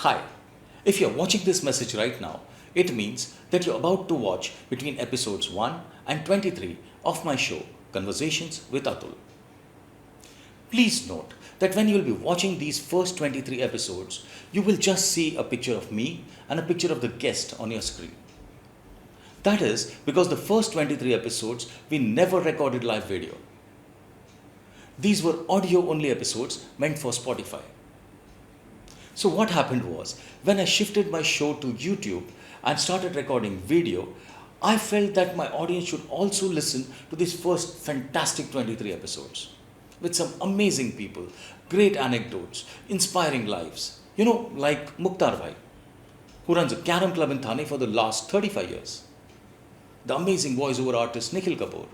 Hi. If you're watching this message right now, it means that you're about to watch between episodes 1 and 23 of my show, Conversations with Atul. Please note that when you'll be watching these first 23 episodes, you will just see a picture of me and a picture of the guest on your screen. That is because the first 23 episodes we never recorded live video. These were audio only episodes meant for Spotify. So what happened was, when I shifted my show to YouTube and started recording video, I felt that my audience should also listen to these first fantastic 23 episodes with some amazing people, great anecdotes, inspiring lives. Like Mukhtar Bhai, who runs a carom club in Thane for the last 35 years. The amazing voiceover artist Nikhil Kapoor.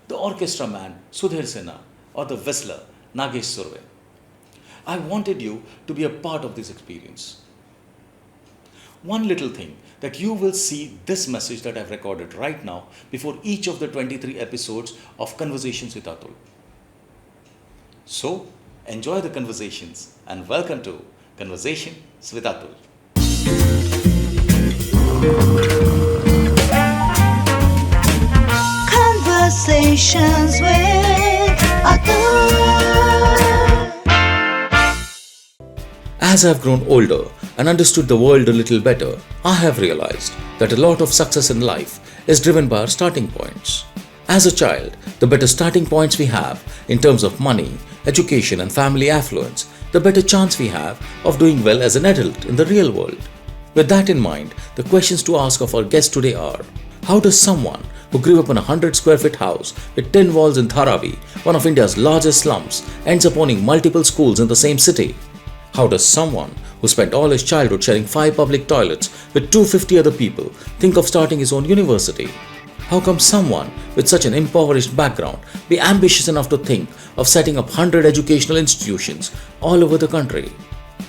The orchestra man Sudhir Sinha, or the whistler Nagesh Surve. I wanted you to be a part of this experience. One little thing that you will see this message that I've recorded right now before each of the 23 episodes of Conversations with Atul. So, enjoy the conversations and welcome to Conversations with Atul. Conversations with Atul. As I've grown older and understood the world a little better, I have realized that a lot of success in life is driven by our starting points. As a child, the better starting points we have in terms of money, education and family affluence, the better chance we have of doing well as an adult in the real world. With that in mind, the questions to ask of our guest today are: how does someone who grew up in a 100 square feet house with 10 walls in Dharavi, one of India's largest slums, ends up owning multiple schools in the same city? How does someone who spent all his childhood sharing 5 public toilets with 250 other people think of starting his own university? How come someone with such an impoverished background be ambitious enough to think of setting up 100 educational institutions all over the country?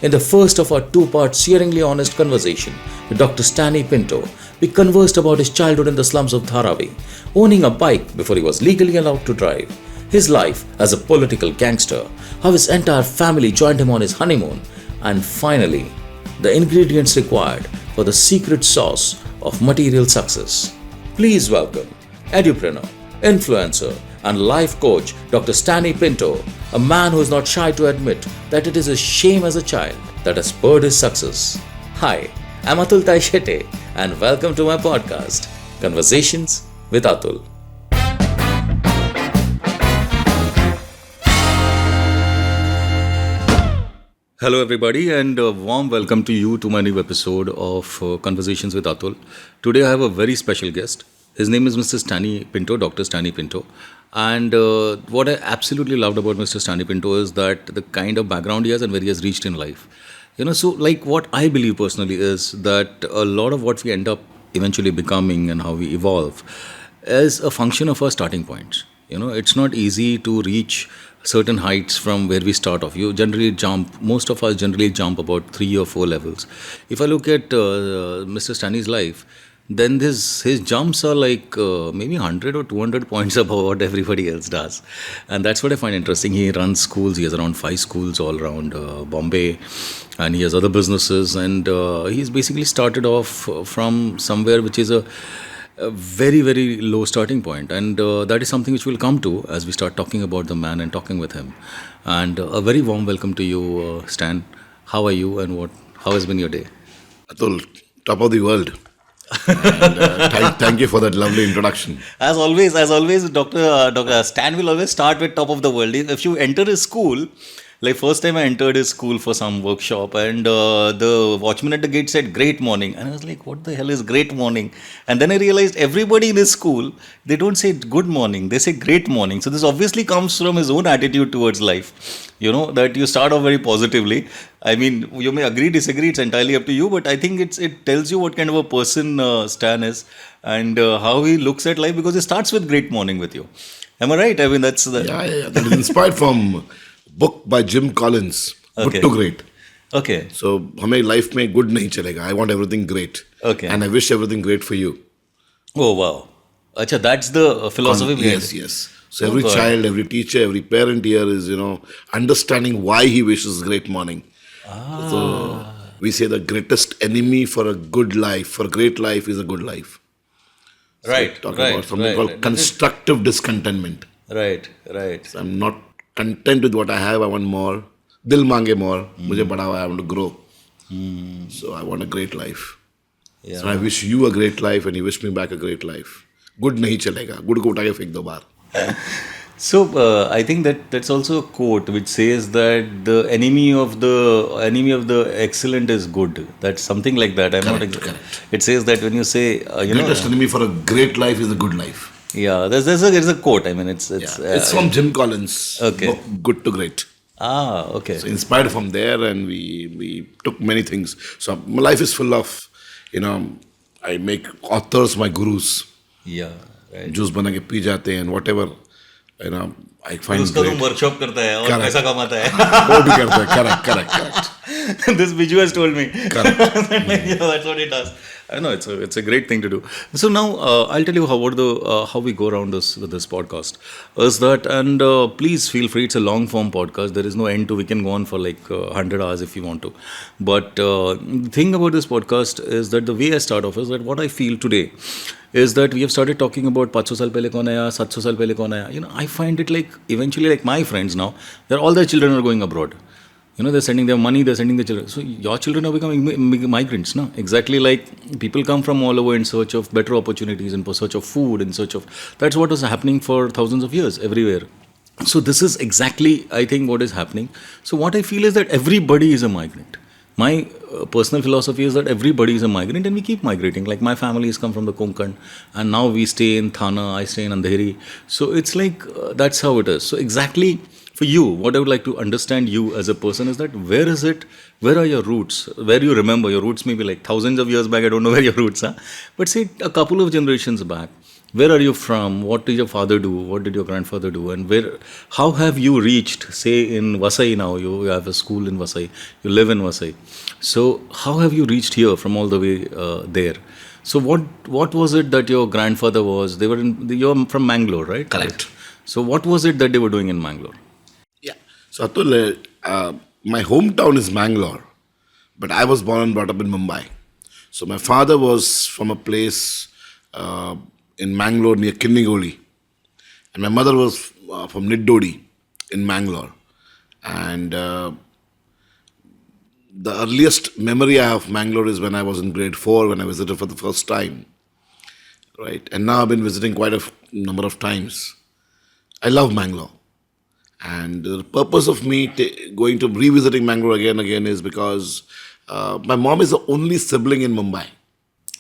In the first of our 2-part searingly honest conversation with Dr. Stanny Pinto, we conversed about his childhood in the slums of Dharavi, owning a bike before he was legally allowed to drive, his life as a political gangster, how his entire family joined him on his honeymoon, and finally, the ingredients required for the secret sauce of material success. Please welcome Edupreneur, influencer, and life coach Dr. Stanny Pinto, a man who is not shy to admit that it is a shame as a child that has spurred his success. Hi, I'm Atul Taishete, and welcome to my podcast, Conversations with Atul. Hello everybody, and a warm welcome to you to my new episode of Conversations with Atul. Today I have a very special guest. His name is Mr. Stanny Pinto, Dr. Stanny Pinto. And what I absolutely loved about Mr. Stanny Pinto is that the kind of background he has and where he has reached in life. So like what I believe personally is that a lot of what we end up eventually becoming and how we evolve is a function of our starting points. It's not easy to reach certain heights from where we start off. Most of us generally jump about 3 or 4 levels. If I look at Mr. Stanny's life, then his jumps are like maybe 100 or 200 points above what everybody else does. And that's what I find interesting. He runs schools. He has around 5 schools all around Bombay, and he has other businesses. And he's basically started off from somewhere which is a very, very low starting point. And that is something which we'll come to as we start talking about the man and talking with him. And a very warm welcome to you, Stan. How are you and how has been your day? Atul, top of the world. And, thank you for that lovely introduction. As always, Dr. Stan will always start with top of the world. If you enter his school, like first time I entered his school for some workshop, and the watchman at the gate said, "Great morning." And I was like, what the hell is great morning? And then I realized everybody in his school, they don't say good morning, they say great morning. So this obviously comes from his own attitude towards life. That you start off very positively. I mean, you may agree, disagree, it's entirely up to you, but I think it tells you what kind of a person Stan is and how he looks at life, because it starts with great morning with you. Am I right? I mean, that's the... Yeah. That is inspired from book by Jim Collins, Okay. Good to Great. Okay. So, हमें life में good नहीं चलेगा. I want everything great. Okay. And I wish everything great for you. Oh, wow. Acha, that's the philosophy behind it. Yes. So every child, every teacher, every parent here is, understanding why he wishes great morning. So we say the greatest enemy for a good life, for a great life, is a good life. Right. Talk about something called constructive discontentment. Right. So I'm not content with what I have. I want more. Dil mange more. Mujhe bada hua hai, I want to grow. So I want a great life. Yeah. So I wish you a great life and you wish me back a great life. Good nahi chalega. Good ko uta ke fek do baar. So I think that's also a quote which says that the enemy of the excellent is good. That's something like that. Correct. It says that when you say Greatest enemy for a great life is a good life. Yeah, there's a quote. I mean, it's It's from Jim Collins' Okay. book, Good to Great. Okay. So inspired from there, and we took many things. So my life is full of, I make authors my gurus. Yeah. Right. Juice bana ke pee jate and whatever, I find उसका great. तुम workshop करता है और Correct. पैसा कमाता है. वो भी करता है. Correct. This Biju has told me. Correct. Yeah, that's what he does. I know it's a great thing to do. So now I'll tell you how we go around this with this podcast is that, and please feel free. It's a long form podcast. There is no end to. We can go on for like 100 hours if you want to. But the thing about this podcast is that the way I start off is that what I feel today is that we have started talking about 500 साल पहले कौन आया, 700 साल पहले कौन आया. I find it like eventually like my friends now, all their children are going abroad. They're sending their money, they're sending their children. So your children are becoming migrants, no? Exactly like people come from all over in search of better opportunities, in search of food, in search of... That's what was happening for thousands of years everywhere. So this is exactly, I think, what is happening. So what I feel is that everybody is a migrant. My personal philosophy is that everybody is a migrant and we keep migrating. Like my family has come from the Konkan and now we stay in Thana, I stay in Andheri. So it's like, that's how it is. So exactly... For you, what I would like to understand you as a person is that where are your roots? Where you remember your roots may be like thousands of years back, I don't know where your roots are. But say a couple of generations back, where are you from? What did your father do? What did your grandfather do? And how have you reached, say in Vasai now, you have a school in Vasai, you live in Vasai. So how have you reached here from all the way there? So what was it that your grandfather was? You're from Mangalore, right? Correct. So what was it that they were doing in Mangalore? So Atul, my hometown is Mangalore, but I was born and brought up in Mumbai. So my father was from a place in Mangalore near Kinnigoli, and my mother was from Niddodi in Mangalore. And the earliest memory I have of Mangalore is when I was in grade 4, when I visited for the first time. Right, and now I've been visiting quite a number of times. I love Mangalore. And the purpose of me going to revisiting Mangalore again and again is because my mom is the only sibling in Mumbai.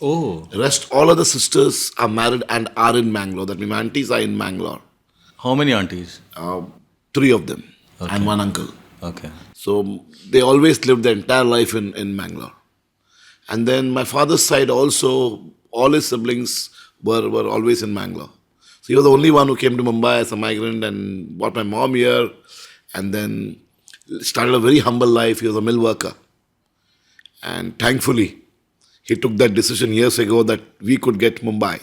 Oh. The rest, all other sisters are married and are in Mangalore. That means my aunties are in Mangalore. How many aunties? 3 of them Okay. and 1 uncle. Okay. So they always lived their entire life in Mangalore. And then my father's side also, all his siblings were always in Mangalore. So he was the only one who came to Mumbai as a migrant and brought my mom here and then started a very humble life. He was a mill worker. And thankfully, he took that decision years ago that we could get Mumbai.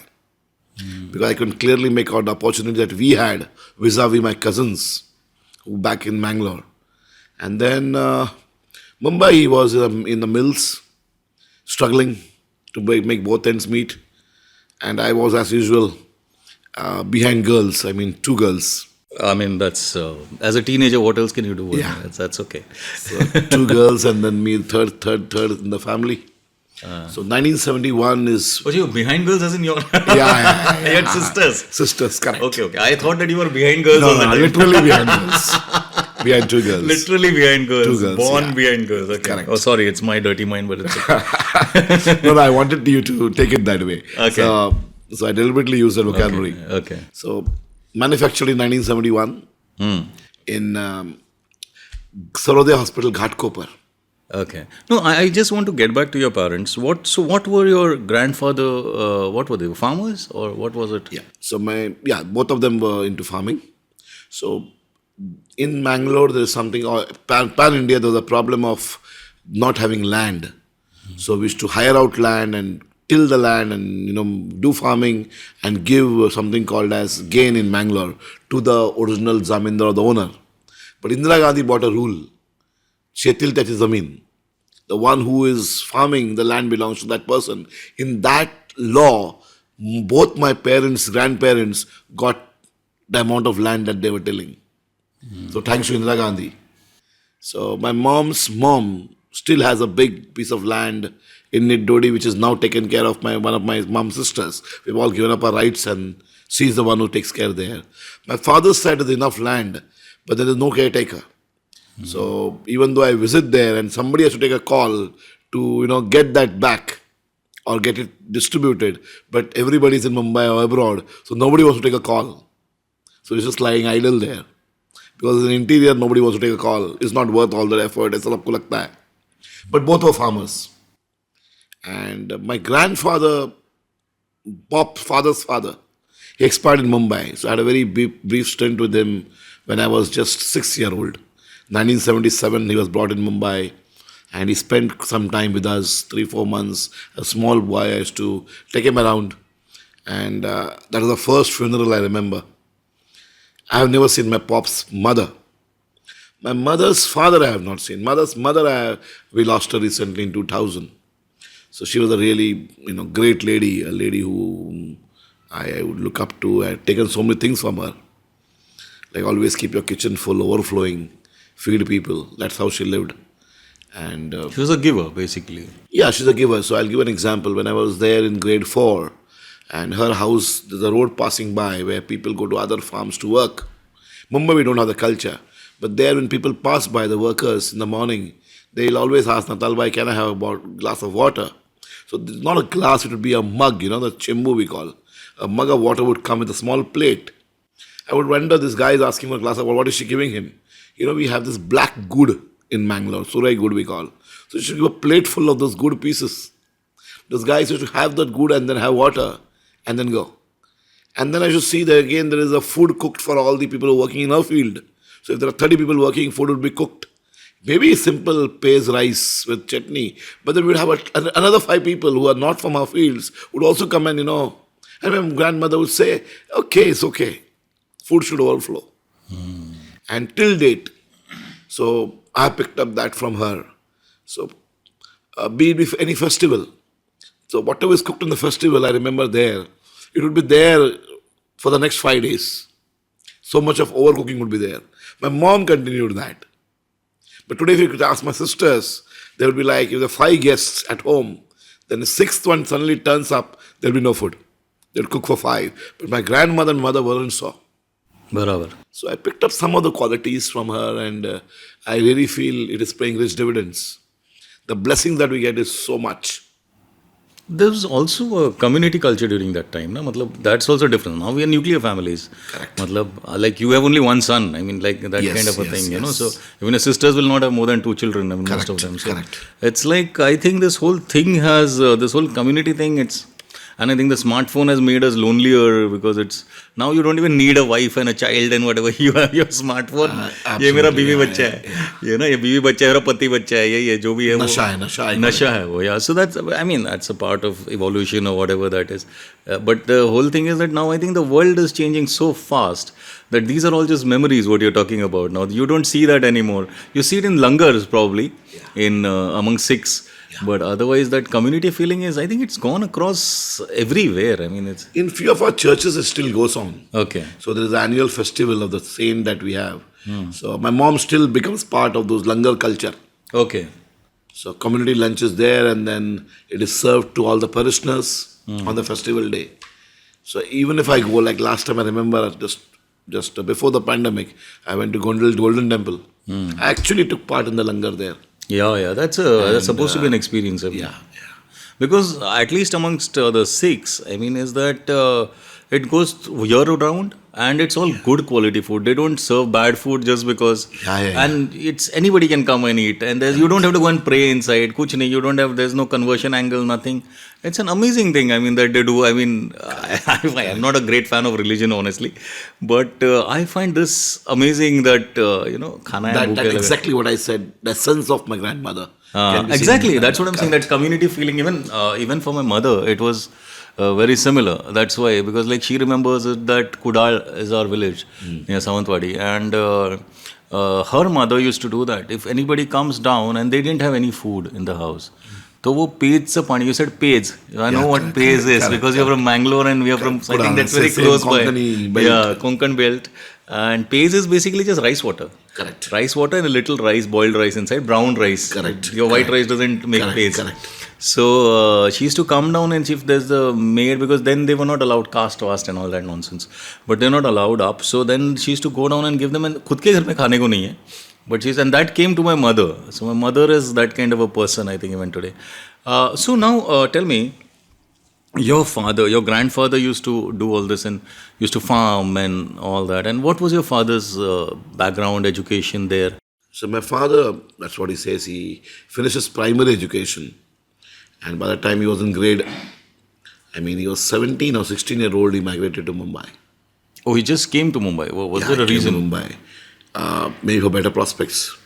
Because I could clearly make out the opportunity that we had vis-a-vis my cousins who back in Mangalore. And then Mumbai, he was in the mills, struggling to make both ends meet. And I was, as usual, behind girls, 2 girls. I mean, that's, as a teenager, what else can you do? Yeah. That's okay. So 2 girls and then me, third in the family. So 1971 is... But you were behind girls as in your... Yeah. You had sisters. Sisters, correct. Okay. I thought that you were behind girls all the No, time. literally behind girls. Behind 2 girls. Literally behind girls. 2 girls, Born yeah. behind girls. Okay. Correct. Oh, sorry, it's my dirty mind, but it's okay. No, I wanted you to take it that way. Okay. So I deliberately used that vocabulary. Okay. So manufactured in 1971 in Sarodaya Hospital, Ghatkopar. Okay. No, I just want to get back to your parents. What were your grandfather, what were they, farmers or what was it? Yeah. So both of them were into farming. So in Mangalore, there's something, pan-India, there's a problem of not having land. So we used to hire out land and till the land and, do farming and give something called as gain in Mangalore to the original zamindar or the owner. But Indira Gandhi bought a rule, Shetil Tati Zameen. the one who is farming, the land belongs to that person. In that law, both my parents, grandparents got the amount of land that they were tilling. So thanks to Indira Gandhi. So my mom's mom still has a big piece of land in Nidodi, which is now taken care of by one of my mom's sisters. We've all given up our rights and she's the one who takes care there. My father's side is enough land, but there is no caretaker. So even though I visit there and somebody has to take a call to, get that back or get it distributed, but everybody's in Mumbai or abroad, so nobody wants to take a call. So it's just lying idle there. Because in the interior, nobody wants to take a call. It's not worth all the effort. Aisa sabko lagta hai. But both were farmers. And my grandfather, father's father, he expired in Mumbai. So I had a very brief stint with him when I was just 6-year-old. 1977, he was brought in Mumbai. And he spent some time with us, 3-4 months. A small boy, I used to take him around. And that was the first funeral I remember. I have never seen my pop's mother. My mother's father I have not seen. Mother's mother, we lost her recently in 2000. So she was a really, great lady, a lady who I would look up to. I had taken so many things from her. Like always keep your kitchen full, overflowing, feed people. That's how she lived. And She was a giver, basically. yeah, she's a giver. So I'll give an example. When I was there in grade 4, and her house, there's a road passing by where people go to other farms to work. Mumbai, we don't have the culture. But there, when people pass by, the workers in the morning, they'll always ask, Natal bhai, can I have a glass of water? So it's not a glass, it would be a mug, the chimbu we call. A mug of water would come with a small plate. I would wonder, this guy is asking for a glass of water, what is she giving him? We have this black good in Mangalore, Surai good we call. So she should give a plate full of those good pieces. Those guys used to have that good and then have water. And then go. And then I should see that again there is a food cooked for all the people who are working in our field. So if there are 30 people working, food would be cooked. Maybe simple paize rice with chutney. But then we'd have another 5 people who are not from our fields would also come and, and my grandmother would say, okay, it's okay. Food should overflow. And till date. So I picked up that from her. So be it any festival. So whatever is cooked in the festival, I remember there, it would be there for the next 5 days. So much of overcooking would be there. My mom continued that. But today, if you could ask my sisters, they would be like, if there are 5 guests at home, then the 6th one suddenly turns up, there will be no food. They would cook for 5. But my grandmother and mother weren't so. Barabar. So I picked up some of the qualities from her, and I really feel it is paying rich dividends. The blessings that we get is so much. There was also a community culture during that time. Na? That's also different. Now we are nuclear families. Correct. Like you have only one son. I mean, like that Yes, kind of a yes, thing, yes. So even your sisters will not have more than 2 children, most of them. So correct. it's like, I think this whole thing has, this whole community thing, and I think the smartphone has made us lonelier because now you don't even need a wife and a child and whatever. You have your smartphone. ये मेरा बीवी बच्चा है. ये बीवी बच्चा है, मेरा पति बच्चा है, ये जो भी है वो नशा है वो. Yeah, so that's a part of evolution or whatever that is. But the whole thing is that now I think the world is changing so fast that these are all just memories what you're talking about. Now you don't see that anymore. You see it in langars probably, in among Sikhs. But otherwise, that community feeling I think it's gone across everywhere. I mean, it's... In few of our churches, it still goes on. Okay. So there is an annual festival of the saint that we have. So my mom still becomes part of those langar culture. Okay. So community lunch is there, and then it is served to all the parishioners on the festival day. So even if I go, like last time I remember just before the pandemic, I went to Gondal Golden Temple. I actually took part in the langar there. Yeah, that's supposed to be an experience. Yeah. Because at least amongst the Sikhs, I mean, is that it goes year round and it's all good quality food. They don't serve bad food just because. And it's anybody can come and eat. And you don't have to go and pray inside. Kuch nahi, there's no conversion angle, nothing. It's an amazing thing, I mean, that they do. I mean, I'm not a great fan of religion, honestly. But I find this amazing that, khana hai, That's exactly what I said. The sense of my grandmother. Exactly, that's what I'm saying. That community feeling, even for my mother, it was very similar. That's why, because like she remembers that Kudal is our village near Savantwadi, and her mother used to do that. If anybody comes down and they didn't have any food in the house, तो वो page से पानी, you said page. I know what page is because you're from Mangalore and we are from, I think that's very close by. Yeah, Konkan belt. And peas is basically just rice water. Correct. Rice water and a little rice, boiled rice inside, brown rice. Correct. Your white rice doesn't make peas. Correct. So she used to come down and if there's the maid, because then they were not allowed caste vast and all that nonsense. But they're not allowed up. So then she used to go down and give them, and खुद के घर में खाने को नहीं है. But and that came to my mother. So my mother is that kind of a person, I think, even today. So now tell me, your father, your grandfather used to do all this and used to farm and all that. And what was your father's background, education there? So my father, that's what he says, he finished his primary education. And by the time he was in grade, he was 17 or 16-year-old, he migrated to Mumbai. Oh, he just came to Mumbai. Was there a reason? Came to Mumbai, maybe for better prospects.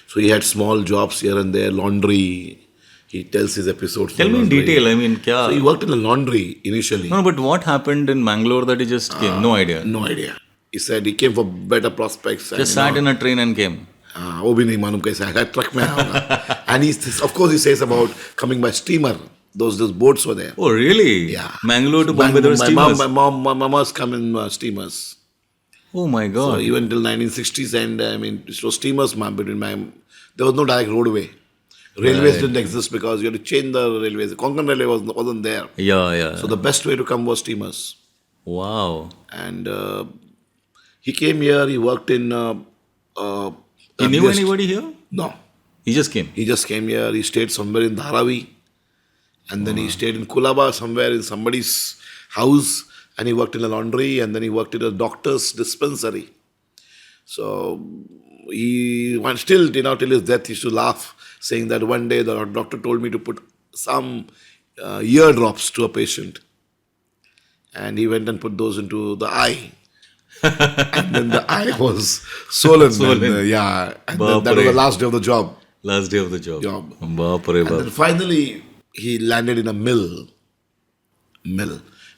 So he had small jobs here and there, laundry. He tells his episodes. Tell me in detail. So he worked in a laundry initially. No, but what happened in Mangalore that he just came? No idea. No idea. He said he came for better prospects. Just sat in a train and came. वो भी नहीं मालूम कैसे आया, truck में आया. And of course he says about coming by steamer. Those boats were there. Oh really? Yeah. Mangalore to Bombay there were steamers. My mama's come in steamers. Oh my God. So even till 1960s and it was steamers between there was no direct roadway. Railways didn't exist because you had to change the railways. The Konkan railway wasn't there. Yeah. So the best way to come was steamers. Wow. And he came here, he worked in... he knew anybody here? No. He just came? He just came here, he stayed somewhere in Dharavi. And then he stayed in Kulaba, somewhere in somebody's house. And he worked in a laundry and then he worked in a doctor's dispensary. So he went still, till his death, he used to laugh, saying that one day the doctor told me to put some ear drops to a patient. And he went and put those into the eye. And then the eye was swollen. And, and then that was the last day of the job. Last day of the job. And then finally, he landed in a mill.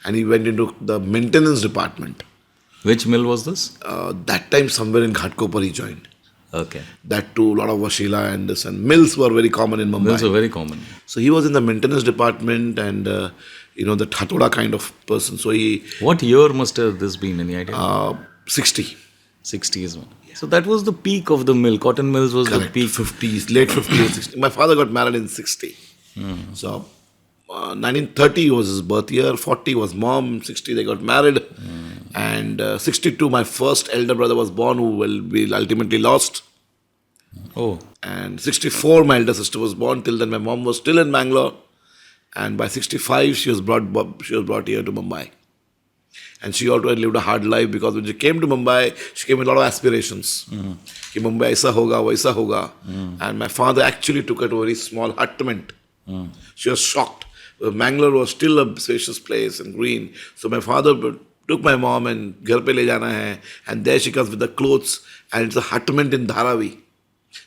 And he went into the maintenance department. Which mill was this? That time somewhere in Ghatkopar he joined. Okay. That too, a lot of Vashila and this. And mills were very common in Mumbai. Mills were very common. So he was in the maintenance department and, the Thatoda kind of person. So he... What year must have this been? Any idea? 60. 60 is one. Yeah. So that was the peak of the mill. Cotton mills was Correct. the peak. 50s, late 50s, 60s. My father got married in 60. So 1930 was his birth year, 40 was mom, 60 they got married. And 62 my first elder brother was born who will be ultimately lost. Oh. And 64 my elder sister was born. Till then my mom was still in Bangalore. And by 65 she was brought here to Mumbai. And she also lived a hard life because when she came to Mumbai, she came with a lot of aspirations. Ki Mumbai aisa hoga, waisa hoga. And my father actually took her to a very small hutment. She was shocked. Mangalore was still a spacious place and green. So my father took my mom and ghar pe le jana hai. And there she comes with the clothes and it's a hutment in Dharavi.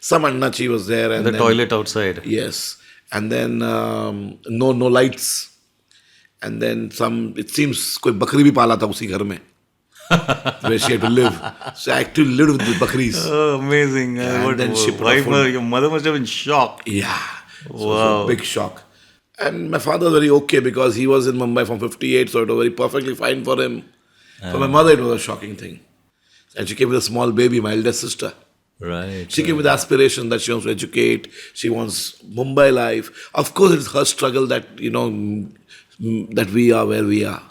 Some annachi was there. And the toilet outside. Yes. And then no lights. And then it seems koi bakri bhi pala tha usi ghar mein. Where she had to live. So I actually lived with the bakris. Oh, amazing. And then she your mother must have been shocked. Yeah. Wow. So it was a big shock. And my father was very okay because he was in Mumbai from 58, so it was very perfectly fine for him. For my mother, it was a shocking thing. And she came with a small baby, my eldest sister. Right. She came with the aspiration that she wants to educate. She wants Mumbai life. Of course, it's her struggle that, that we are where we are.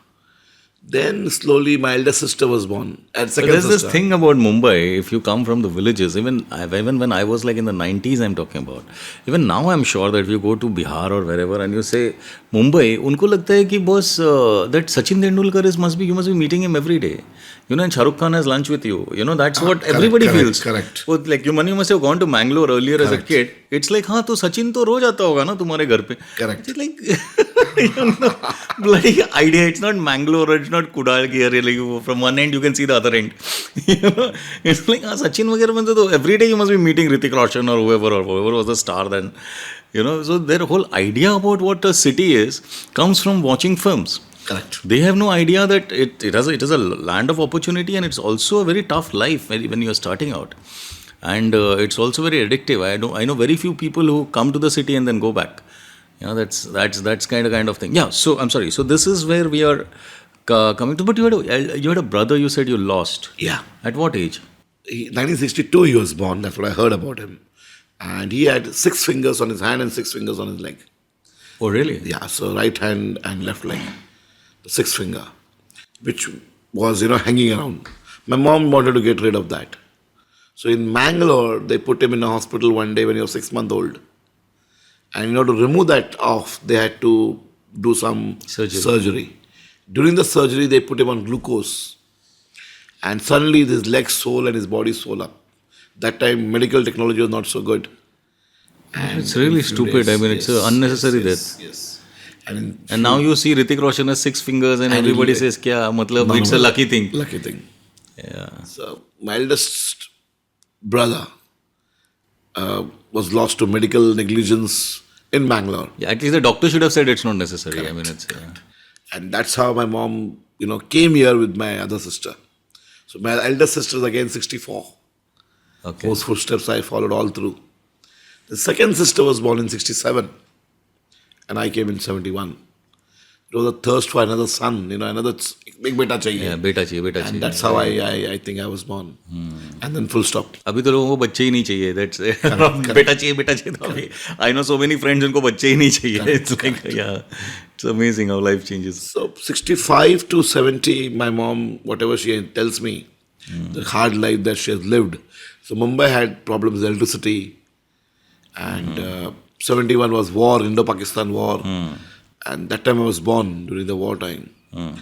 Then slowly my elder sister was born. And second there's sister. this thing about Mumbai, if you come from the villages, even when I was like in the 90s I'm talking about, even now I'm sure that if you go to Bihar or wherever and you say Mumbai, unko lagta hai ki boss, that Sachin Tendulkar you must be meeting him every day. And Shah Rukh Khan has lunch with you. That's what everybody feels. Correct. So, like you must have gone to Mangalore earlier as a kid. It's like, to Sachin to roz aata hoga na tumhare ghar pe. Correct. It's like, bloody idea. It's not Mangalore, it's not Kudal ki area. Like, from one end you can see the other end. It's like, Sachin vagera bande to every day you must be meeting Hrithik Roshan or whoever was the star then. So their whole idea about what a city is comes from watching films. Correct. They have no idea that it is a land of opportunity and it's also a very tough life when you are starting out. and it's also very addictive. I know very few people who come to the city and then go back. That's kind of thing. Yeah. So I'm sorry. So this is where we are coming to. But you had a brother. You said you lost. Yeah. At what age? 1962 he was born. That's what I heard about him. And he had 6 fingers on his hand and 6 fingers on his leg. Oh, really? Yeah, so right hand and left leg. The 6th finger, which was, hanging around. My mom wanted to get rid of that. So in Mangalore, they put him in a hospital one day when he was 6 months old. And to remove that off, they had to do some surgery. During the surgery, they put him on glucose. And suddenly his leg swole and his body swole up. That time, medical technology was not so good. And it's really stupid. days, I mean, it's an unnecessary death. Yes. And now you see Hrithik Roshan has 6 fingers and everybody says, "Kya? Matlab, it's a lucky thing." Lucky thing. Yeah. So my eldest brother was lost to medical negligence in Bangalore. Yeah, at least the doctor should have said it's not necessary. Correct. I mean, it's. And that's how my mom, came here with my other sister. So my eldest sister is again 64. Okay. Whose footsteps I followed all through. The second sister was born in 67. And I came in 71. It was a thirst for another son, another big beta chahiye. Yeah, beta chahiye. And that's how I think I was born. And then full stop. अभी तो लोगों को बच्चे ही नहीं चाहिए. That's बेटा चाहिए तो अभी. I know so many friends उनको बच्चे ही नहीं चाहिए. It's like, yeah, it's amazing how life changes. So 65 to 70, my mom, whatever she tells me, the hard life that she has lived. So Mumbai had problems with electricity. And 71 was war, Indo-Pakistan war. And that time I was born during the wartime.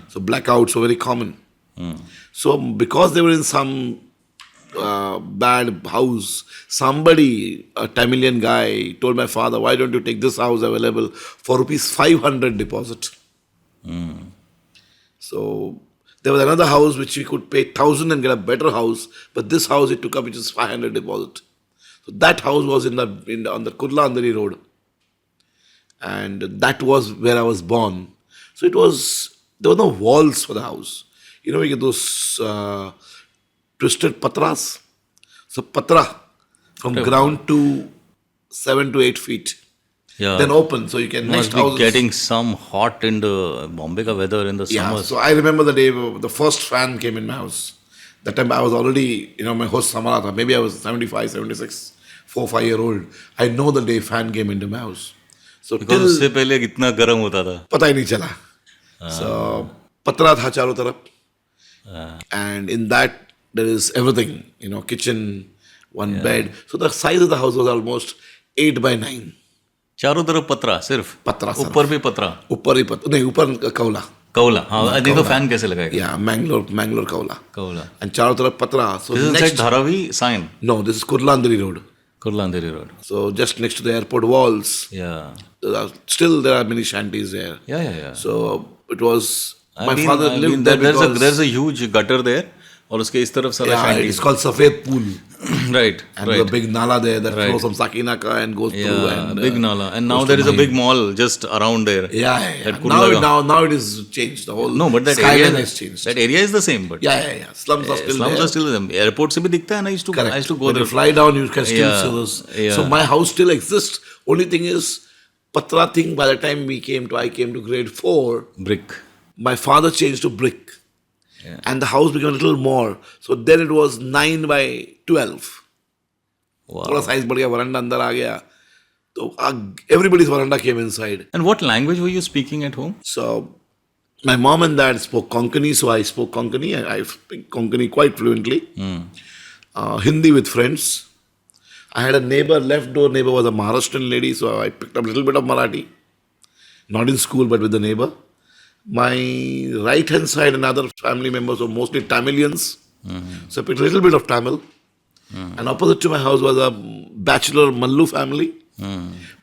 So blackouts were very common. So because they were in some bad house, somebody, a Tamilian guy, told my father, "Why don't you take this house available for rupees 500 deposit?" So there was another house which we could pay 1,000 and get a better house, but this house it took up which is 500 deposit. So that house was on the Kurla Andheri road. And that was where I was born. So there were no walls for the house. We get those twisted patras. So patra from ground to 7 to 8 feet. Yeah. Then open, so you can Must next be house. getting some hot in the Bombay ka weather in the Yeah, summers. so I remember the day the first fan came in my house. That time I was already, my host Samarata, maybe I was 75, 76, 4-5-year-old. I know the day fan came into my house. So Because उससे पहले कितना गर्म होता था. पता ही नहीं चला. So पतरा था चारों तरफ. And in that there is everything, kitchen, one bed. So the size of the house was almost 8 by 9. चारों तरफ पतरा सिर्फ. पतरा सिर्फ. ऊपर भी पतरा. ऊपर ही पतरा नहीं ऊपर कौला. कौला. हाँ, नहीं तो फैन कैसे लगाएगा? Yeah, Mangalore कौला. कौला. And चारों तरफ पतरा. So This is next, like Dharavi sign. no, this is Kurla Andheri road. Kurla Andheri Road. So just next to the airport walls. Yeah. There are many shanties there. Yeah. So it was. I mean, father lived there because there's a huge gutter there. और उसके इस तरफ सारा shanties. it's called Safed Pool. Right. And there's a big nala there that Right. flows from Sakinaka and goes through. Yeah, And, big nala. And now goes there to is a Mahim. big mall just around there. Yeah. That Kurla ka- Now it is changed. The whole No, but that skyline area has changed. That area is the same, but Yeah. Slums are still slums there. are still the same. Airport se bhi dikhta hai. I used to go When there. you fly down, you can still Yeah, see those. yeah. So my house still exists. Only thing is, patra thing, by the time I came to grade 4, Brick. my father changed to brick. Yeah. And the house became a little more. So then it was 9 by 12. Wow. थोड़ा size बढ़ गया, veranda अंदर आ गया. So everybody's veranda came inside. And what language were you speaking at home? So my mom and dad spoke Konkani, so I spoke Konkani. I speak Konkani quite fluently. Hindi with friends. I had a neighbor, left door neighbor was a Maharashtrian lady, so I picked up a little bit of Marathi. Not in school, but with the neighbor. My right hand side and other family members were mostly Tamilians. So I picked a little bit of Tamil. And opposite to my house was a bachelor Mallu family.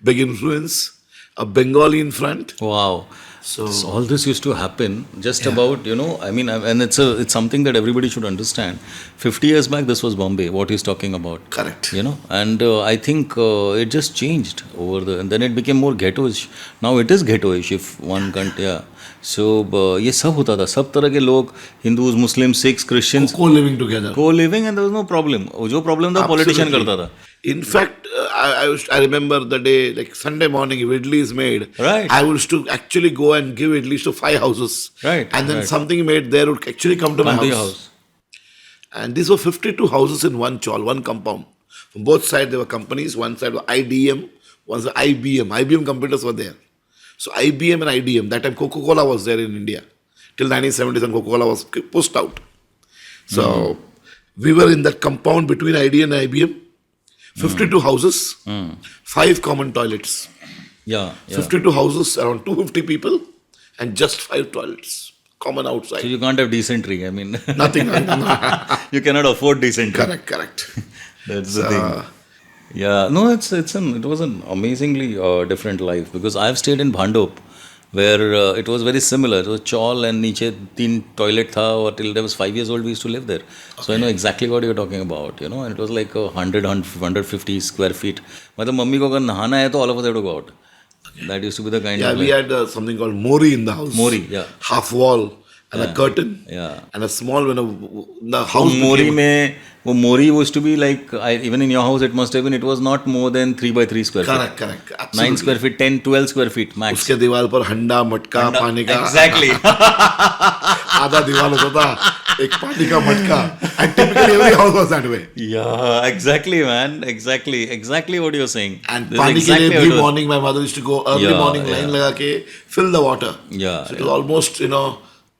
Big influence. a Bengali in front. Wow. So All this used to happen just about, I mean, and it's something that everybody should understand. 50 years back, this was Bombay, what he's talking about. correct. And I think it just changed and then it became more ghettoish. Now it is ghettoish if one can't, So, ये सब होता था, सब तरह के लोग, Hindus, Muslims, Sikhs, Christians, Co-living together. co-living, and there was no problem. जो problem था, politician Absolutely. करता था. In fact, I remember the day, like Sunday morning, if idli is made, Right. I used to actually go and give idlis to 5 houses. Right, And then right. something made there would actually come to my Come to house. your house. And these were 52 houses in one chawl, one compound. From both sides there were companies. One side was IDM, one side IBM. IBM computers were there. So IBM and IDM, that time Coca-Cola was there in India. Till 1970s and Coca-Cola was pushed out. So we were in that compound between IDM and IBM. 52 houses, 5 common toilets. Yeah. 52 houses, around 250 people, and just 5 toilets. Common outside. So you can't have decentry. I mean, Nothing. you cannot afford decentry. Correct. That's the thing. Yeah, no, it was an amazingly different life because I've stayed in Bhandop where it was very similar. It was chawl and niche 3 toilet tha, or till I was 5 years old we used to live there. So I know exactly what you're talking about, and it was like 150 square feet. मतलब mummy को अगर नहाना है तो all of us have to go out. That used to be the kind of We had something called Mori in the house. Mori, yeah. Half wall and a curtain. Yeah. And a small, the house Mori became- में वो Mori used to be like, even in your house it must have been, it was not more than 3 by 3 square feet. Correct. 9 Absolutely. square feet, 10, 12 square feet max. उसके दीवार पर हंडा मटका पानी का Exactly. आधा दीवार होता था एक पानी का मटका and typically every house was that way. Yeah, exactly, man. Exactly what you're saying. And This is पानी के exactly लिए how भी it was. morning my mother used to go early Yeah, morning line लगा के fill the water. Yeah, So it was almost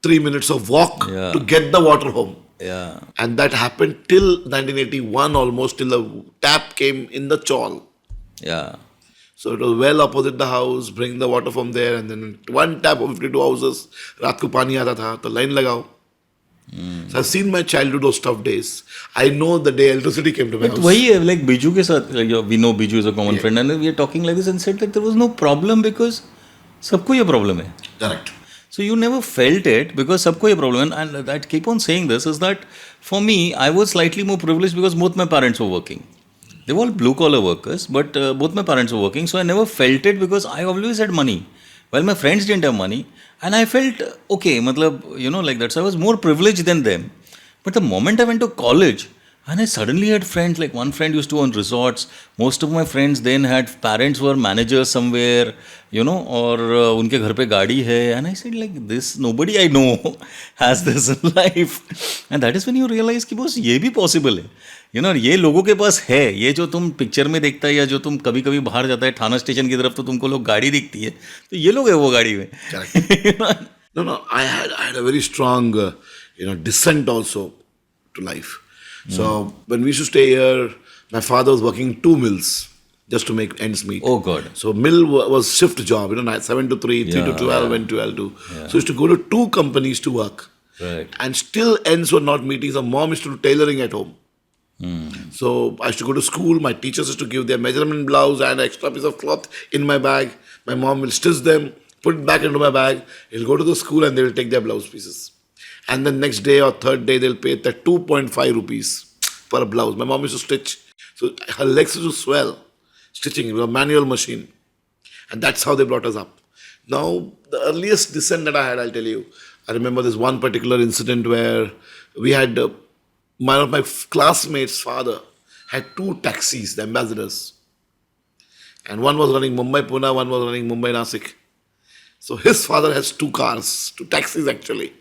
3 minutes of walk Yeah. to get the water home. Yeah. And that happened till 1981 almost, till the tap came in the chawl. Yeah. So it was well opposite the house, bring the water from there, and then one tap of 52 houses. रात को पानी आता था तो line लगाओ. So I've seen my childhood, those tough days. I know the day electricity came to my But house. वही है, like Biju के साथ, we know Biju is a common friend, and we are talking like this and said that there was no problem because सबको ये problem है. Correct. So you never felt it because सबको ये problem है. And I keep on saying this is that for me, I was slightly more privileged because both my parents were working. They were all blue collar workers, but both my parents were working, so I never felt it because I always had money. While my friends didn't have money, and I felt okay, matlab, like that. So I was more privileged than them. But the moment I went to college, and I suddenly had friends, like one friend used to own resorts. Most of my friends then had parents who were managers somewhere, or उनके घर पे गाड़ी है. And I said like this, nobody I know has this in life. And that is when you realize कि boss ये भी possible है. ये लोगों के पास है. ये जो तुम पिक्चर में देखता है या जो तुम कभी कभी बाहर जाता है थाना स्टेशन की तरफ तो तुमको लोग गाड़ी दिखती है तो ये लोग है वो गाड़ी में. Correct. No, I had a very strong, descent also to life. So when we used to stay here, my father was working 2 mills just to make ends meet. Oh God. So mill was shift job, 7 to 3, 3 to 12, and 12 to. So I used to go to 2 companies to work. Right. And still ends were not meeting. So mom used to do tailoring at home. So I used to go to school. My teachers used to give their measurement blouse and extra piece of cloth in my bag. My mom will stitch them, put it back into my bag. He'll go to the school and they will take their blouse pieces. And the next day or third day, they'll pay that 2.5 rupees per blouse. My mom used to stitch. So her legs used to swell, stitching with a manual machine. And that's how they brought us up. Now, the earliest descent that I had, I'll tell you, I remember this one particular incident where we had, one of my classmates' father had 2 taxis, the ambassadors. And one was running Mumbai-Pune, one was running Mumbai-Nasik. So his father has 2 cars, 2 taxis actually.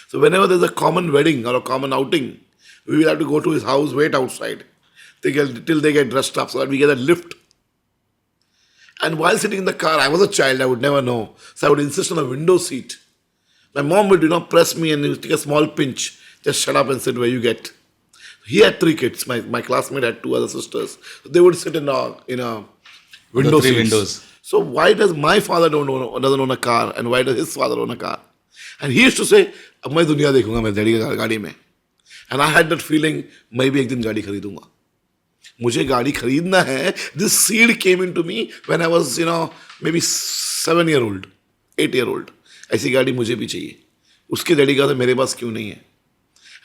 So whenever there's a common wedding or a common outing, we will have to go to his house, wait outside till they get dressed up so that we get a lift. And while sitting in the car, I was a child, I would never know. So I would insist on a window seat. My mom would, press me and he would take a small pinch. Just shut up and sit where you get. He had 3 kids. My classmate had 2 other sisters. So they would sit in a window 3 seats. windows. So why does my father doesn't own a car and why does his father own a car? And he used to say, अब मैं दुनिया देखूंगा मैं daddy की गाड़ी में. And I had that feeling, मैं भी एक दिन गाड़ी खरीदूंगा. मुझे गाड़ी खरीदना है. This seed came into me when I was, maybe 7 year old, 8 year old. ऐसी गाड़ी मुझे भी चाहिए. उसके डैडी का था मेरे पास क्यों नहीं है.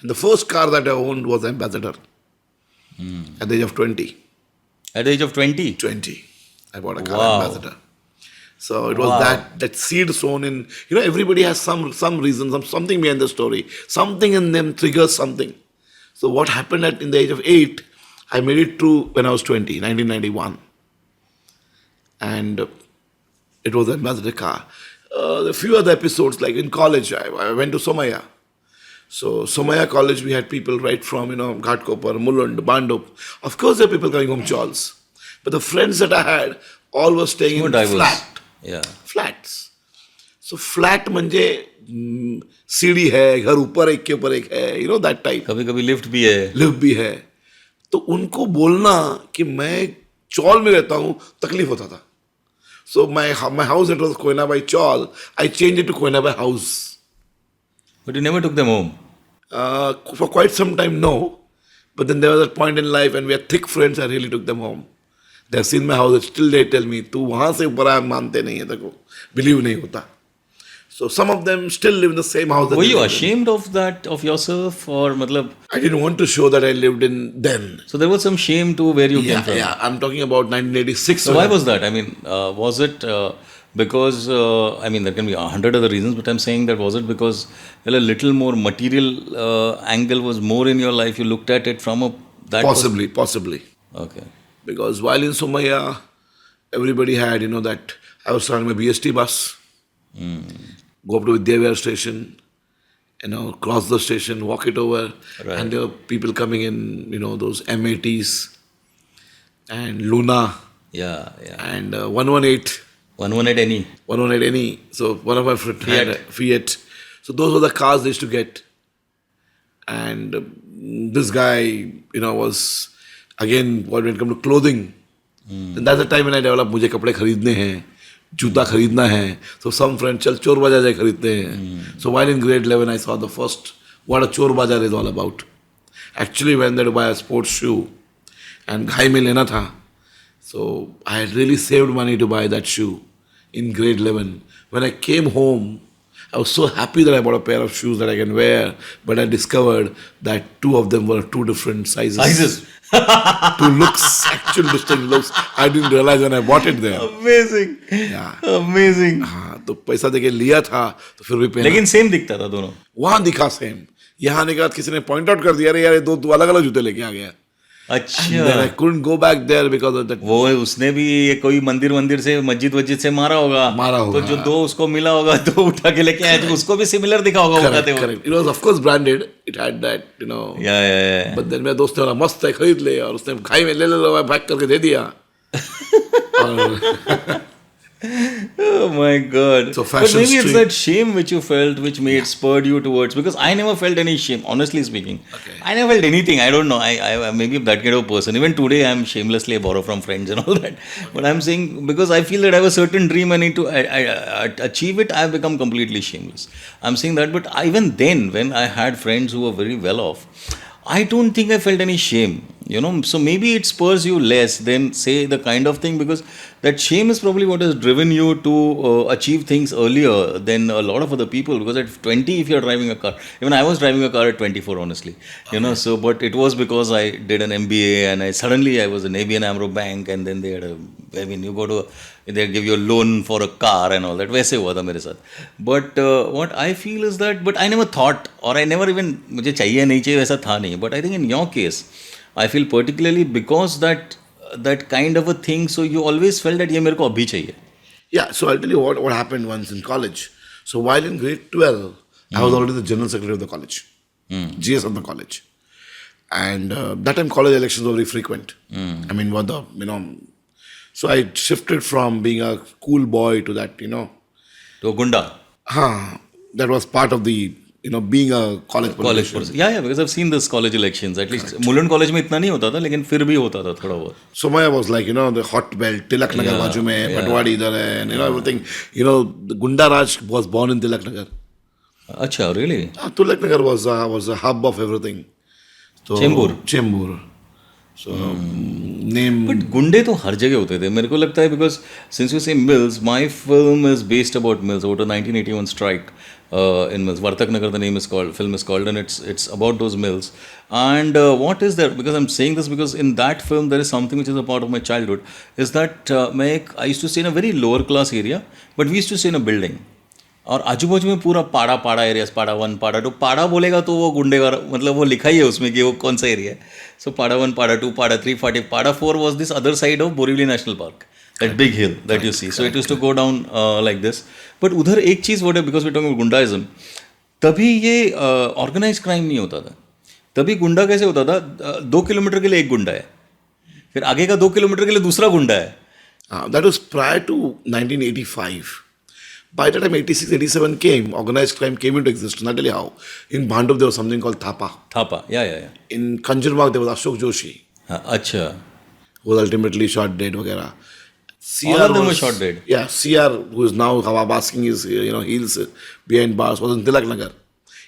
And the first car that I owned was Ambassador. At the age of 20. At the age of 20? 20. I bought a car, Wow. Ambassador. So it was that seed sown in, everybody has some reason, something behind the story. Something in them triggers something. So what happened in the age of 8, I made it through when I was 20, 1991. And it was an Ambassador car. A few other episodes, like in college, I went to Somaya. So Somaya College, we had people right from, Ghatkopar, Mulund, Bandup. Of course, there are people coming from Chawls. But the friends that I had, all were staying in flat. Yeah. Flats. So flat मंजे सीढ़ी है, घर ऊपर एक के ऊपर एक है, that type. कभी-कभी लिफ्ट भी है. लिफ्ट भी है. तो उनको बोलना कि मैं चौल में रहता हूँ तकलीफ होता था. So my house, it was Koina by Chawl. I changed it to Koina by House. But you never took them home. For quite some time, no. But then there was a point in life when we had thick friends, I really took them home. They have seen my house, still they tell me, तू वहाँ से ऊपर आया मानते नहीं है तेको, believe नहीं होता. So some of them still live in the same house. Were you ashamed of that, of yourself, or मतलब? I didn't want to show that I lived in then. So there was some shame to where you came from. Yeah, I'm talking about 1986. So why was that? I mean, was it because, there can be 100 other reasons, but I'm saying that was it because a little more material angle was more in your life, you looked at it from that Possibly. Okay. Because while in Somaya, everybody had, that I was starting my BST bus, go up to Vidyavihar station, cross the station, walk it over, Right. and there were people coming in, those MATs and Luna Yeah. and 118. 118 NE. 118 NE. So one of my friends had a Fiat. So those were the cars they used to get. And this guy, was again when it comes to clothing. Then that's the time when I developed मुझे कपड़े खरीदने हैं, जूता खरीदना है. So some friends चल चोर बाजार जाए खरीदते हैं. So while in grade 11 I saw the first what a चोर बाजार is all about. Actually went there to buy a sports shoe and घाई में लेना था. So I had really saved money to buy that shoe in grade 11. When I came home, I was so happy that I bought a pair of shoes that I can wear, but I discovered that two of them were two different sizes. Two looks, actual distinct looks. I didn't realize when I bought it there. Amazing. Yeah. Amazing. हाँ, तो पैसा देके लिया था तो फिर भी पहना. लेकिन सेम दिखता था दोनों. वहाँ दिखा सेम. यहाँ आने के बाद किसी ने पॉइंट आउट कर दिया, अरे यार ये दो अलग अलग जूते लेके आ गया. अच्छा. Then I couldn't go back there because of that. वो उसने भी ये कोई मंदिर से मस्जिद से मारा होगा. तो जो दो उसको मिला होगा तो उठा के लेके आया तो उसको भी सिमिलर दिखा होगा उठाते हुए. Correct. It was of course branded. It had that, Yeah. But then मेरे दोस्त ने बोला मस्त है खरीद ले और उसने खाई में ले लो पैक करके दे दिया. Oh my God. So but fashion maybe it's street. that shame which you felt which spurred you towards, because I never felt any shame, honestly speaking. Okay. I never felt anything. I don't know. I maybe that kind of person. Even today I'm shamelessly borrow from friends and all that. But I'm saying because I feel that I have a certain dream, I need to achieve it, I have become completely shameless. I'm saying that, but even then when I had friends who were very well off, I don't think I felt any shame, so maybe it spurs you less than say the kind of thing, because that shame is probably what has driven you to achieve things earlier than a lot of other people, because at 20 if you're driving a car, even I was driving a car at 24 honestly, so but it was because I did an MBA and I was an ABN AMRO bank, and then they had they give you a loan for a car and all that. वैसे हुआ था मेरे साथ. But what I feel is that, but I never thought, or I never even, मुझे चाहिए नहीं चाहिए वैसा था नहीं. But I think in your case, I feel particularly because that kind of a thing, so you always felt that ये मेरे को अभी चाहिए. Yeah, so I'll tell you what happened once in college. So while in grade 12, I was already the general secretary of the college, GS of the college. And that time college elections were very frequent. I mean, so I shifted from being a cool boy to that, To a gunda. That was part of the, being a college person. Yeah, because I've seen this college elections. At least Mulund college में इतना नहीं होता था, लेकिन फिर भी होता था थोड़ा बहुत. Somaya was like, the hot belt, Tilak Nagar बाजू में, Patwadi इधर है, and everything. The Gunda Raj was born in Tilak Nagar. अच्छा, really? Tilak Nagar was a hub of everything. So, Chembur. So name. But गुंडे तो हर जगह होते थे मेरे को लगता है बिकॉज सिंस यू से mills my film is based about mills about 1981 strike in mills. Vartak Nagar, the name is called, film is called, and it's about those mills. And what is there? Because I'm saying this because in that film there is something which is a part of my childhood. Is that I used to stay in a very lower class area, but we used to stay in a building. और आजू बाजू में पूरा पाड़ा पाड़ा areas, पाड़ा 1 पाड़ा 2. पाड़ा बोलेगा तो वो गुंडे का मतलब वो लिखा ही है उसमें कि वो कौन सा एरिया है. सो पाड़ा 1, पाड़ा 2, पाड़ा 3, पाड़ा 4 was this other side of Borivali national park, that big hill that you see. So it used to go down like this. But उधर एक चीज़ what है, because we're talking about गुंडाइज्म, तभी ये ऑर्गेनाइज क्राइम नहीं होता था. तभी गुंडा कैसे होता था, 2 किलोमीटर के लिए एक गुंडा है, फिर आगे का 2 किलोमीटर के लिए दूसरा गुंडा है. That was prior to 1985. By the time 86, 87 came, organized crime came into existence. I'll tell you how. In Bhandup, there was something called Thapa. Thapa, yeah. In Kanjarwag, there was Ashok Joshi, अच्छा. who was ultimately shot dead, वगैरह. All of them were shot dead. Yeah, CR, who is now basking his heels behind bars, was in Tilak Nagar.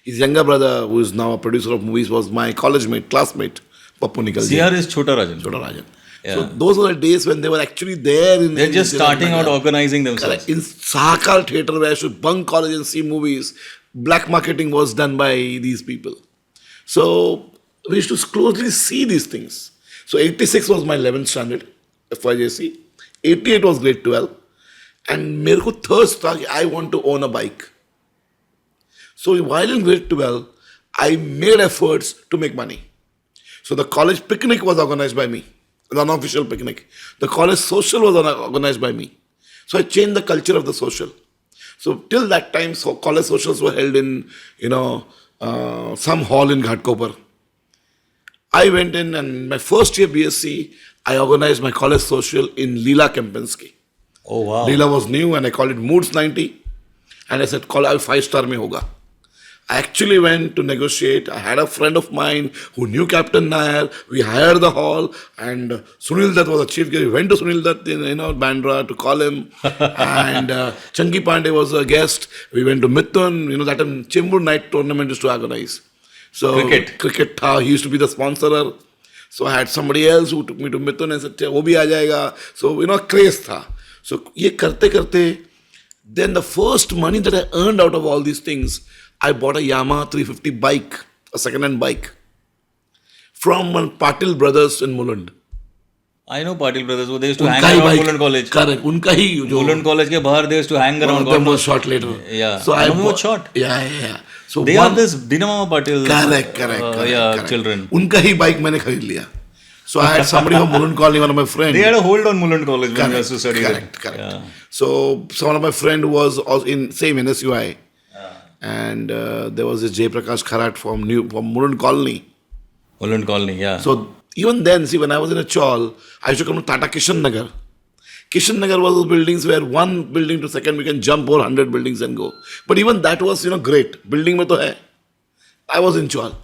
His younger brother, who is now a producer of movies, was my college mate, classmate, Pappu Nikal. CR is Chota Rajan. Chota Rajan. Yeah. So those were the days when they were actually there. They're just starting out organizing themselves. In Sahakar Theatre, where I should bunk college and see movies, black marketing was done by these people. So we used to closely see these things. So 86 was my 11th standard, FYJC. 88 was grade 12. And मेरे को thirst था कि I want to own a bike. So while in grade 12, I made efforts to make money. So the college picnic was organized by me. An unofficial picnic. The college social was organized by me. So I changed the culture of the social. So till that time, so college socials were held in, some hall in Ghatkopar. I went in and my first year BSc, I organized my college social in Leela Kempinski. Oh wow. Leela was new and I called it Moods 90. And I said, call 5-star mein hoga. I actually went to negotiate. I had a friend of mine who knew Captain Nair. We hired the hall, and Sunil Dutt was the chief guest. We went to Sunil Dutt in Bandra to call him, and Chanki Pandey was a guest. We went to Mithun. That time Chembur night tournament used to organize. So cricket tha. He used to be the sponsorer. So I had somebody else who took me to Mithun and said, "वो भी आ जाएगा." So craze tha. So ये करते करते, then the first money that I earned out of all these things, I bought a Yamaha 350 bike, a second-hand bike, from one Patil brothers in Mulund. I know Patil brothers. They used to hang around Mulund College. Correct. Unka hi. Mulund College के बाहर they used to hang around. One of them was shot later. Yeah. So I was shot. Yeah. So they are this Dinamama Patil. Correct. Children. Unka hi bike मैंने खरीद लिया. So I had somebody from Mulund Colony, one of my friends. They had a hold on Mulund College when we used to study there. Correct. Yeah. So one of my friend was also in same NSUI. And there was this Jay Prakash Kharat from Mulund Colony. Mulund Colony, yeah. So even then, see, when I was in a chawl, I used to come to Tata Kishan Nagar. Kishan Nagar was those buildings where one building to second, we can jump over 100 buildings and go. But even that was, great. Building mein to hai. I was in chawl.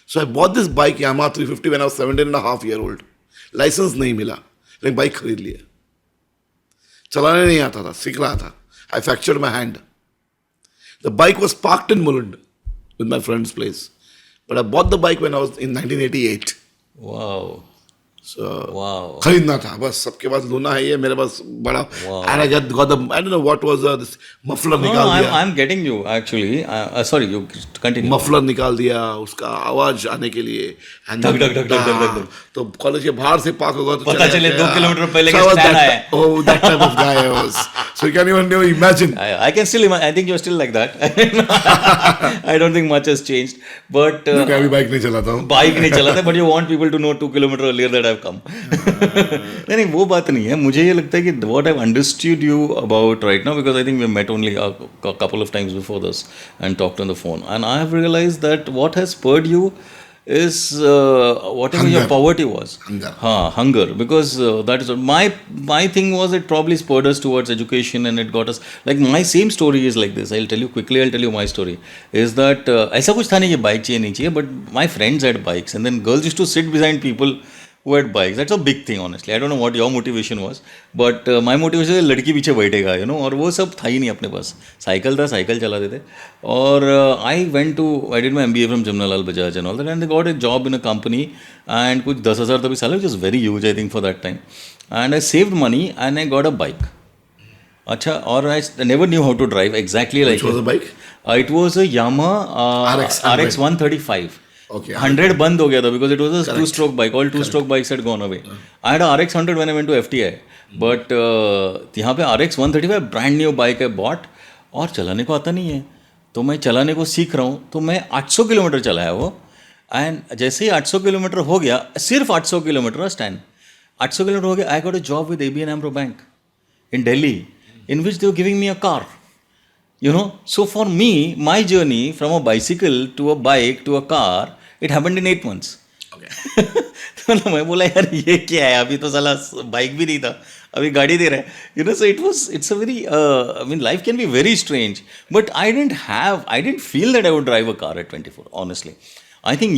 So I bought this bike, Yamaha 350, when I was 17 and a half year old. License nahi mila. Lekin bike kharid liya. Chalane nahi aata tha. Sikh raha tha. I fractured my hand. The bike was parked in Mulund with my friend's place. But I bought the bike when I was in 1988. Wow. So, wow. खरीदना था बस सबके पास Luna है ये मेरे पास बड़ा and I got the I don't know what was this muffler निकाल दिया. I'm getting you actually. Sorry, you continue. Muffler निकाल दिया उसका आवाज आने के लिए. धक. तो कॉलेज के बाहर से पार्क होगा तो पता चले 2 किलोमीटर पहले के स्टैंड है. Oh, that type of guy I was. So you can even imagine. I can still imagine. I think you're still like that. I don't think much has changed. But मैं अभी bike नहीं चलाता हूँ. Bike नहीं चलाता, but you want people to know 2 kilometers earlier that I've come. नहीं वो बात नहीं है. मुझे ये लगता है कि what I've understood you about right now, because I think we met only a couple of times before this and talked on the phone, and I have realized that what has spurred you is whatever hunger. your poverty was. Hunger. Because that is my thing was it probably spurred us towards education, and it got us like my same story is like this. I'll tell you my story is that ऐसा कुछ था नहीं कि bike चाहिए नहीं चाहिए, but my friends had bikes, and then girls used to sit behind people who had bikes. That's a big thing, honestly. I don't know what your motivation was, but my motivation is लड़की पीछे बैठेगा, you know, और वो सब था ही नहीं अपने पास. Cycle था, साइकिल चलाते थे. और I did my MBA from Jamnalal Bajaj and all that, and they got a job in a company, and कुछ 10,000 तभी salary, which was very huge, I think, for that time. And I saved money and I got a bike. अच्छा, और I never knew how to drive exactly like. Which was the bike? It was a Yamaha RX 135. Okay. 100 बंद हो गया था because it was a two-stroke bike. All two-stroke bikes had gone away. I had a RX 100 when I went to FTI. But यहाँ पे RX 135 brand new bike I bought और चलाने को आता नहीं है. तो मैं चलाने को सीख रहा हूँ. तो मैं 800 किलोमीटर चलाया वो. एंड जैसे ही 800 किलोमीटर हो गया, सिर्फ 800 किलोमीटर स्टैंड 800 किलोमीटर हो गया, I got a job with ABN AMRO bank in Delhi, in which they were giving me a car. You know, so for me, my journey from a bicycle to a bike to a car, it happened in 8 months. Okay. तो मैं बोला यार ये क्या है, अभी तो साला बाइक भी नहीं था, अभी गाड़ी दे रहा है. You know, so it's a very, I mean, life can be very strange. But I didn't feel that I would drive a car at 24, honestly. I think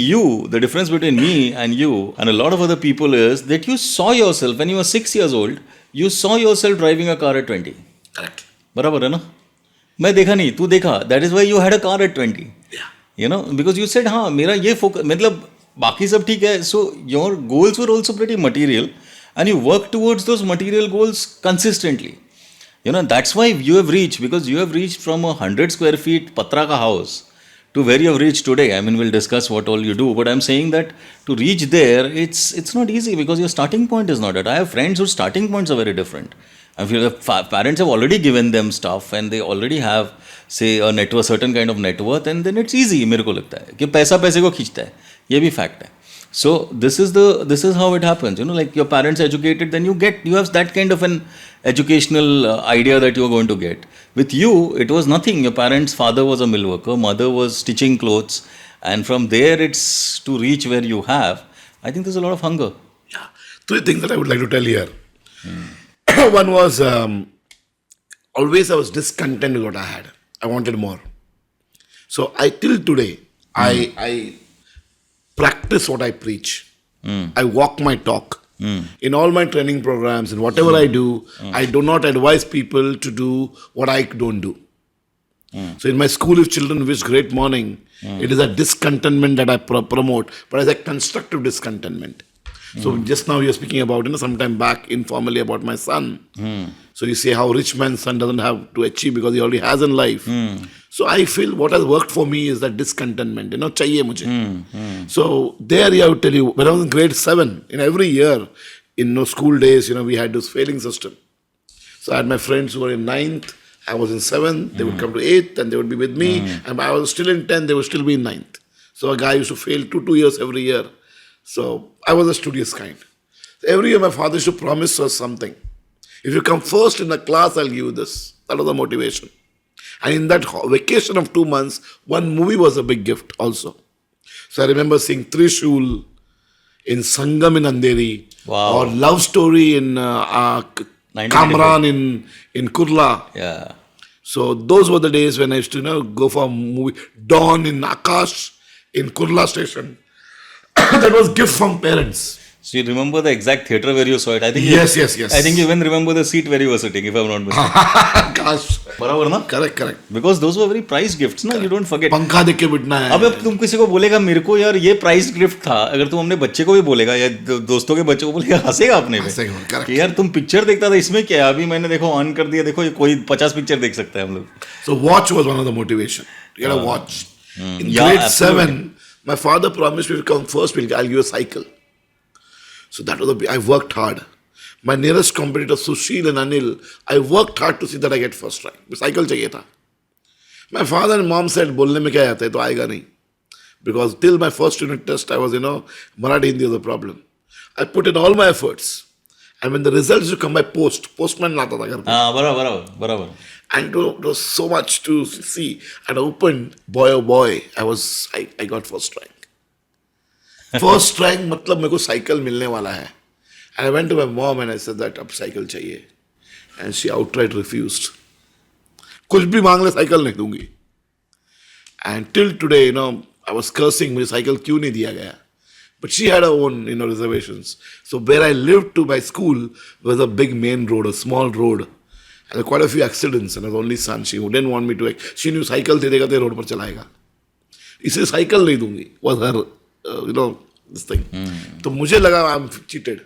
the difference between me and you and a lot of other people is that you saw yourself, when you were 6 years old, you saw yourself driving a car at 20. Correct. बराबर है ना? मैं देखा नहीं, तू देखा. That is why you had a car at 20. Yeah. You know, because you said, हाँ मेरा ये फोकस, मतलब बाकी सब ठीक है. So your goals were also pretty material and you worked towards those material goals consistently. You know, that's why you have reached, because you have reached from a 100 square feet patra ka house to where you have reached today. I mean, we'll discuss what all you do, but I'm saying that to reach there, it's not easy because your starting point is not it. I have friends whose starting points are very different. I feel the parents have already given them stuff and they already have, say, a net worth, certain kind of net worth, and then it's easy. मेरे को लगता है कि पैसा पैसे को खींचता है, ये भी fact है. So this is how it happens. You know, like your parents educated, then you have that kind of an educational idea that you are going to get. With you, it was nothing. Your parents' father was a mill worker, mother was stitching clothes, and from there it's to reach where you have. I think there's a lot of hunger. Yeah. 3 things that I would like to tell here. One was always I was discontent with what I had. I wanted more. So till today, I practice what I preach. I walk my talk. In all my training programs and whatever I do, I do not advise people to do what I don't do. So in my school, if children wish great morning, it is a discontentment that I promote, but as a constructive discontentment. So just now you're speaking about, sometime back informally about my son. So you say how rich man's son doesn't have to achieve because he already has in life. So I feel what has worked for me is that discontentment, chahiye mujhe. So there I would tell you, when I was in grade 7, in every year, in school days, we had this failing system. So I had my friends who were in 9th, I was in 7th, they would come to 8th and they would be with me. And I was still in 10th, they would still be in 9th. So a guy used to fail 2 years every year. So I was a studious kind. Every year my father used to promise us something. If you come first in the class, I'll give you this. That was the motivation. And in that vacation of 2 months, one movie was a big gift also. So I remember seeing Trishul in Sangam in Andheri. Wow. Or Love Story in Kamran in Kurla. Yeah. So those were the days when I used to go for a movie. Dawn in Akash in Kurla station. That was gift from parents. So you remember the exact theatre where you saw it? I think Yes. I think you even remember the seat where you were sitting, if I'm not mistaken. Gosh. बराबर ना? Correct. Because those were very prized gifts, ना? You don't forget. पंखा देख के बिठना है. अब तुम किसी को बोलेगा मेरे को यार ये प्राइज्ड गिफ्ट था, अगर तुम अपने बच्चे को भी बोलेगा या दोस्तों के बच्चे को बोलेगा, हंसेगा अपने पे कि यार तुम पिक्चर देखता था, इसमें क्या है? अभी मैंने देखो ऑन कर दिया, देखो ये कोई 50 पिक्चर देख सकता है हम लोग. So watch was one of the motivation. You gotta watch. In grade 7, my father promised me to come first, I'll give you a cycle. So that was I worked hard. My nearest competitor, Sushil and Anil, I worked hard to see that I get first rank. Cycle चाहिए था. My father and mom said, बोलने में क्या आता है, तो आएगा नहीं. Because till my first unit test, I was, Marathi Hindi was a problem. I put in all my efforts. And when the results used to come by postman लाता था घर पे. बराबर. And it was so much to see. And I opened, boy oh boy, I got first rank. First rank मतलब मेरे को cycle मिलने वाला है. And I went to my mom and I said that अब साइकिल चाहिए. And she outright refused. कुछ भी मांग ले साइकिल नहीं दूंगी. And till today, I was cursing मुझे साइकिल क्यों नहीं दिया गया. But she had her own, reservations. So where I lived to my school was a big main road, a small road. And there were quite a few accidents. And I was the only son. She didn't want me to. She knew cycle दे देगा तो road पर चलाएगा. इसे cycle नहीं दूंगी. Was her, this thing. तो मुझे लगा I'm cheated.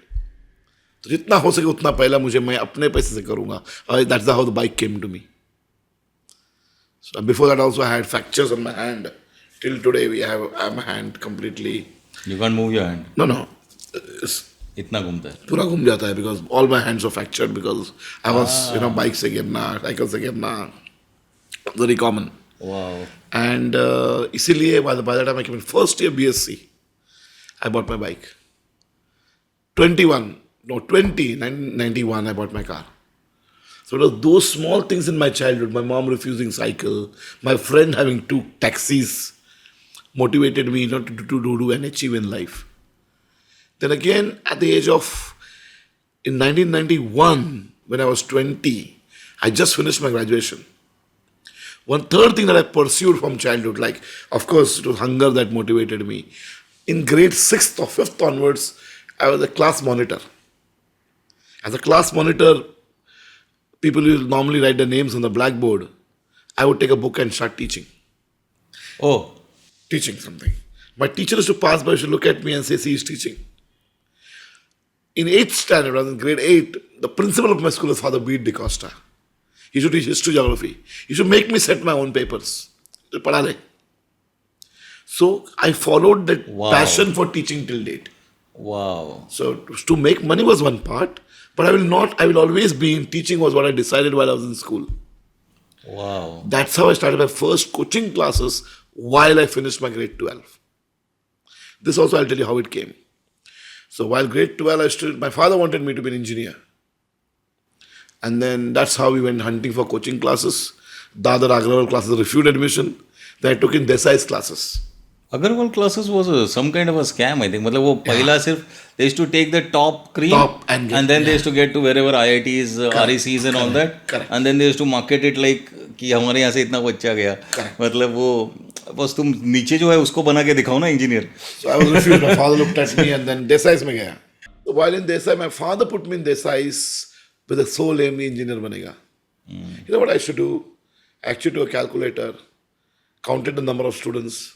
तो जितना हो सके उतना पहला मैं अपने पैसे से करूँगा. That's how the bike came to me. So before that also I had fractures on my hand. Till today I have my hand completely. You can't move your hand. No. इतना घूमता है. पूरा घूम जाता है because all my hands were fractured because I was bike से गिरना, cycle से गिरना, very common. Wow. And इसीलिए by the time I came in first year BSc, I bought my bike. 1991 I bought my car. So it was those small things in my childhood, my mom refusing cycle, my friend having 2 taxis, motivated me to do and achieve in life. Then again, at the age of, in 1991, when I was 20, I just finished my graduation. One third thing that I pursued from childhood, like, of course, it was hunger that motivated me. In grade 6th or 5th onwards, I was a class monitor. As a class monitor, people will normally write their names on the blackboard. I would take a book and start teaching. Oh. Teaching something. My teacher used to pass by, she look at me and say, see, he's teaching. In 8th standard, I was in grade 8, the principal of my school was Father Beat DeCosta. He used to teach history, geography. He used to make me set my own papers. So I followed that passion for teaching till date. Wow. So to make money was one part, but I will always be in teaching was what I decided while I was in school. Wow. That's how I started my first coaching classes while I finished my grade 12. This also I'll tell you how it came. So while grade 12, my father wanted me to be an engineer. And then that's how we went hunting for coaching classes. Dadar Agrawal classes refused admission. Then I took in Desai's classes. Agarwal classes was some kind of a scam, I think. मतलब वो पहला सिर्फ they used to take the top cream and then they used to get to wherever IITs, RECs and all that. Correct. And then they used to market it like कि हमारे यहाँ से इतना बच्चा गया. मतलब वो बस तुम नीचे जो है उसको बना के दिखाओ ना engineer. So I was refused. My father looked at me and then Desai's में गया. So while in Desai, my father put me in Desai's with the sole aim engineer banega. You know what I should do? Actually, to a calculator, counted the number of students,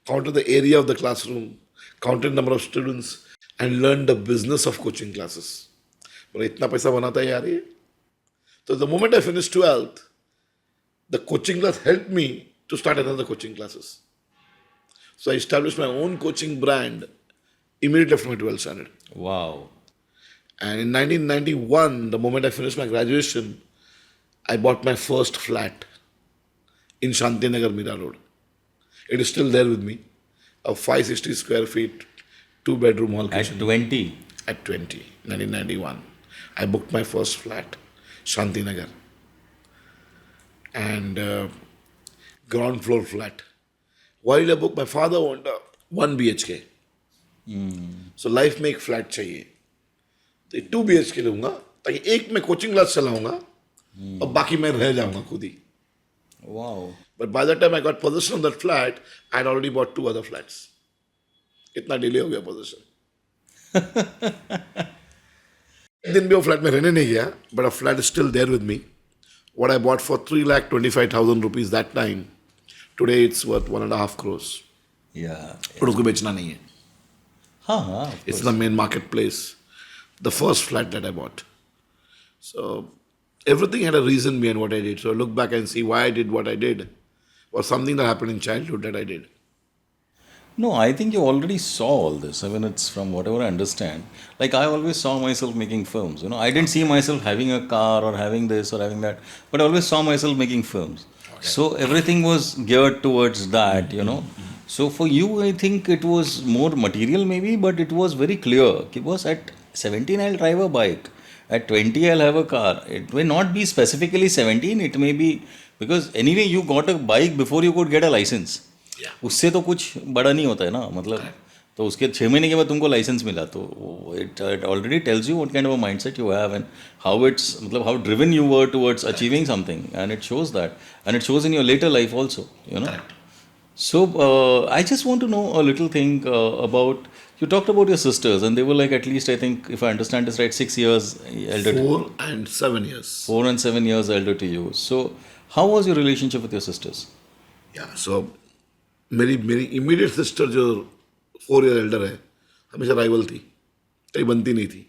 counted the area of the classroom, counted the number of students, and learned the business of coaching classes. But itna paisa banata hai yaar ye. So the moment I finished 12th, the coaching class helped me to start another coaching classes. So I established my own coaching brand immediately after my 12th standard. Wow. And in 1991, the moment I finished my graduation, I bought my first flat in Shantinagar, Mira Road. It is still there with me. A 560 square feet, 2-bedroom hall kitchen. At 20? At 20, 1991. I booked my first flat, Shantinagar. And ground floor flat. Why did I book? My father owned a 1 BHK. So life में एक flat चाहिए. तो 2 BHK लूँगा ताकि एक में coaching class चलाऊँगा और बाकी मैं रह जाऊँगा खुद ही. Wow. But by the time I got possession of that flat, I had already bought 2 other flats. इतना डिले हो गया possession. एक दिन भी वो फ्लैट में रहने नहीं गया, but a flat is still there with me. What I bought for 3,25,000 rupees that time, today it's worth 1.5 crores. Yeah. But उसको बेचना नहीं है. हाँ. It's the main marketplace. The first flat that I bought. So everything had a reason behind what I did. So I look back and see why I did what I did. Or something that happened in childhood that I did. No, I think you already saw all this. I mean, it's from whatever I understand. Like, I always saw myself making films. I didn't see myself having a car or having this or having that. But I always saw myself making films. Okay. So everything was geared towards that, So for you, I think it was more material maybe, but it was very clear. It was at 17, I'll drive a bike. At 20, I'll have a car. It may not be specifically 17. It may be, because anyway, you got a bike before you could get a license. Yeah. उससे तो कुछ बड़ा नहीं होता है ना, मतलब तो उसके 6 महीने के बाद तुमको लाइसेंस मिला, तो it already tells you what kind of a mindset you have and how it's, मतलब how driven you were towards achieving something, and it shows that, and it shows in your later life also, Correct. So I just want to know a little thing about You talked about your sisters, and they were like at least, I think, if I understand this right, 6 years elder. 4 and 7 years. 4 and 7 years elder to you. So, how was your relationship with your sisters? Yeah, so मेरी immediate sister जो 4 year elder है, हमेशा rival थी, कहीं बनती नहीं थी.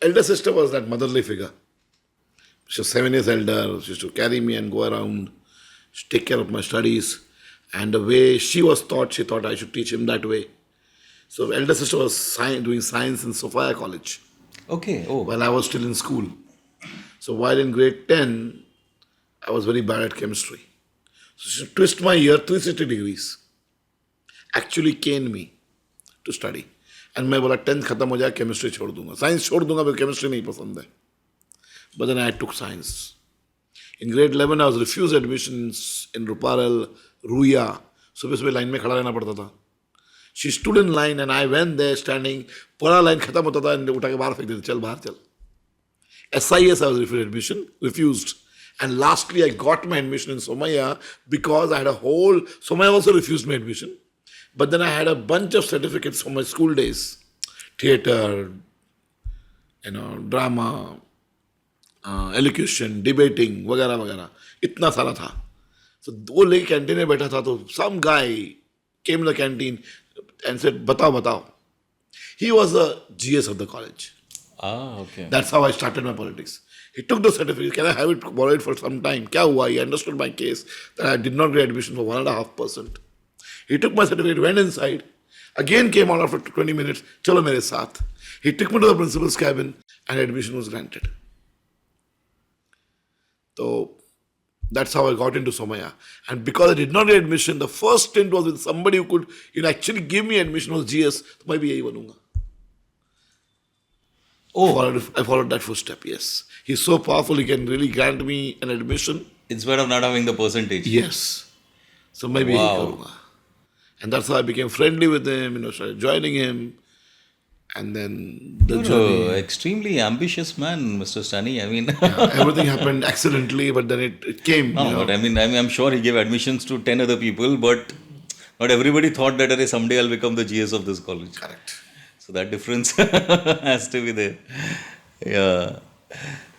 Elder sister was that motherly figure. She was 7 years elder. She used to carry me and go around, take care of my studies. And the way she was taught, she thought I should teach him that way. So elder sister was doing science in Sophia College Okay. Oh. while I was still in school. So while in grade 10, I was very bad at chemistry. So she twisted my ear 360 degrees. Actually caned me to study. And मैं बोला 10th खत्म हो जाए chemistry छोड़ दूंगा. Science छोड़ दूंगा because chemistry नहीं पसंद है. But then I took science. In grade 11, I was refused admissions in Ruparel, Ruya. सुबह सुबह लाइन में खड़ा रहना पड़ता था. She stood in line and I went there standing. पूरा लाइन खत्म होता था and उठा के बाहर फेंक देते, चल बाहर चल. SIS I was refused. And lastly, I got my admission in Somaya because I had a whole. Somaya also refused my admission. But then I had a bunch of certificates from my school days. Theatre, drama, elocution, debating, वगैरह वगैरह. इतना सारा था. So वो लेके canteen में बैठा था तो some guy came to the canteen and said, बताओ. He was the GS of the college. Okay. That's how I started my politics. He took the certificate. Can I have it borrowed for some time? क्या हुआ? He understood my case that I did not get admission for 1.5%. He took my certificate, went inside, again came out after 20 minutes. चलो मेरे साथ. He took me to the principal's cabin and admission was granted. So that's how I got into Somaya. And because I did not get admission, the first stint was with somebody who could actually give me admission was GS. तो मैं भी यही बनूंगा. I followed that footstep, yes. He's so powerful, he can really grant me an admission. Instead of not having the percentage. Yes. So maybe Wow. यही करूंगा. And that's how I became friendly with him, started joining him. And then the You're journey. an extremely ambitious man, Mr. Stanny. I mean, Everything happened accidentally, but then it came. no, but I mean, I'm sure he gave admissions to 10 other people, but not everybody thought that "Arey, someday I'll become the GS of this college." Correct. So that difference has to be there. Yeah.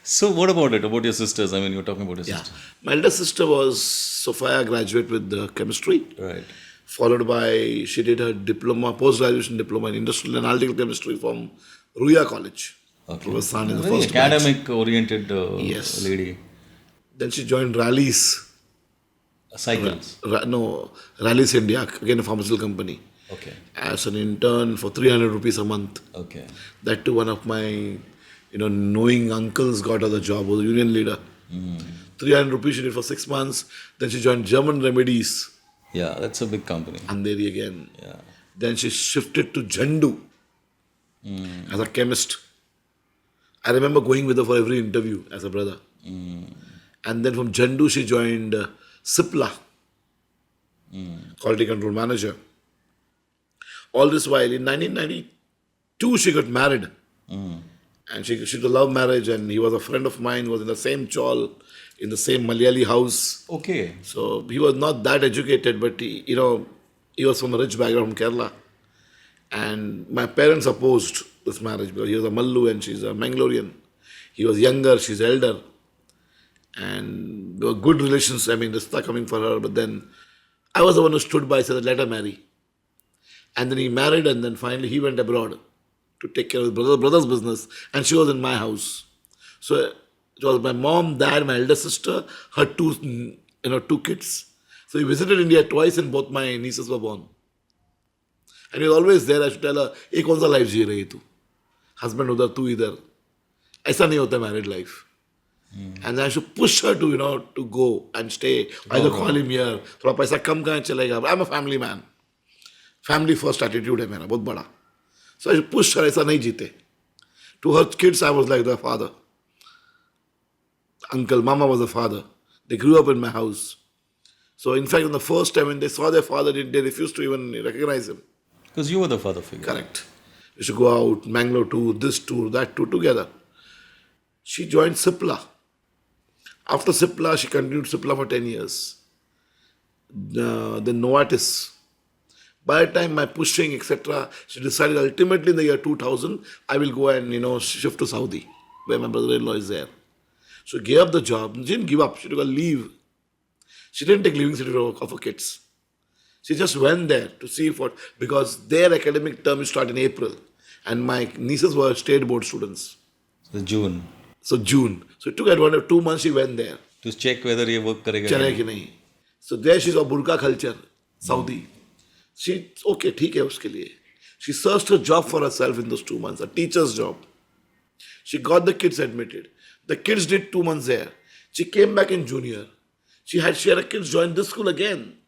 So what about it? About your sisters? I mean, you're talking about your Yeah. sisters. My elder sister was Sophia graduate with chemistry. Right. Followed by, she did her diploma, post-graduation diploma in industrial analytical chemistry from Ruya College. Okay. Professor San in the Very first batch. academic-oriented Yes. lady. Then she joined Rallies. Cycles. Rallies India, again a pharmaceutical company. Okay. As an intern for 300 rupees a month. Okay. That too, one of my, knowing uncles got her the job, was a union leader. 300 rupees she did for 6 months. Then she joined German Remedies, Yeah, that's a big company. Andheri again. Yeah. Then she shifted to Jandu as a chemist. I remember going with her for every interview as a brother. And then from Jandu she joined Cipla, quality control manager. All this while, in 1992 she got married. And she did a love marriage, and he was a friend of mine, was in the same chawl, in the same Malayali house. Okay. So he was not that educated, but he was from a rich background from Kerala. And my parents opposed this marriage because he was a Mallu and she's a Mangalorean. He was younger, she's elder. And there were good relations, rishta coming for her. But then I was the one who stood by and said, let her marry. And then he married, and then finally he went abroad to take care of his brother's business. And she was in my house. So it was my mom, dad, my elder sister, her two kids. So we visited India twice and both my nieces were born. And he was always there. I should tell her, "Ek kaun sa life ji rahi tu? Husband udhar, tu idhar." Aisa nahi hota married life. And I should push her to go and stay. Either call him here. Thoda paisa kam kahan chalega. I'm a family man. Family first attitude hai mera, bahut bada. So I should push her. Aisa nahi jeete. To her kids, I was like the father. Uncle, mama was the father. They grew up in my house. So in fact, in the first time when they saw their father, they refused to even recognize him. Because you were the father figure. Correct. We should go out, Mangalore tour, this tour, that tour together. She joined Cipla. After Cipla, she continued Cipla for 10 years. Then Novartis. By the time my pushing, etc., she decided ultimately in the year 2000, I will go and, shift to Saudi, where my brother-in-law is there. So gave up the job. She didn't give up. She took a leave. She didn't take leaving certificate of her kids. She just went there to see because their academic term start in April. And my nieces were state board students. June. So June. So it took advantage of 2 months she went there. To check whether ये work करेगा चले कि नहीं. So there she saw burqa culture, Saudi. She, okay, ठीक है उसके लिए. She searched a job for herself in those 2 months, a teacher's job. She got the kids admitted. The kids did 2 months there. She came back in junior. She had her kids join this school again.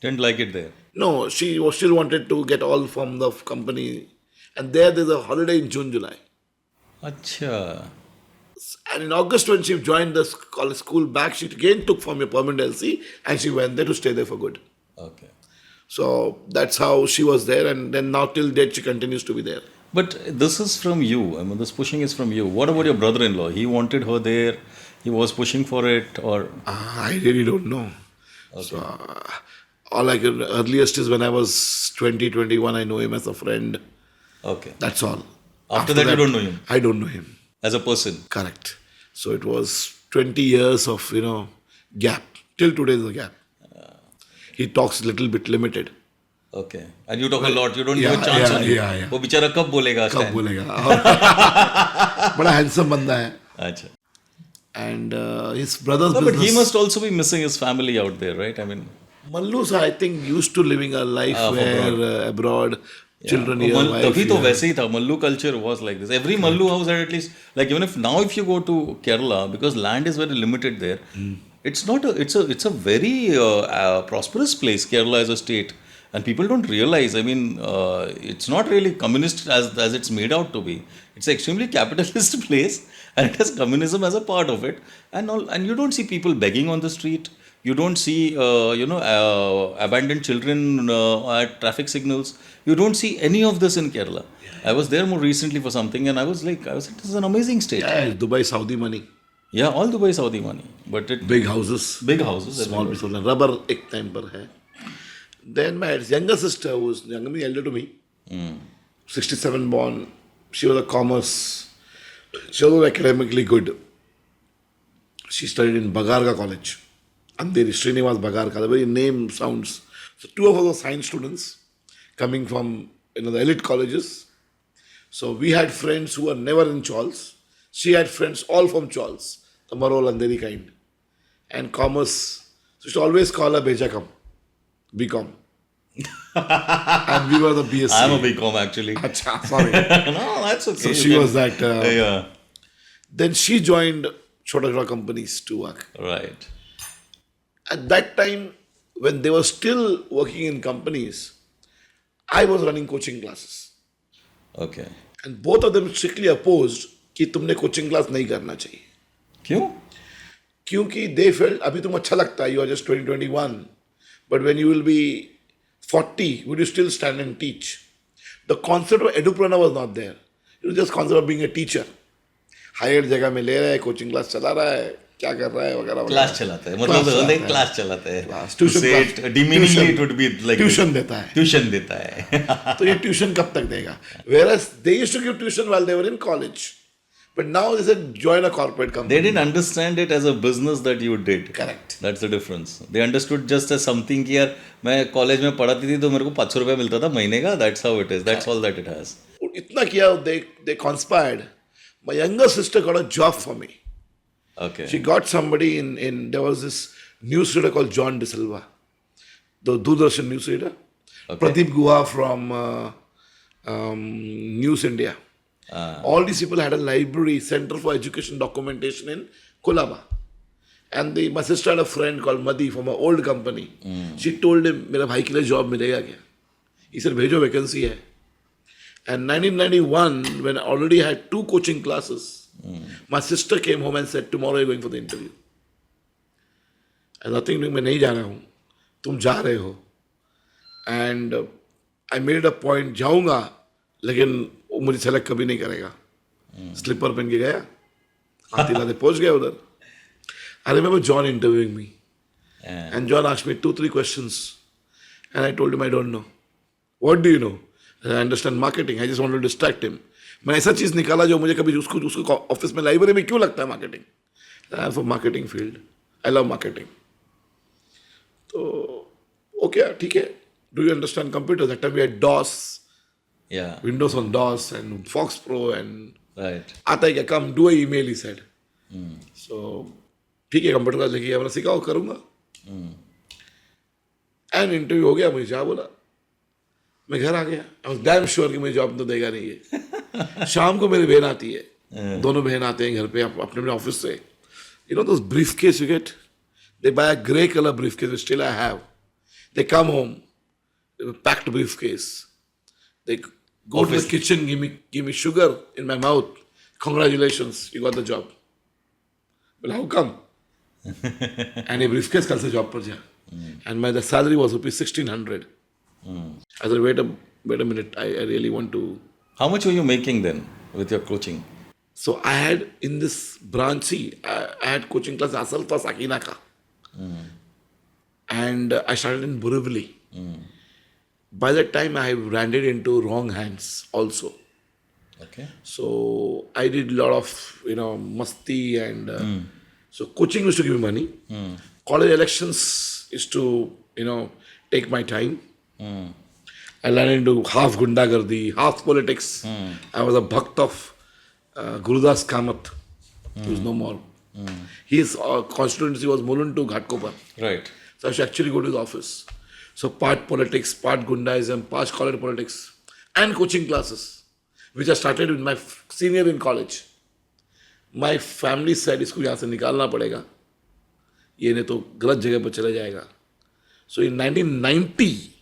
Didn't like it there. No, she still wanted to get all from the company. And there's a holiday in June, July. अच्छा. And in August, when she joined the college school back, she again took from a permanent LC and she went there to stay there for good. Okay. So that's how she was there, and then now till date she continues to be there. But this is from you. I mean, this pushing is from you. What about your brother-in-law? He wanted her there. He was pushing for it, or I really don't know. Okay. So all I can earliest is when I was 20, 21, I know him as a friend. okay. That's all. After that, you don't know him I don't know him. as a person. Correct. So it was 20 years of, gap. Till today is a gap. He talks a little bit limited. Okay. And you talk a lot. You don't Yeah, give a chance yeah, on you. yeah. वो बेचारा कब बोलेगा? कब Stan? बोलेगा? बड़ा handsome बंदा है. अच्छा. And his brother's No, but business. he must also be missing his family out there, right? I mean, Mallu's, I think, used to living a life where abroad, children here, wife तभी तो here. वैसे ही था. Mallu culture was like this. Every Mallu house had at least, like even if you go to Kerala, because land is very limited there, it's not it's a very prosperous place, Kerala as a state, and people don't realize. I mean, it's not really communist as it's made out to be. It's an extremely capitalist place, and it has communism as a part of it, and you don't see people begging on the street. You don't see, abandoned children at traffic signals. You don't see any of this in Kerala. I was there more recently for something, and I was like, this is an amazing state. Yeah, Dubai, Saudi money. Yeah, all Dubai Saudi money, but it Big houses. big houses. Small piece of land. Rubber ek time par hai. Then my younger sister, who was younger elder to me, 67 born, she was a commerce. She was academically good. She studied in Bagarka College. Andheri, Srinivas Bagarka. The very name sounds. So two of us were science students coming from the elite colleges. So we had friends who were never in Chawls. She had friends all from Chawls, the Marol Andheri kind. And commerce. So she always call her Bejakam, BCom. And we were the BSc. I'm a BCom actually. Achha, sorry. No, that's okay. So You she can- was that. yeah, Then she joined Chota companies to work. right. At that time, when they were still working in companies, I was running coaching classes. Okay. And both of them strictly opposed कि तुमने coaching class नहीं करना चाहिए. क्यों? क्योंकि they felt अभी तुम अच्छा लगता है, you are just 2021, but when you will be 40, would you still stand and teach? The concept of Edupreneur was not there. It was just concept of being a teacher. Hired जगह में ले रहा है, coaching class चला रहा है, क्या कर रहा है वगैरह क्लास चलाता है, मतलब क्लास चलाता है. Class, To tuition say class. it demeaningly, Tuition. it would be like Tuition देता है. Tuition देता है. तो ये ट्यूशन कब तक देगा? Whereas they used to give tuition while they were in college. But now they said join a corporate company. They didn't understand it as a business that you did. Correct. That's the difference. They understood just as something कि यार मैं college में पढ़ाती थी तो मेरे को 500 रुपया मिलता था महीने का. That's how it is. That's all that it has. इतना किया, they conspired. My younger sister got a job for me. Okay. She got somebody in there was this newsreader called John De Silva, the Doordarshan newsreader. Okay. Pradeep Guha from News India. All these people had a library, Center for Education Documentation in Kolaba. And my sister had a friend called Madhi from an old company. She told him, मेरा भाई के लिए job मिलेगा क्या? He said, भेजो vacancy है. And 1991, when I already had 2 coaching classes, my sister came home and said, tomorrow you're going for the interview. And nothing doing, मैं नहीं जा रहा हूँ, तुम जा रहे हो. And I made a point, जाऊँगा, लेकिन वो मुझे सेलेक्ट कभी नहीं करेगा. स्लीपर पहन के गया, हाथी लाते पहुंच गया उधर. I remember John interviewing me. And John asked me 2-3 questions. And I told him, I don't know. What do you know? I understand marketing. I just want to distract him. मैंने ऐसा चीज़ निकाला जो मुझे कभी उसको ऑफिस में library में क्यों लगता है marketing. I have a marketing field. I love marketing. तो okay, ठीक है. Do you understand computers? That time we had DOS, Yeah. Windows on DOS and Fox Pro and Right. आता है क्या, come do an email, he said. So ठीक है, computer class लेके मैंने सिखाओ, करूँगा. एंड इंटरव्यू हो गया, मुझे क्या बोला, मैं घर आ गया. आई वाज डैम श्योर कि मुझे जॉब तो देगा नहीं है. शाम को मेरी बहन आती है, दोनों बहन आते हैं घर पे अपने अपने ऑफिस से. You know those briefcase you get, they buy a grey colour briefcase still I have. They come home, packed briefcase. They go to the kitchen, give me sugar in my mouth. Congratulations, you got the job. Well, how come? And a briefcase कल से job पर जा. And my the salary was rupees 1600. I said, wait a minute, I really want to. How much were you making then with your coaching? So I had in this branch, I had coaching class asal था Sakina का. And I started in Borivali. By that time, I landed into wrong hands also. Okay. So I did a lot of, masti and so coaching used to give me money. College elections used to, take my time. I landed into half gundagardi, half politics. I was a bhakt of Gurudas Kamath, who is no more. His constituency was Mulund to Ghatkopar. Right. So I should actually go to his office. So part politics, part Gundaism, part college politics, and coaching classes, which I started with my senior in college. My family said, इसको यहाँ से निकालना पड़ेगा, ये नहीं तो गलत जगह पर चला जाएगा. So in 1990,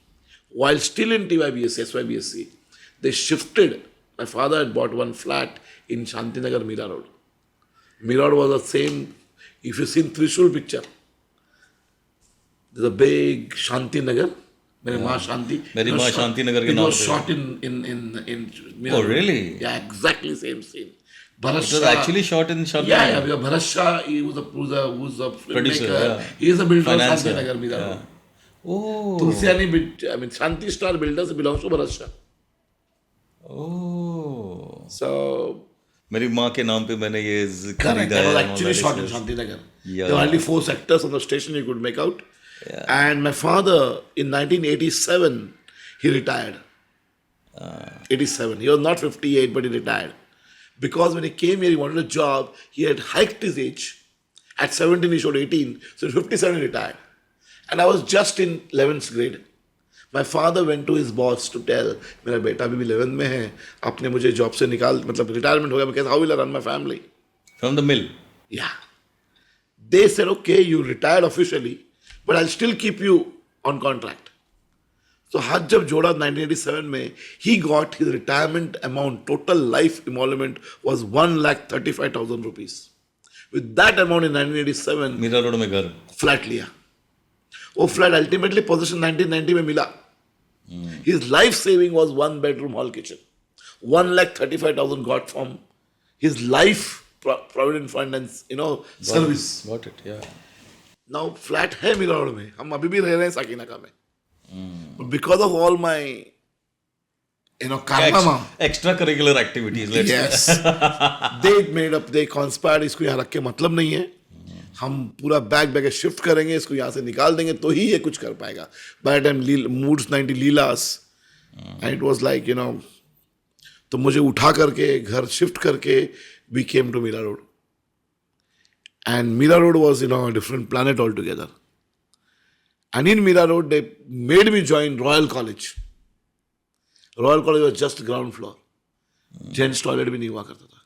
while still in TYBSc, SYBSc, they shifted. My father had bought one flat in Shantinagar, Mira Road. Mira Road was the same, if you've seen Trishul picture, there's a big Shanti Nagar. Meri Maa Shanti. Meri Maa Shanti Nagar ke It naam was pe. shot in Mira Oh, Road. really? Yeah, exactly same scene. Bharat It was Shah- actually shot in Shanti. Yeah, because Bharat Shah, he was a filmmaker. Producer, yeah. He is a builder of Financer. Shanti Nagar, Mira Yeah. Road. Oh. Tulsiani, Shanti Star Builders belongs to Bharat Shah. Oh. So, मेरी माँ के नाम पे मैंने ये correct. खरीदा That है. was and all actually that shot in is- Shanti Nagar. Yeah. There were only 4 sectors on the station you could make out. Yeah. And my father, in 1987, he retired. 87. He was not 58, but he retired. Because when he came here, he wanted a job. He had hiked his age. At 17, he showed 18. So at 57, he retired. And I was just in 11th grade. My father went to his boss to tell, मेरा बेटा अभी भी 11th में है, आपने मुझे job से निकाल, मतलब रिटायरमेंट हो गया, मैं कहता, how will I run my family? From the mill. Yeah. They said, okay, you retired officially, but I'll still keep you on contract. So हाथ जब जोड़ा 1987 में, he got his retirement amount, total life emolument was 1,35,000 rupees. With that amount in 1987, Mira Road में घर. flat लिया. वो flat ultimately possession 1990 में मिला. His life saving was 1 bedroom hall kitchen. 1,35,000 got from his life provident fund and service. Got it. Yeah. Now flat है मीरा रोड में, हम अभी भी रह रहे हैं साकिनाका में. But because of all my karma, Extracurricular activities. Let's yes, they made up, they conspired, इसको यहाँ रख के मतलब नहीं है, हम पूरा बैग शिफ्ट करेंगे, इसको यहाँ से निकाल देंगे तो ही ये कुछ कर पाएगा. By the time Moods 90 Leelas, and it was like, तो मुझे उठा करके घर शिफ्ट करके we came to Mira Road. And Mira Road was, a different planet altogether. And in Mira Road, they made me join Royal College. Royal College was just ground floor. Gents toilet भी नहीं हुआ करता था.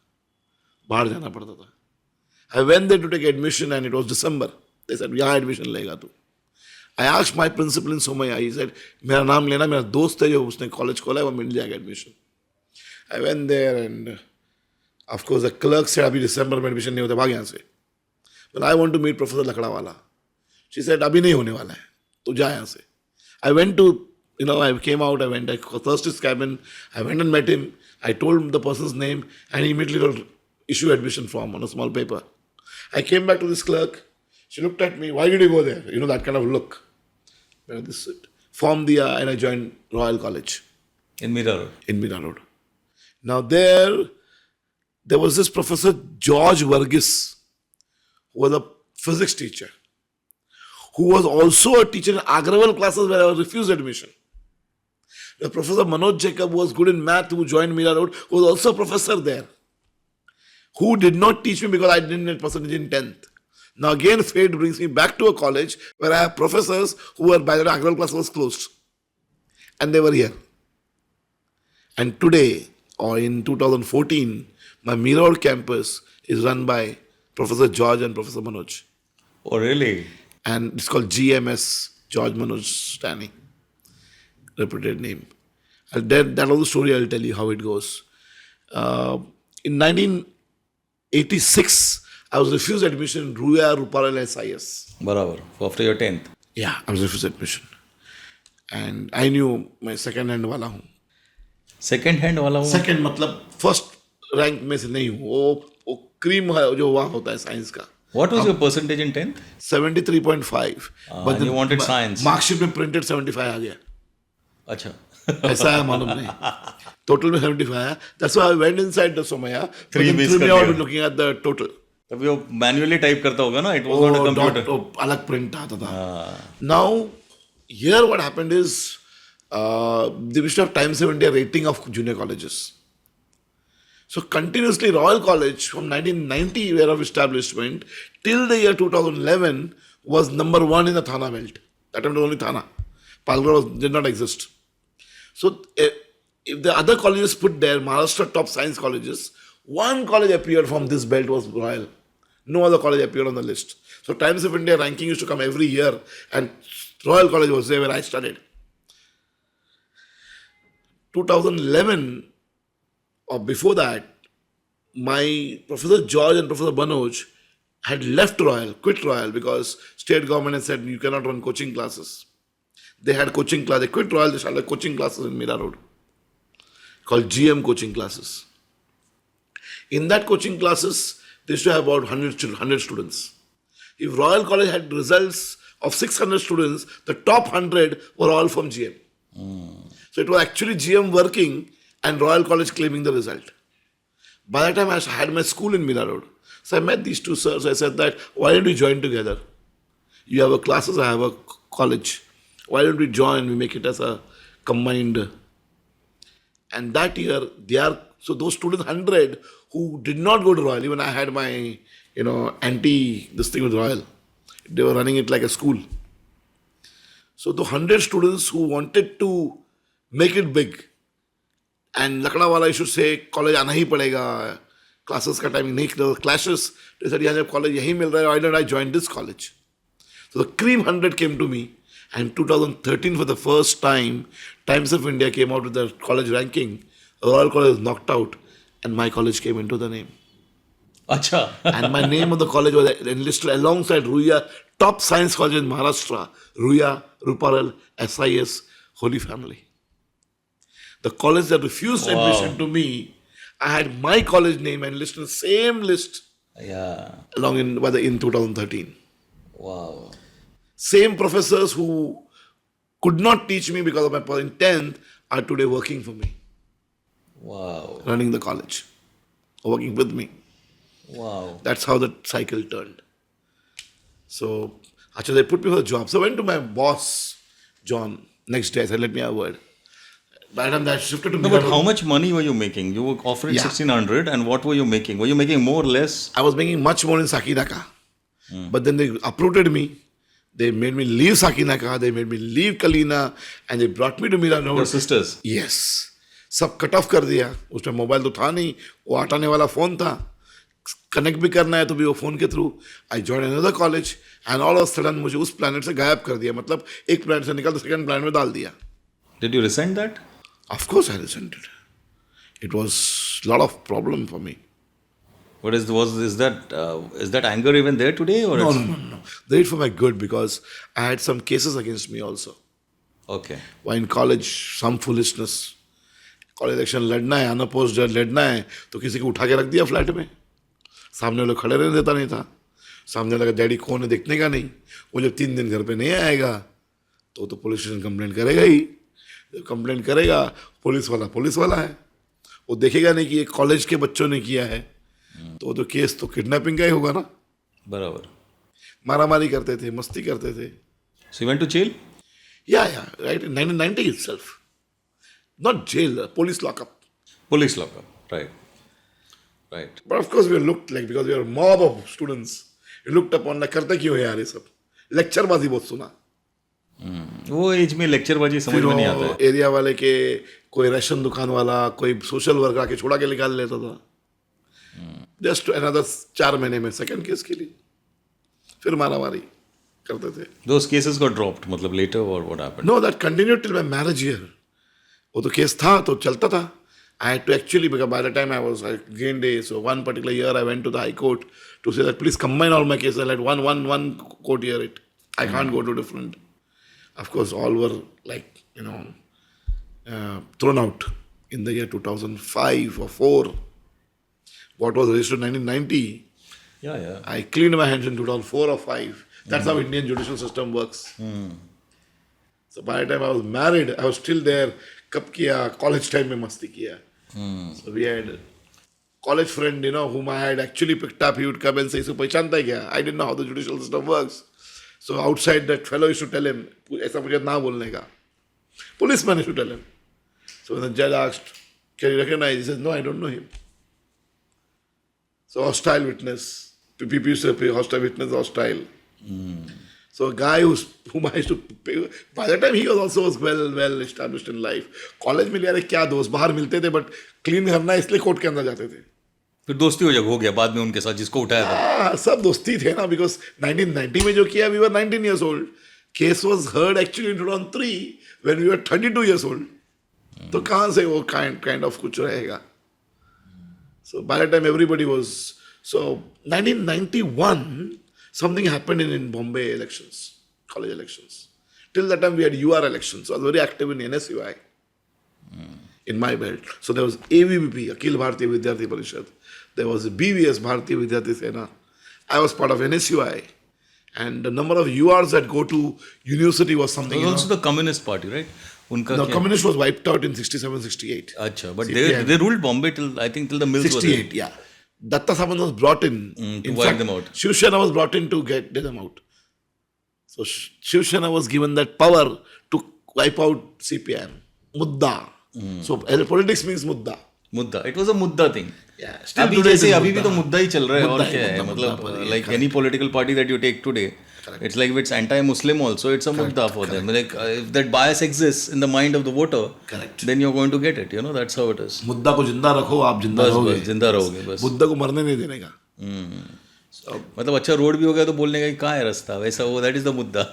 बाहर जाना पड़ता था. I went there to take admission and it was December. They said, यहाँ admission लेगा तू. I asked my principal in Somaya. He said, मेरा नाम लेना, मेरा दोस्त है जो उसने college खोला है, वो मिल जाएगा admission. I went there and of course the clerk said, अभी December में admission नहीं होता, भाग यहाँ से. But I want to meet Professor Lakdawala. She said, अभी नहीं होने वाला है, तो जा यहाँ से. I went to, I came out, I went, I searched his cabin, I went and met him, I told him the person's name, and he immediately got issue admission form on a small paper. I came back to this clerk, she looked at me, why did you go there? That kind of look. This form दिया and I joined Royal College In Mirror. in Mira Road. Now there was this Professor George Varghese, who was a physics teacher, who was also a teacher in Agrawal classes where I was refused admission. The Professor Manoj Jacob, who was good in math, who joined Mira Road, who was also a professor there, who did not teach me because I didn't get percentage in 10th. Now again, fate brings me back to a college where I have professors who were, by the time Agrawal class was closed. And they were here. And today, or in 2014, my Meteoric campus is run by Professor George and Professor Manoj. Oh, really? And it's called GMS, George Manoj Stanny. Reputed name. That was the story I'll tell you how it goes. In 1986, I was refused admission in Ruya Ruparal SIS. Barabar. After your 10th. Yeah, I was refused admission. And I knew my second hand wala हूँ. Second hand wala ho? Second मतलब first rank में से नहीं हूँ. वो cream है जो वहाँ होता है science का. What was your percentage in 10th? 73.5. But you wanted science. Marksheet में printed 75 आ गया. अच्छा. ऐसा है मालूम नहीं. Total में 75 आया. That's why I went inside the Somaya. Three but then miss threw me कर out दिया. looking at the total. तब वो manually type करता होगा ना? It was not a computer. अलग print आता था. Now, here what happened is, they used to have Times of India rating of junior colleges. So continuously Royal College from 1990 year of establishment till the year 2011 was number 1 in the Thana belt. That time it was only Thana. Palghar did not exist. So if the other colleges put their Maharashtra top science colleges, one college appeared from this belt was Royal. No other college appeared on the list. So Times of India ranking used to come every year and Royal College was there where I studied. 2011 or before that, my Professor George and Professor Manoj had left Royal, quit Royal because state government had said you cannot run coaching classes. They had coaching class. They quit Royal, they started coaching classes in Mira Road called GM coaching classes. In that coaching classes, they used to have about 100 students. If Royal College had results of 600 students, the top 100 were all from GM. So it was actually GM working and Royal College claiming the result. By the time I had my school in Mira Road, so I met these two sirs. I said that, why don't we join together? You have a classes, I have a college. Why don't we join? We make it as a combined. And that year, so those students, 100 who did not go to Royal, even I had my, this thing with Royal. They were running it like a school. So the 100 students who wanted to make it big, and Lakdawala, I should say, college आना ही पड़ेगा, classes का timing नहीं, there were clashes. They said, यहाँ जब college यहीं मिल रहा है, why don't I join this college? So the cream 100 came to me, and 2013 for the first time, Times of India came out with their college ranking. Royal College was knocked out, and my college came into the name. Acha. And my name of the college was enlisted alongside Ruya, top science college in Maharashtra, Ruya, Ruparal, SIS, Holy Family. The college that refused admission to me, I had my college name enlisted in the same list. Yeah. Along in 2013. Wow. Same professors who could not teach me because of my in 10th are today working for me. Wow. Running the college. Working with me. Wow. That's how the cycle turned. So, actually, they put me for a job. So I went to my boss, John, next day. I said, let me have a word. By the time that shifted to No, but how much money were you making? You were offering Yeah. 1,600, and what were you making? Were you making more or less? I was making much more in Sakinaka. But then they uprooted me. They made me leave Sakinaka. They made me leave Kalina. And they brought me to Mira Road. Your sisters? Yes. सब cut off कर दिया. उसमें mobile तो था नहीं, वो हटाने वाला फोन था. कनेक्ट भी करना है तो भी वो फोन के through. I join another college and all of sudden मुझे उस प्लैनेट से गायब कर दिया. मतलब एक प्लैनेट से निकल सेकंड प्लैनेट में डाल दिया. Did you resent that? Of course I resented. It was a lot of problem for me. What is that anger even there today? Or No. They did for my good because I had some cases against me also. Okay. While in college, some foolishness. College election लड़ना है, unopposed लड़ना है, तो किसी को उठा के रख दिया फ्लैट में. सामने लोग खड़े रहने देता नहीं था. सामने लगा डैडी कौन है देखने का नहीं. वो जब 3 दिन घर पे नहीं आएगा तो पुलिस स्टेशन कंप्लेंट करेगा ही. कंप्लेंट करेगा, पुलिस वाला है. वो देखेगा नहीं कि ये कॉलेज के बच्चों ने किया है, तो केस तो किडनैपिंग का ही होगा ना. बराबर. मारामारी करते थे, मस्ती करते थे. So you went to jail? Yeah, right. In 1990 itself. Not jail, police lockup. Police lockup. Right. But of course we were looked like, because we were a mob of students, we looked upon like, करते क्यों है यार ये सब. लेक्चरबाजी बहुत सुना. वो as में लेक्चरबाजी समझ में नहीं आता है. एरिया वाले के कोई राशन दुकान वाला, कोई सोशल वर्कर आके छुड़ा के निकाल लेता था. जस्ट अनदर 4 महीने में सेकंड केस के लिए फिर मारामारी करते थे. Those cases got dropped, मतलब later, or what happened? No, that continued till my marriage year. वो तो केस था तो चलता था. I had to actually, because by the time I gained a, so one particular year I went to the High Court to say that please combine all my cases and let one court hear it. I can't go to different. Of course, all were like, thrown out in the year 2005 or 4. What was registered in 1990, Yeah. I cleaned my hands in 2004 or 5. That's how Indian judicial system works. So by the time I was married, I was still there. Kab kiya? College time mein masti kiya. So we had a college friend, whom I had actually picked up. He would come and say, "So pehchanta hai kya?" I didn't know how the judicial system works. So outside, that fellow used to tell him, "Aisa mujhe na bolne ka." Policeman used to tell him. So when the judge asked, "Can you recognize?" He says, "No, I don't know him." So hostile witness. People used to say hostile witness, hostile. So a guy whom I used to pay, by the time he was also well established in life. College में यार क्या दोस्त बाहर मिलते थे, but clean करना इसलिए court के अंदर जाते थे. फिर दोस्ती हो गया बाद में उनके साथ जिसको उठाया था. सब दोस्ती थे ना, because 1990 में जो किया, we were 19 years old. Case was heard actually in 2003 when we were 32 years old. तो कहाँ से वो kind of कुछ रहेगा. So by the time everybody was, so 1991 something happened in Bombay elections, college elections. Till that time we had UR elections. So I was very active in NSUI in my belt. So there was AVBP, Akhil Bharatiya Vidyarthi Parishad. There was BVS, Bharatiya Vidyarthi Sena. I was part of NSUI. And the number of URs that go to university was something. It was also the Communist Party, right? The Communist was wiped out in 67-68. Achha, but they ruled Bombay till the mills 68, were there. yeah. Datta Samant was brought in. To wipe them out. Shiv Sena was brought in to get them out. So Shiv Sena was given that power to wipe out CPM. Mudda. So politics means mudda. Mudda. It was a mudda thing. Yeah. अभी जैसे अभी भी तो मुद्दा ही चल रहा है और क्या है मतलब like any political party that you take today, it's like if it's anti-Muslim also, it's a mudda for them. Like if that bias exists in the mind of the voter, then you're going to get it. That's how it is. मुद्दा को जिंदा रखो, आप जिंदा रहोगे. बस जिंदा रहोगे बस. मुद्दा को मरने नहीं देने का. मतलब अच्छा रोड भी हो गया तो बोलने का कहाँ है रास्ता, वैसा वो that is the मुद्दा.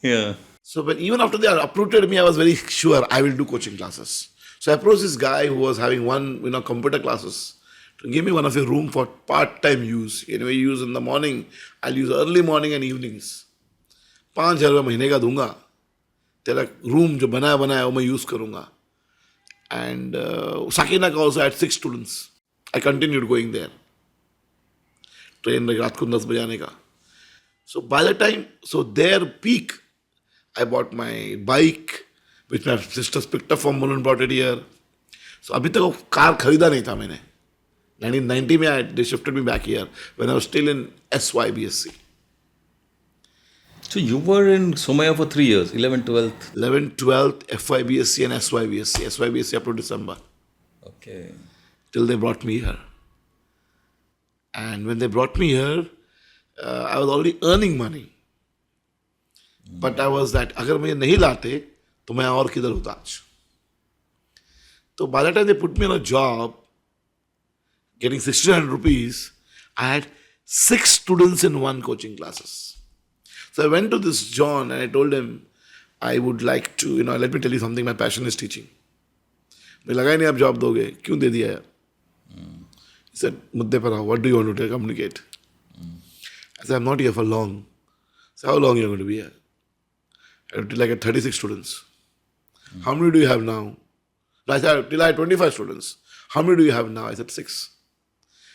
Yeah. So when even after they uprooted me, I was very sure I will do coaching classes. So I approached this guy who was having one, computer classes to give me one of your room for part-time use. Anyway, use in the morning. I'll use early morning and evenings. 5,000 रुपये महीने का दूंगा. तेरा room जो बनाया है वो मैं use करूँगा. And Sakina का also had 6 students. I continued going there. Train रात को 10 बजे आने का. So by the time, so their peak, I bought my bike, which my sisters picked up from Mulund, brought it here. So अभी तक वो car खरीदा नहीं था मैंने. 1990 में they shifted me back here when I was still in SYBSC. So you were in Somaya for 3 years, 11th, 12th. 11th, 12th, FYBSC and SYBSC. SYBSC up to December. Okay. Till they brought me here. And when they brought me here, I was already earning money. But I was that, अगर मुझे नहीं लाते तो मैं और किधर होता आज. So by the time they put me on a job, getting 1,600 rupees, I had 6 students in one coaching classes. So I went to this John and I told him, I would like to, let me tell you something, my passion is teaching. मैं लगा ही नहीं आप job दोगे, क्यों दे दिया यार? He said, मुद्दे पर आओ, what do you want to communicate? I said, I'm not here for long. I said, how long are you going to be here? Till I get 36 students. How many do you have now? I said, till I had 25 students. How many do you have now? I said, 6.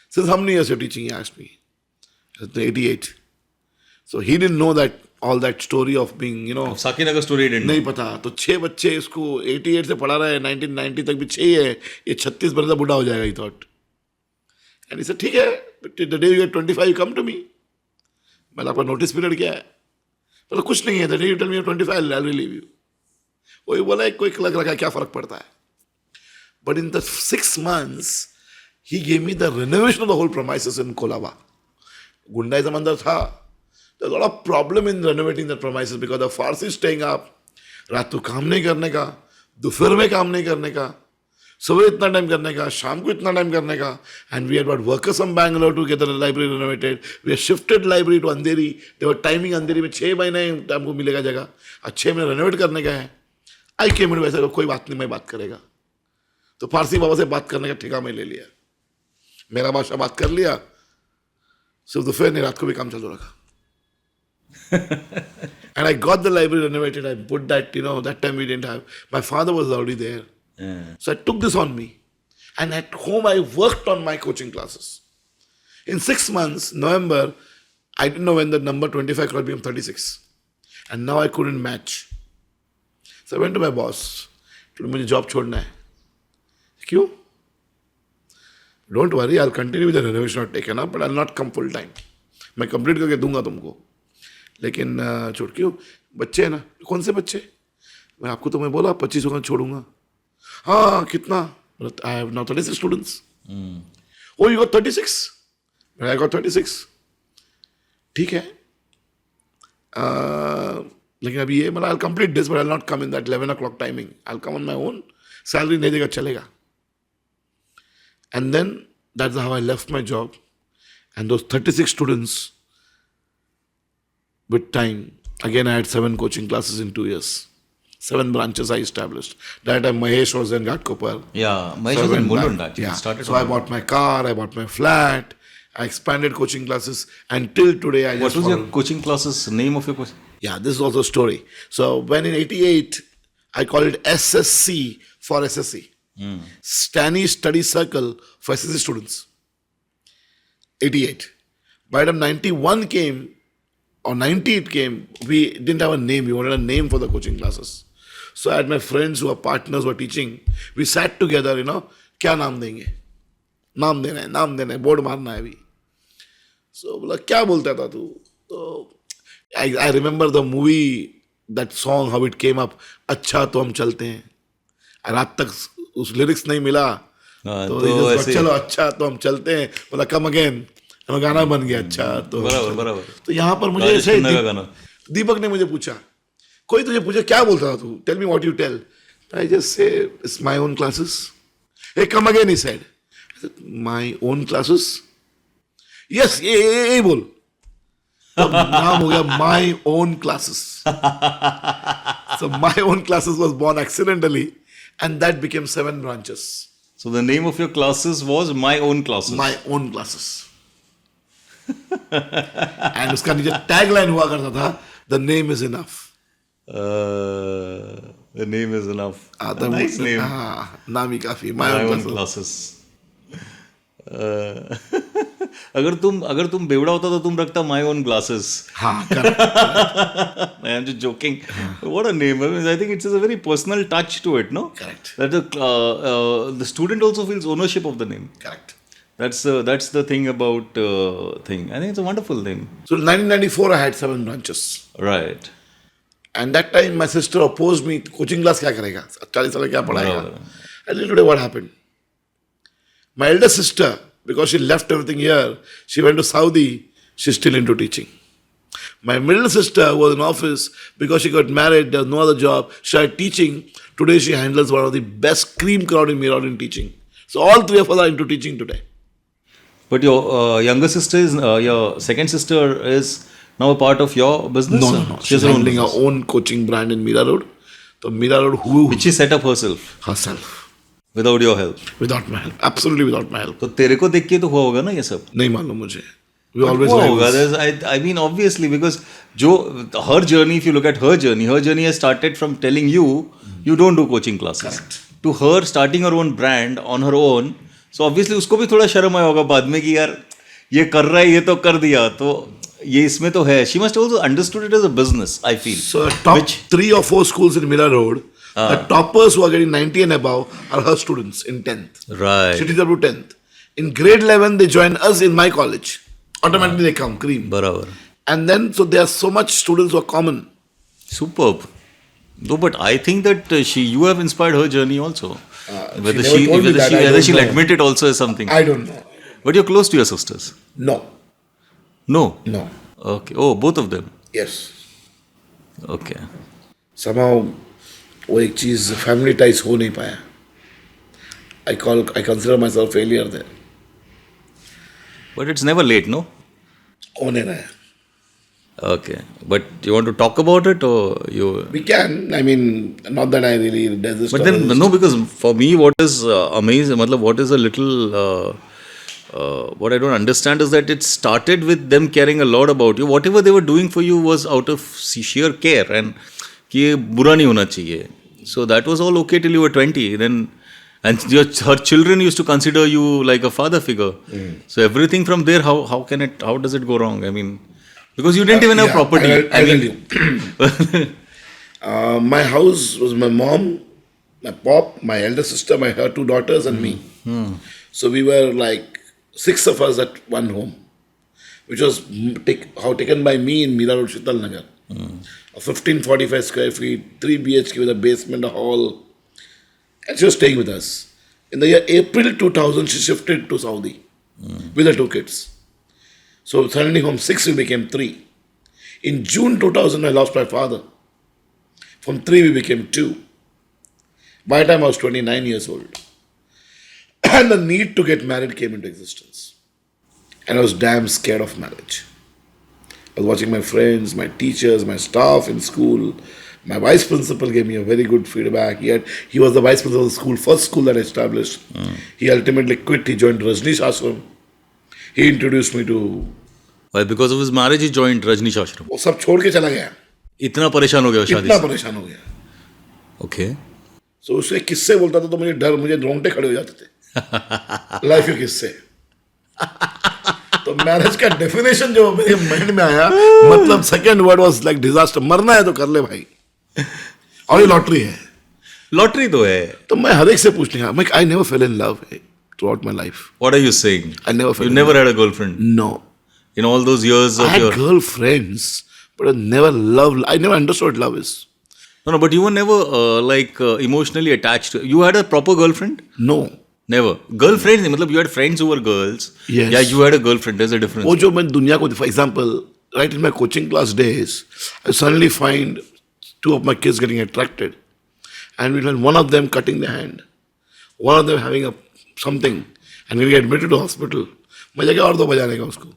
Since how many years you're teaching, he asked me. I said, 88. So he didn't know that all that story of being, Sakinagar story didn't नहीं पता. तो 6 बच्चे इसको 88 से पढ़ा रहा है, 1990 तक भी 6 ही है, ये 36 बरस बूढ़ा हो जाएगा, he thought. And he said, ठीक है, the day you get 25 you come to me. मैंने आपका नोटिस पीरियड क्या है? मतलब कुछ नहीं है, the day you tell me you're 25 I'll relieve you. वही बोला है, कोई लग रहा है क्या फर्क पड़ता है. But in the 6 months he gave me the renovation of the whole premises in Kolaba. गुंडाइज़म अंदर था. There's a lot of problem in renovating the premises because the Farsi staying up, रात को काम नहीं करने का, दोपहर में काम नहीं करने का, सुबह इतना टाइम करने का, शाम को इतना टाइम करने का. And we had got workers from Bangalore to get the library renovated. We had shifted library to Andheri. They were timing Andheri में 6 महीने हमको मिलेगा जगह, 6 महीने रेनोवेट करने का है. I came in वैसे कोई बात नहीं, मैं बात करेगा. तो फारसी बाबा से बात करने का ठेका मैं ले लिया. मेरा भाषा बात कर लिया, सिर्फ दोपहर नहीं रात को भी काम चालू रखा. And I got the library renovated. I put that, that time we didn't have. My father was already there. So I took this on me. And at home I worked on my coaching classes. In 6 months, November, I didn't know when the number 25 could become 36. And now I couldn't match. So I went to my boss. told मुझे job छोड़ना है. क्यों? Don't worry, I'll continue with the renovation I've taken up, but I'll not come full time. मैं complete करके दूंगा तुमको. लेकिन छोड़ क्यों? बच्चे हैं ना. कौन से बच्चे? मैं आपको तो मैं बोला 25 को छोड़ूंगा. हाँ कितना? I have now 36 students. Oh, you got 36? I got 36. ठीक है. लेकिन अभी ये मतलब I'll complete this, but I'll not come in that 11 o'clock timing. I'll come on my own. Salary नहीं देगा चलेगा. And then that's how I left my job. And those 36 students, with time, again I had 7 coaching classes in 2 years. 7 branches I established. That time Mahesh was in Ghatkopar. Yeah, Mahesh was in Mulund actually. Yeah. Started So I bought my car, I bought my flat, I expanded coaching classes, and till today I What was your coaching classes, name of your coaching? Yeah, this is also a story. So when in 88, I called it SSC for SSC. Stanny Study Circle for SSC students. 88. By the time 91 came, or 90 it came, we didn't have a name. We wanted a name for the coaching classes. So I had my friends who were partners who were teaching. We sat together, क्या नाम देंगे? नाम देना है, board मारना है अभी. So बोला क्या बोलता था तू? तो I remember the movie, that song, how it came up. अच्छा तो हम चलते हैं. रात तक उस लिरिक्स नहीं मिला. तो चलो अच्छा तो हम चलते हैं. बोला कम अगेन. गाना बन गया. अच्छा तो बराबर. तो यहाँ पर मुझे ऐसे दीपक ने मुझे पूछा, कोई तुझे पूछा क्या बोलता था तू? Tell me what you tell. I just say it's my own classes. Hey, come again, he said. I said, my own classes? Yes, ये बोल. तब नाम हो गया my own classes. So my own classes was born accidentally, and that became 7 branches. So the name of your classes was My Own Classes. My own classes. And उसका नीचे tagline हुआ करता था, the name is enough. The name is enough. Nice name. नाम ही काफी. My own classes. अगर तुम बेवड़ा होता तो तुम रखता My Own Glasses. हाँ, correct. I am just joking. What a name. I think it's a very personal touch to it, no? Correct. That the student also feels ownership of the name. Correct. That's the thing about thing. I think it's a wonderful thing. So in 1994 I had 7 branches. Right. And that time my sister opposed me. Coaching class क्या करेगा? 40 साल क्या पढ़ाएगा? And today what happened? My elder sister, because she left everything here, she went to Saudi, she's still into teaching. My middle sister was in office because she got married, there's no other job, she started teaching. Today she handles one of the best cream crowd in Meteoric in teaching. So all 3 of us are into teaching today. But your younger sister is, your second sister is now a part of your business? No. She's handling her own coaching brand in Mira Road. So Mira Road, which she set up herself? Herself. Without your help? Without my help. Absolutely without my help. तो तेरे को देख के तो हुआ होगा ना ये सब? नहीं मालूम मुझे. We always like I mean obviously because her journey, if you look at her journey has started from telling you don't do coaching classes. Correct. To her starting her own brand on her own. So obviously उसको भी थोड़ा शर्म आया होगा बाद में कि यार ये कर रहा है, ये तो कर दिया, तो ये इसमें तो है. She must also understood it as a business, I feel. So top 3 or 4 schools in Mira Road, the toppers who are getting 90 and above are her students in 10th. Right. She teaches up to 10th. In grade 11, they join us in my college. Automatically they come, cream. Barabar. And then, so there are so much students who are common. Superb. No, but I think that you have inspired her journey also. Whether she'll admit it also as something. I don't know. But you're close to your sisters. No. No. No. Okay. Oh, both of them. Yes. Okay. Somehow, वो एक चीज family ties हो नहीं पाया. I consider myself failure there. But it's never late, no? होने रहा है. Okay. But you want to talk about it or you... We can. I mean, not that I really resist. But then, no, because for me, what is amazing, matlab, what is a little... what I don't understand is that it started with them caring a lot about you. Whatever they were doing for you was out of sheer care and कि ये बुरा नहीं होना चाहिए. So that was all okay till you were 20. Then, and her children used to consider you like a father figure. So everything from there, how does it go wrong? I mean, because you didn't even have property. I tell you. My house was my mom, my pop, my elder sister, her 2 daughters and me. So we were like 6 of us at one home, which was taken by me in Mira Road, Shital Nagar. A 1545 square feet, 3 BHK with a basement, a hall. And she was staying with us. In the year April 2000, she shifted to Saudi with her 2 kids. So suddenly from 6 we became 3. In June 2000, I lost my father. From 3 we became 2. By the time I was 29 years old. And the need to get married came into existence. And I was damn scared of marriage. I was watching my friends, my teachers, my staff in school. My vice principal gave me a very good feedback. He was the vice principal of the school, first school that I established. He ultimately quit. He joined Rajneesh Ashram. He introduced me to... Well, because of his marriage, he joined Rajneesh Ashram. वो सब छोड़ के चला गया. इतना परेशान हो गया शादी से. इतना परेशान हो गया. Okay. So उससे किस्से बोलता था तो मुझे रोंगटे खड़े हो जाते थे. लाइफ के किस्से. तो मैरिज का डेफिनेशन जो मेरे माइंड में आया, मतलब second word was like disaster. मरना है तो कर ले भाई. और ये लॉटरी है. लॉटरी तो है. तो मैं हर एक से पूछने का, I never fell in love throughout my life. What are you saying? I never fell You in never love. had a girlfriend? No. In all those years of I had your... girlfriends, but I never loved. I never understood what love is. No, but you were never emotionally attached to... You had a proper girlfriend? No. Never. Girlfriends, मतलब you had friends who were girls. Yes. Yeah, you had a girlfriend. There's a difference. वो जो मैं दुनिया को, for example, right in my coaching class days, I suddenly find 2 of my kids getting attracted, and we find one of them cutting their hand, one of them having something, and getting admitted to hospital. मैं जाके और 2 बजाने का उसको.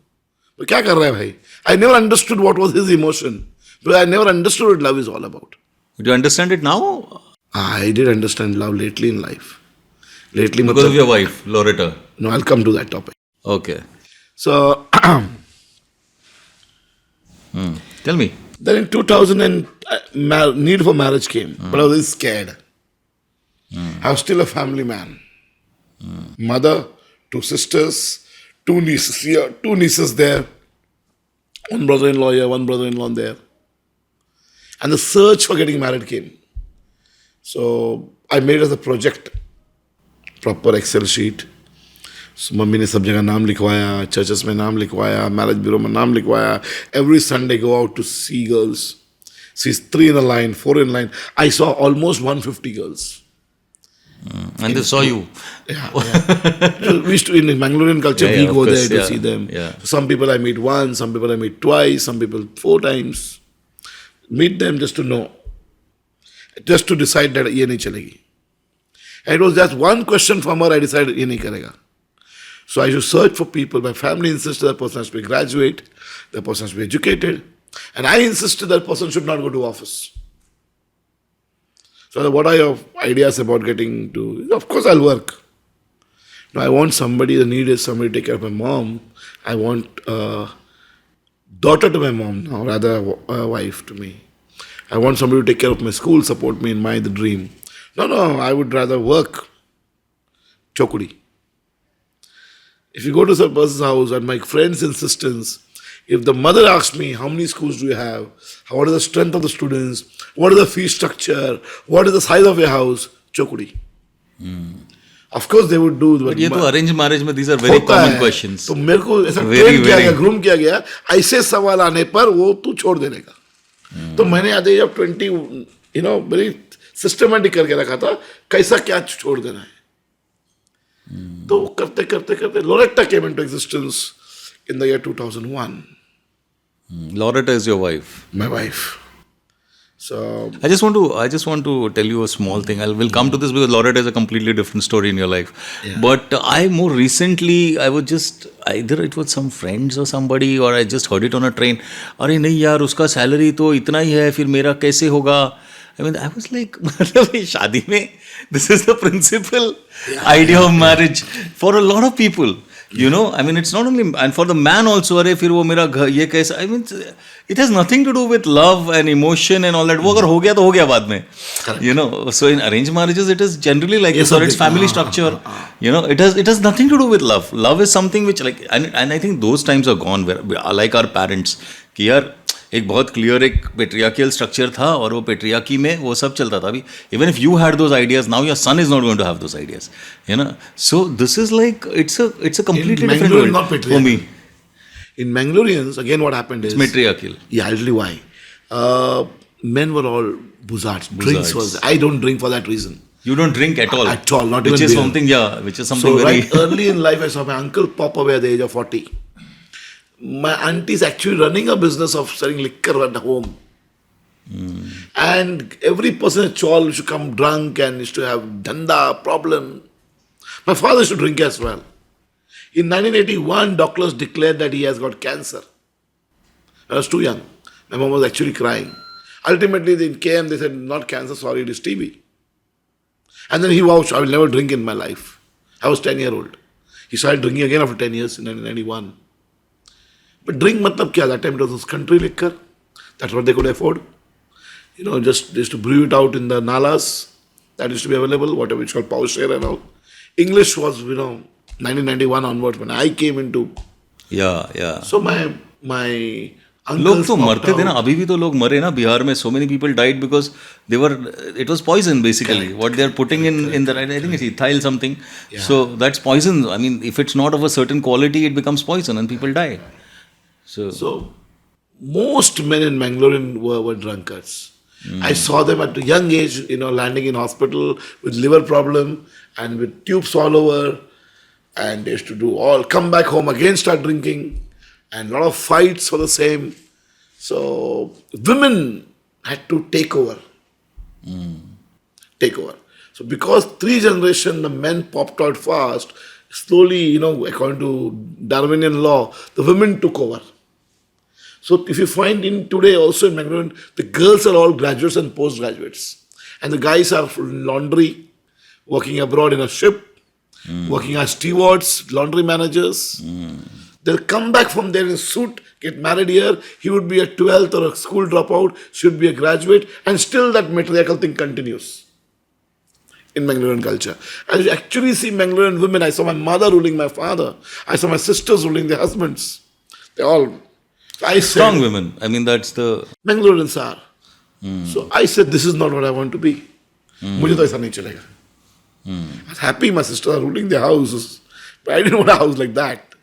तो क्या कर रहा है भाई? I never understood what was his emotion, but I never understood what love is all about. Do you understand it now? I did understand love lately in life. Lately, Because of your wife, Loretta. No, I'll come to that topic. Okay. So, Tell me. then in 2000, need for marriage came, but I was really scared. I was still a family man. Mother, 2 sisters, 2 nieces here, 2 nieces there, 1 brother-in-law here, 1 brother-in-law there. And the search for getting married came. So I made it as a project, proper Excel sheet. So mummy ने सब जगह नाम लिखवाया, churches में नाम लिखवाया, marriage bureau में नाम लिखवाया. Every Sunday go out to see girls. See 3 in a line, 4 in line. I saw almost 150 girls. And they saw you. Yeah. So we used to, in Mangalorean culture, we go there to see them. Yeah. Some people I meet once, some people I meet twice, some people 4 times. Meet them just to know. Just to decide that ये नहीं चलेगी. And it was just one question from her, I decided ये नहीं करेगा. So I should search for people. My family insisted that person has to be graduate, that person has to be educated. And I insisted that person should not go to office. So what are your ideas about getting to... Of course I'll work. No, I want somebody, the need is somebody to take care of my mom. I want a daughter to my mom now, rather a wife to me. I want somebody to take care of my school, support me in the dream. No, I would rather work. Chokudi. If you go to some person's house, at my friend's insistence, if the mother asks me, how many schools do you have? What is the strength of the students? What is the fee structure? What is the size of your house? Chokudi. Of course they would do. But ये तो arranged marriage में these are very common questions. तो मेरे को ऐसा train किया गया, groom किया गया, ऐसे सवाल आने पर वो तू छोड़ देने का. तो मैंने at the age of 20, very systematic करके रखा था, कैसा क्या छोड़ देना है. तो करते करते करते Loretta came into existence in the year 2001. Loretta is your wife. My wife. So I just want to tell you a small thing. We'll come to this because Loretta is a completely different story in your life. Yeah. But I more recently, I was just, either it was some friends or somebody, or I just heard it on a train. अरे नहीं यार, उसका salary तो इतना ही है, फिर मेरा कैसे होगा? I mean, I was like, मतलब ये शादी में, this is the principal idea of marriage for a lot of people. I mean, it's not only, and for the man also, अरे फिर वो मेरा घर ये कैसा, I mean, it has nothing to do with love and emotion and all that. वो अगर हो गया तो हो गया बाद में. So in arranged marriages, it is generally like this, or it's family structure. It has nothing to do with love. Love is something which and I think those times are gone, where like our parents, कि यार एक बहुत clear एक patriarchal structure था और वो patriarchy में वो सब चलता था. अभी even if you had those ideas, now your son is not going to have those ideas. So this is like it's a completely different world for me. In Mangaloreans, again, what happened is it's matriarchal. Yeah, I'll tell you why. Men were all buzzards. Drinks was. I don't drink for that reason. You don't drink at all. At all, not which even is beer. something, yeah, which is something so very. Right early in life, I saw my uncle pop away at the age of 40. My auntie is actually running a business of selling liquor at home. And every person at Chawl used to come drunk and used to have dhanda, problem. My father used to drink as well. In 1981, doctors declared that he has got cancer. I was too young. My mom was actually crying. Ultimately, they came, they said, not cancer, sorry, it is TB. And then he vowed, I will never drink in my life. I was 10-year-old. He started drinking again after 10 years in 1991. But drink matlab kya? That time it was country liquor. That's what they could afford. Just they used to brew it out in the nalas. That used to be available, whatever it's called, power share and all. English was, 1991 onwards when I came into. Yeah. So my uncles लोग तो मरते थे ना, out. अभी भी तो लोग मरे ना बिहार में. So many people died because it was poison basically. Correct. What they are putting in the, I think it's ethyl something. Yeah. So that's poison. I mean, if it's not of a certain quality, it becomes poison and people die. So most men in Mangalore were drunkards. I saw them at a young age, landing in hospital with liver problem and with tubes all over. And they used to come back home again, start drinking. And a lot of fights for the same. So women had to take over. Take over. So because 3 generations, the men popped out fast, slowly, according to Darwinian law, the women took over. So if you find in today also in Mangalore, the girls are all graduates and postgraduates. And the guys are laundry, working abroad in a ship, working as stewards, laundry managers. They'll come back from there in suit, get married here. He would be a 12th or a school dropout, should be a graduate, and still that matriarchal thing continues in Mangalorean culture. And you actually see Mangalorean women. I saw my mother ruling my father. I saw my sisters ruling their husbands. They all. I said, strong women. I mean, that's the. Mangaloreans are. So I said, this is not what I want to be. मुझे तो ऐसा नहीं चलेगा. I was happy my sisters are ruling their houses, but I didn't want a house like that.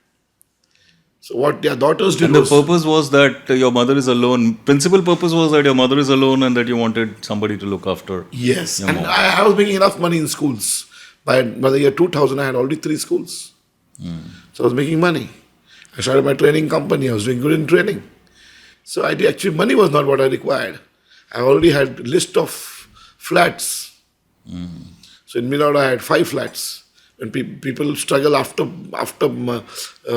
So what their daughters did And the purpose was that your mother is alone. Principal purpose was that your mother is alone and that you wanted somebody to look after. Yes, your and mom. I was making enough money in schools. By the year 2000, I had already 3 schools. So I was making money. I started my training company. I was doing good in training. So actually money was not what I required. I already had list of flats. So in Milord, I had 5 flats. When people struggle after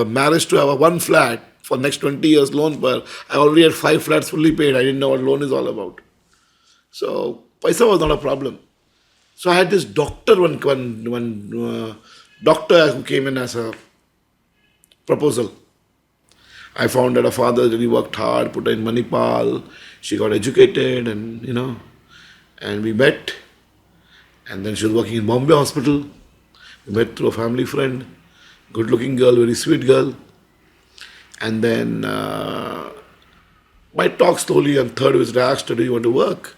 marriage to have a 1 flat for next 20 years loan per, I already had 5 flats fully paid. I didn't know what loan is all about. So paisa was not a problem. So I had this doctor, one doctor who came in as a proposal. I found that her father really worked hard, put her in Manipal. She got educated and, and we met. And then she was working in Bombay Hospital. We met through a family friend. good-looking girl, very sweet girl. And then my talk slowly on third visit, I asked her, do you want to work?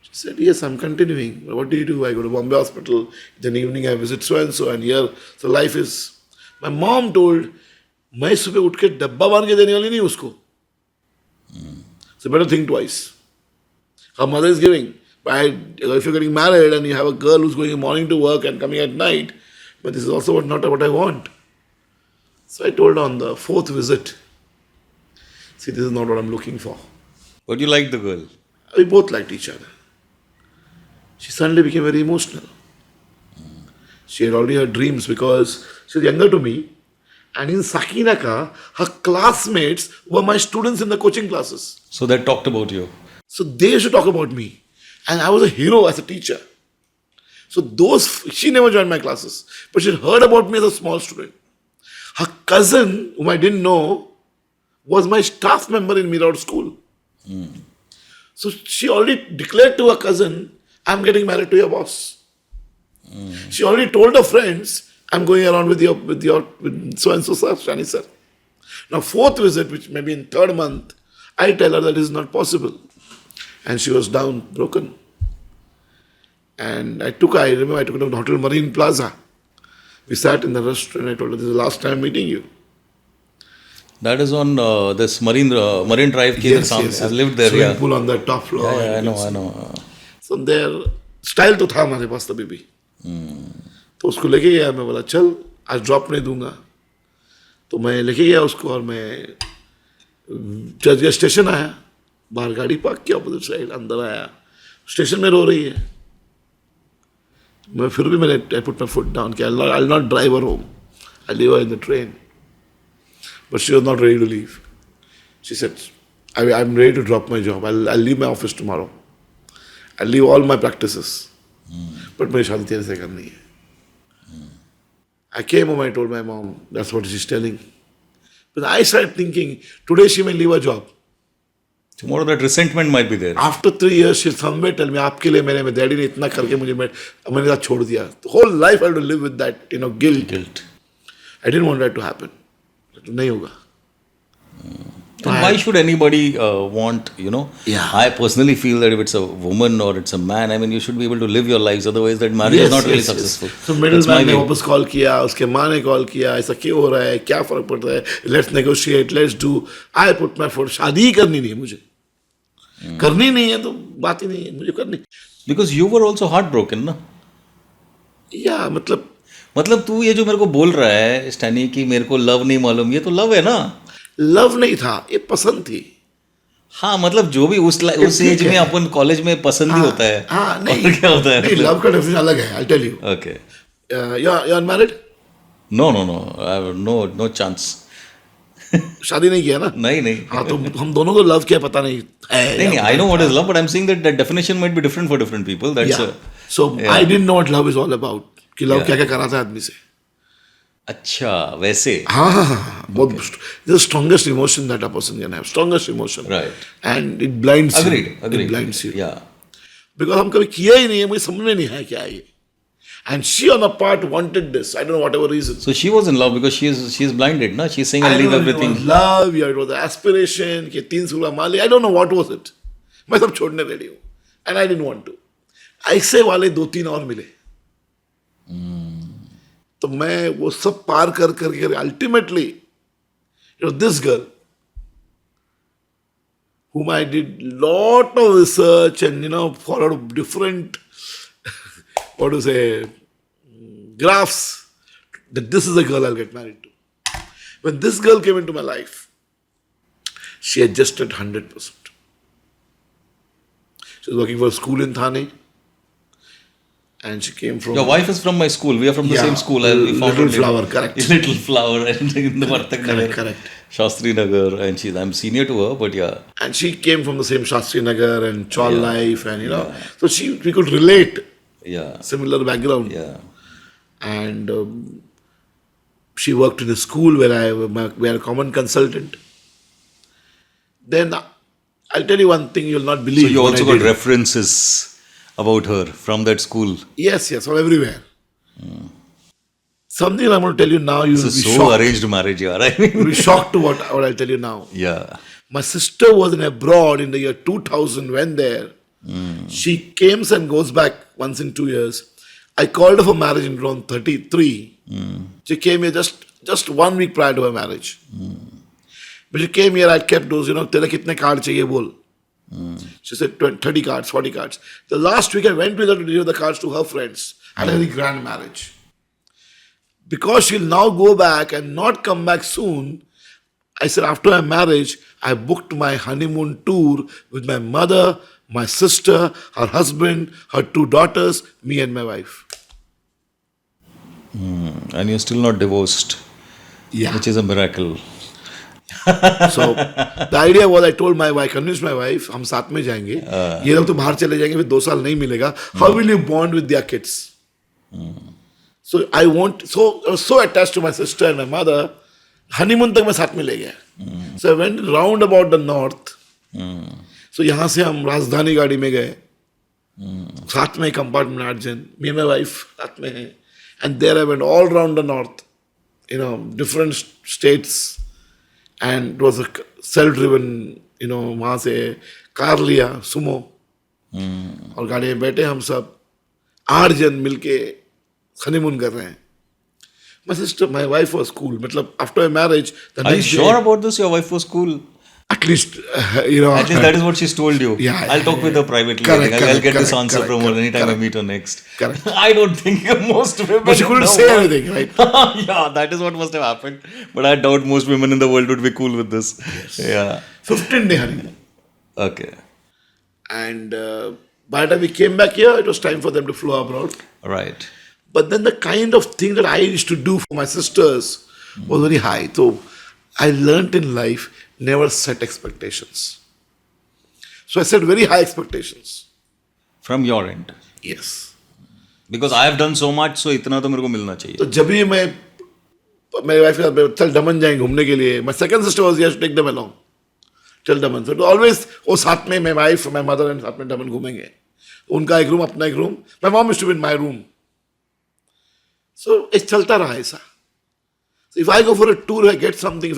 She said, yes, I'm continuing. What do you do? I go to Bombay Hospital. Then evening I visit so-and-so and here. So life is... My mom told, मैं सुबह उठ के डब्बा बांध के देने वाली नहीं उसको. So better think twice. Her mother is giving. But if you're getting married and you have a girl who's going in the morning to work and coming at night, but this is also not what I want. So I told her on the fourth visit, see, this is not what I'm looking for. But you like the girl? We both liked each other. She suddenly became very emotional. She had already had dreams because she was younger to me. And in Sakinaka, her classmates were my students in the coaching classes. So they talked about you. So they used to talk about me. And I was a hero as a teacher. So she never joined my classes. But she had heard about me as a small student. Her cousin, whom I didn't know, was my staff member in Meteoric school. So she already declared to her cousin, I'm getting married to your boss. She already told her friends, I'm going around with so-and-so sir, Stanny sir. Now fourth visit, which may be in third month, I tell her that is not possible. And she was down, broken. And I took her to the Hotel Marine Plaza. We sat in the restaurant. I told her, this is the last time meeting you. That is on this Marine Drive. Yes. I've lived there. Swimming pool on the top floor. Yeah, I know. So there, style तो था हमारे पास तभी भी. तो उसको लेके गया मैं बोला चल आज ड्रॉप नहीं दूंगा. तो मैं लेके गया उसको और मैं चर्चगेट स्टेशन आया. बाहर गाड़ी पार्क किया अपोजिट साइड. अंदर आया. स्टेशन में रो रही है. मैं फिर भी मैंने I put my foot down कि I'll not drive her home. I'll leave her in the train. But she was not ready to leave. She said, I'm ready to drop my job. I'll leave my office tomorrow. I'll leave all my practices. But मेरी शादी तेरे से करनी है. I came home, I told my mom, that's what she's telling. But I started thinking, today she may leave her job. Tomorrow that resentment might be there. After 3 years, she'll somewhere tell me, आपके लिए मेरे daddy ने इतना करके मैंने साथ छोड़ दिया. The whole life I had to live with that, guilt. I didn't want that to happen. नहीं होगा. Then why should anybody want, Yeah. I personally feel that if it's a woman or it's a man, I mean, you should be able to live your lives. Otherwise, that marriage is not really successful. So middleman ने वापस call किया, उसके माँ ने call किया, ऐसा क्यों हो रहा है, क्या फर्क पड़ता है, let's negotiate, let's do. I put my foot, शादी ही करनी नहीं है मुझे. करनी नहीं है तो बात ही नहीं है, मुझे करनी. Because you were also heartbroken, ना? Yeah, मतलब तू ये जो मेरे को बोल रहा है स्टैनी कि मेरे को लव नहीं मालूम, ये तो लव है ना. लव नहीं था, ये पसंद थी. हाँ मतलब जो भी उस एज में अपन कॉलेज में पसंद ही होता है. हाँ नहीं, और क्या होता है नहीं, लव का डेफिनेशन अलग है. I'll tell you. Okay. You're unmarried? No. I have no chance. शादी नहीं किया ना? नहीं. हाँ तो हम दोनों को लव क्या पता नहीं है. नहीं. I know what is love, but I'm saying that the definition might be different for different people. That's So I didn't know what love is all about. कि लव क्या क्या कराता है आदमी से. अच्छा वैसे. हाँ बहुत. This is the strongest emotion that a person can have. Strongest emotion. Right. And it blinds you. Agreed. It blinds you. Yeah. Because हम कभी किया ही नहीं है, मुझे समझ में नहीं है क्या है ये. And she on a part wanted this. I don't know whatever reason. So she was in love because she is blinded, na? She's saying I'll leave everything. It was love, it was the aspiration, कि 3 सूला माली. I don't know what was it. मैं सब छोड़ने ready हूँ. And I didn't want to. ऐसे वाले 2-3 और मिले. तो मैं वो सब पार कर ultimately, this girl, whom I did lot of research and followed different, graphs, that this is the girl I'll get married to. When this girl came into my life, she adjusted 100%. She was working for a school in Thane. And she came from... Your wife is from my school. We are from the same school. Little Flower, correct. Little Flower and in the Vartak Nagar. Correct. Shastri Nagar. And I'm senior to her, but yeah. And she came from the same Shastri Nagar and Chol life and So we could relate. Yeah. Similar background. Yeah. And she worked in a school where we are a common consultant. Then I'll tell you one thing you'll not believe. So you also got references about her from that school? Yes, from everywhere. Something I'm going to tell you now, you will be This is so shocked. arranged marriage, yeah. I You'll mean, be shocked to what I'll tell you now. yeah. My sister was in abroad in the year 2000, went there. She came and goes back once in 2 years. I called her for marriage in around 33. She came here just 1 week prior to her marriage. But she came here, I kept those, tera kitne card chahiye bol. She said 30 cards, 40 cards. The last week I went with her to deliver the cards to her friends. Had a very grand marriage. Because she'll now go back and not come back soon, I said after my marriage, I booked my honeymoon tour with my mother, my sister, her husband, her 2 daughters, me and my wife. And you're still not divorced, Yeah. which is a miracle. So the idea was, I told my wife, convinced my wife, हम साथ में जाएंगे. ये लोग तो बाहर चले जाएंगे, फिर 2 साल नहीं मिलेगा. How will you bond with their kids? So I was so attached to my sister and my mother. Honeymoon तक मैं साथ में ले गया. So I went round about the north. So यहाँ से हम राजधानी गाड़ी में गए. साथ में कंपार्टमेंट 8 जन. Me and my wife साथ में हैं. And there I went all round the north. Different states. And it was a self-driven, वहाँ से कार लिया, सुमो. और गाड़ी में बैठे हम सब 8 जन मिलके हनीमून कर रहे हैं. My wife was cool. मतलब after my marriage, the Are you next sure day, about this? Your wife was cool. at least, At least that is what she's told you. Yeah, I'll yeah, talk with her privately. Correct, I'll correct, get this correct, answer correct, from her correct, anytime I correct. meet her next. Correct. I don't think most women. But she in couldn't the say world- anything, right? Yeah, that is what must have happened. But I doubt most women in the world would be cool with this. Yes. Yeah. 15-day honeymoon. Okay. And by the time we came back here, it was time for them to fly abroad. Right. But then the kind of thing that I used to do for my sisters was very high. So I learnt in life, never set expectations. So I set very high expectations. From your end. Yes. Because I have done so much, so इतना तो मेरे को मिलना चाहिए. तो जब भी मैं मेरी वाइफ के साथ चल दमन जाएंगे घूमने के लिए, my second sister was here to take them along. चल दमन. So always वो साथ में, my wife, my mother and साथ में दमन घूमेंगे. उनका एक रूम, अपना एक room. My mom used to be in my room. So it चलता रहा ऐसा. So if I go for a tour, if I get something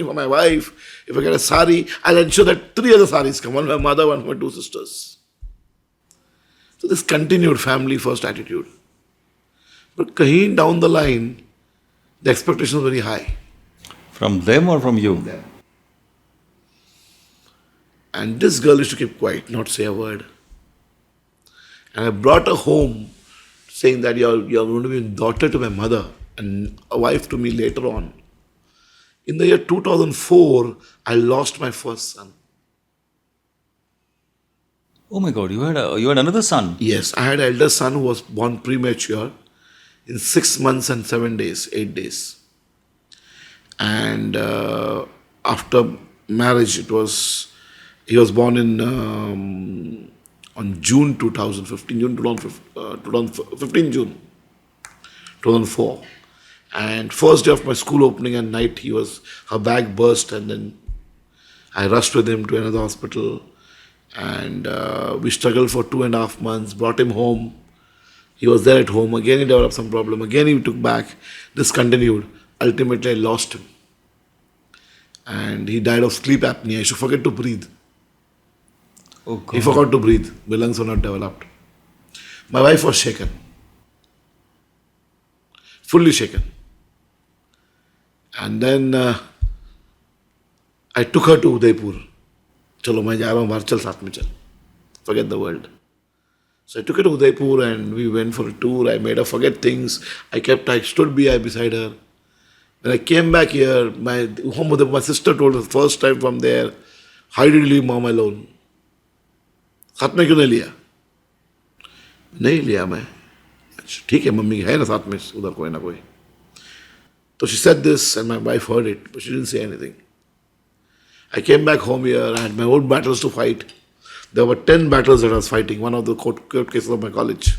for my wife, if I get a sari, I'll ensure that 3 other saris come. One for my mother, one for my 2 sisters. So this continued family first attitude. But kahin down the line, the expectation was very high. From them or from you? And this girl used to keep quiet, not say a word. And I brought her home saying that you're going to be a daughter to my mother and a wife to me later on. In the year 2004, I lost my first son. Oh my God, you had another son. Yes, I had an elder son who was born premature in 6 months and 7 days, 8 days. And after marriage, he was born on June 2015, 15 June 2004. And first day of my school opening at night, her bag burst, and then I rushed with him to another hospital. And we struggled for 2.5 months, brought him home. He was there at home. Again, he developed some problem. Again, he took back. This continued. Ultimately, I lost him. And he died of sleep apnea. He used to forget to breathe. Oh God. He forgot to breathe. The lungs were not developed. My wife was shaken. Fully shaken. And then I took her to Udaipur. Chalo, मैं जा रहा हूँ बाहर, चल साथ में चल. Forget the world. So I took her to Udaipur and we went for a tour. I made her forget things. I stood beside her. When I came back here, my sister told her first time from there, how did you leave mom alone? साथ में क्यों नहीं लिया? नहीं लिया मैं. ठीक है, मम्मी है ना साथ में उधर कोई ना कोई. So she said this and my wife heard it, but she didn't say anything. I came back home here. I had my own battles to fight. There were 10 battles that I was fighting, one of the court cases of my college.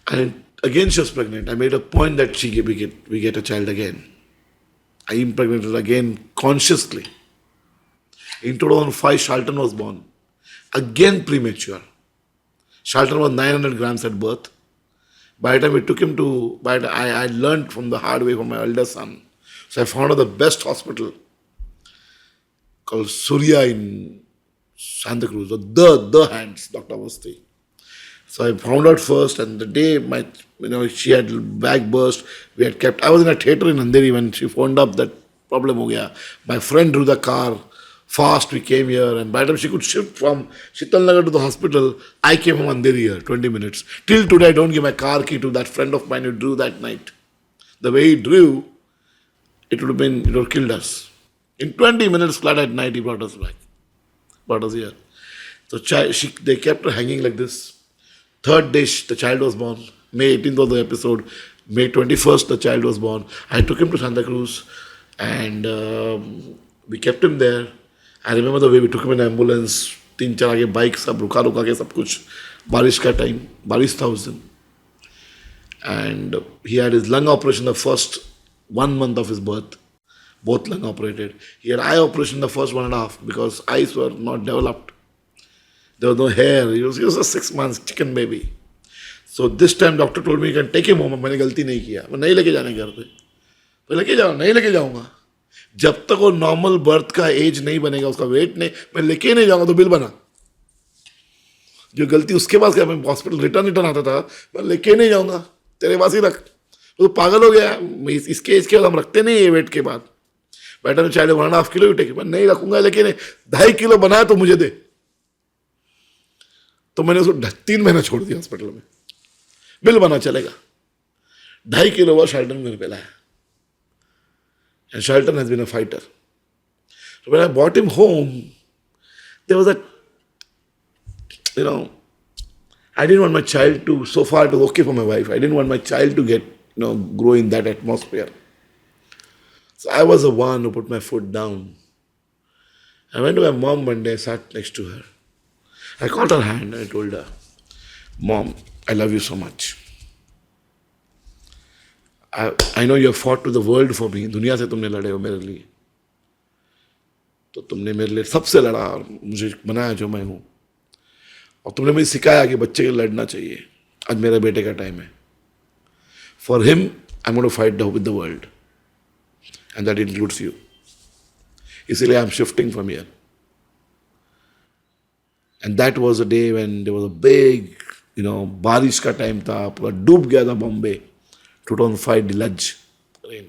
And again she was pregnant. I made a point that we get a child again. I impregnated her again consciously. In 2005, Shalton was born. Again premature. Shalton was 900 grams at birth. By the time we took him to, I learned from the hard way from my elder son. So I found out the best hospital called Surya in Santa Cruz, the hands, Dr. Avasti. So I found out first, and the day she had back burst, we had kept. I was in a theatre in Andheri when she phoned up that problem ho gaya. My friend drew the car fast. We came here, and by the time she could shift from Shital Nagar to the hospital, I came from Andheri here, 20 minutes. Till today, I don't give my car key to that friend of mine who drew that night. The way he drew, it would have killed us. In 20 minutes flat at night, he brought us back, brought us here. So they kept her hanging like this. Third day, the child was born. May 18th was the episode. May 21st, the child was born. I took him to Santa Cruz, and we kept him there. I remember the way we took him in an ambulance. 3-4 आगे bike सब रुका के सब कुछ बारिश का time बारिश था उस दिन. And he had his lung operation the first 1 month of his birth. Both lung operated. He had eye operation the first 1.5 because eyes were not developed. There was no hair. He was a 6 months chicken baby. So this time doctor told me you can take him home. मैंने गलती नहीं किया. मैं नहीं लेके जाने घर पे. मैं लेके जाऊँ नहीं लेके जाऊँगा. जब तक वो नॉर्मल बर्थ का एज नहीं बनेगा उसका वेट नहीं मैं लेके नहीं जाऊँगा तो बिल बना. जो गलती उसके पास क्या मैं हॉस्पिटल रिटर्न आता था मैं लेके नहीं जाऊँगा तेरे पास ही रख. वो तो पागल हो गया. इसके एज के बाद हम रखते नहीं ये वेट के बाद. बेटा ने चाहे 1.5 किलो उठे मैं नहीं रखूंगा लेकिन 2.5 किलो बनाया तो मुझे दे. तो मैंने उसको 3 महीना छोड़ दिया हॉस्पिटल में. बिल बना चलेगा. 2.5 किलो हुआ शाल्टन मेरे पे लाया. And Shelton has been a fighter. So when I brought him home, there was I didn't want my child to, so far it was okay for my wife, I didn't want my child to get, grow in that atmosphere. So I was the one who put my foot down. I went to my mom one day, I sat next to her. I caught her hand and I told her, Mom, I love you so much. I know you have fought to the world for me. दुनिया से तुमने लड़े हो मेरे लिए. तो तुमने मेरे लिए सबसे लड़ा और मुझे बनाया जो मैं हूँ. और तुमने मुझे सिखाया कि बच्चे के लड़ना चाहिए. आज मेरे बेटे का टाइम है. For him, I'm going to fight with the world. And that includes you. इसीलिए I'm shifting from here. And that was a day when there was a big, बारिश का टाइम था. पूरा डूब गया था बॉम्बे. 2005 डिलज रेन.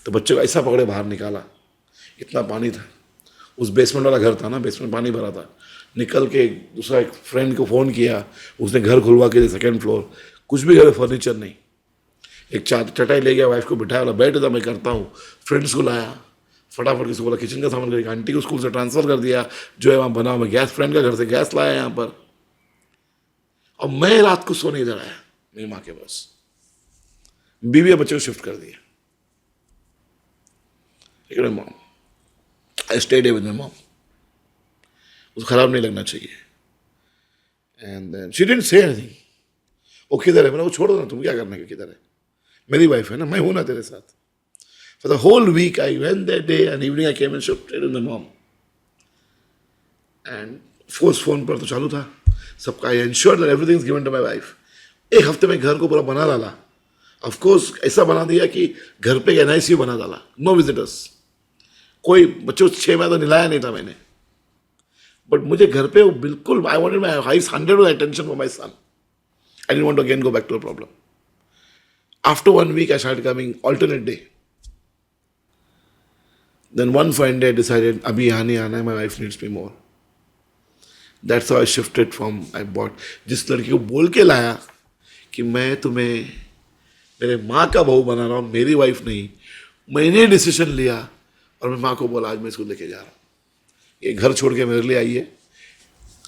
तो बच्चे को ऐसा पकड़े बाहर निकाला. इतना पानी था. उस बेसमेंट वाला घर था ना, बेसमेंट पानी भरा था. निकल के दूसरा एक फ्रेंड को फ़ोन किया. उसने घर खुलवा के 2nd फ्लोर. कुछ भी घर फर्नीचर नहीं. एक चटाई ले गया, वाइफ को बिठाया, वाला बैठ था मैं करता हूँ. फ्रेंड्स को लाया, फटाफट किसी बोला किचन का सामान करके आंटी को स्कूल से ट्रांसफ़र कर दिया जो है वहाँ बना. मैं गैस फ्रेंड का घर से गैस लाया यहाँ पर. और मैं रात को सोने इधर आया मेरी माँ के पास. बीवी बच्चे को शिफ्ट कर दिया. लेकिन mom, I stayed with my mom. उसको खराब नहीं लगना चाहिए. And then she didn't say anything. वो किधर है? मैंने वो छोड़ दो ना, तुम क्या करने का, किधर है? मेरी वाइफ है ना, मैं हूं ना तेरे साथ. For the whole week I went that day and evening I came and shifted with my mom. And phone पर तो चालू था सबका. I ensured that everything is given to my wife. एक हफ्ते में घर को पूरा बना डाला. ऑफ कोर्स ऐसा बना दिया कि घर पे NICU बना डाला. No visitors. कोई बच्चों 6 महीने तो निलाया नहीं था मैंने. बट मुझे घर पे वो बिल्कुल I wanted my wife 100% attention for my son. I didn't want to again go back to the problem. After 1 week I started coming alternate day. Then one fine day I decided अभी यहाँ नहीं आना है. My wife needs me more. That's how I shifted from. I bought जिस लड़की को बोल के लाया कि मैं तुम्हें मेरे माँ का बहू बना रहा हूँ, मेरी वाइफ नहीं. मैंने डिसीजन लिया और मैं माँ को बोला आज मैं इसको लेके जा रहा हूँ. ये घर छोड़ के मेरे लिए आई है,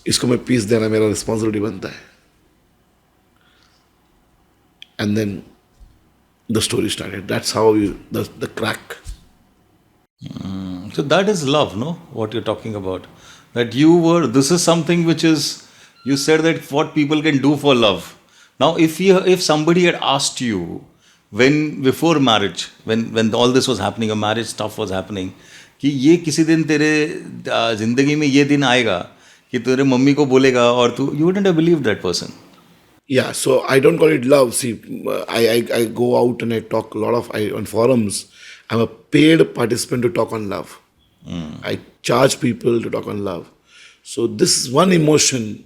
इसको मैं पीस देना मेरा रिस्पॉन्सिबिलिटी बनता है. And then the story started. That's how the crack. So that is love, no? What you're talking about. That this is something which is, you said that what people can do for love. Now, if somebody had asked you before marriage, when all this was happening, a marriage stuff was happening, कि ये किसी दिन तेरे जिंदगी में ये दिन आएगा कि तेरे मम्मी को बोलेगा और तू, you wouldn't have believed that person. Yeah, so I don't call it love. See, I go out and I talk a lot on forums. I'm a paid participant to talk on love. I charge people to talk on love. So this is one emotion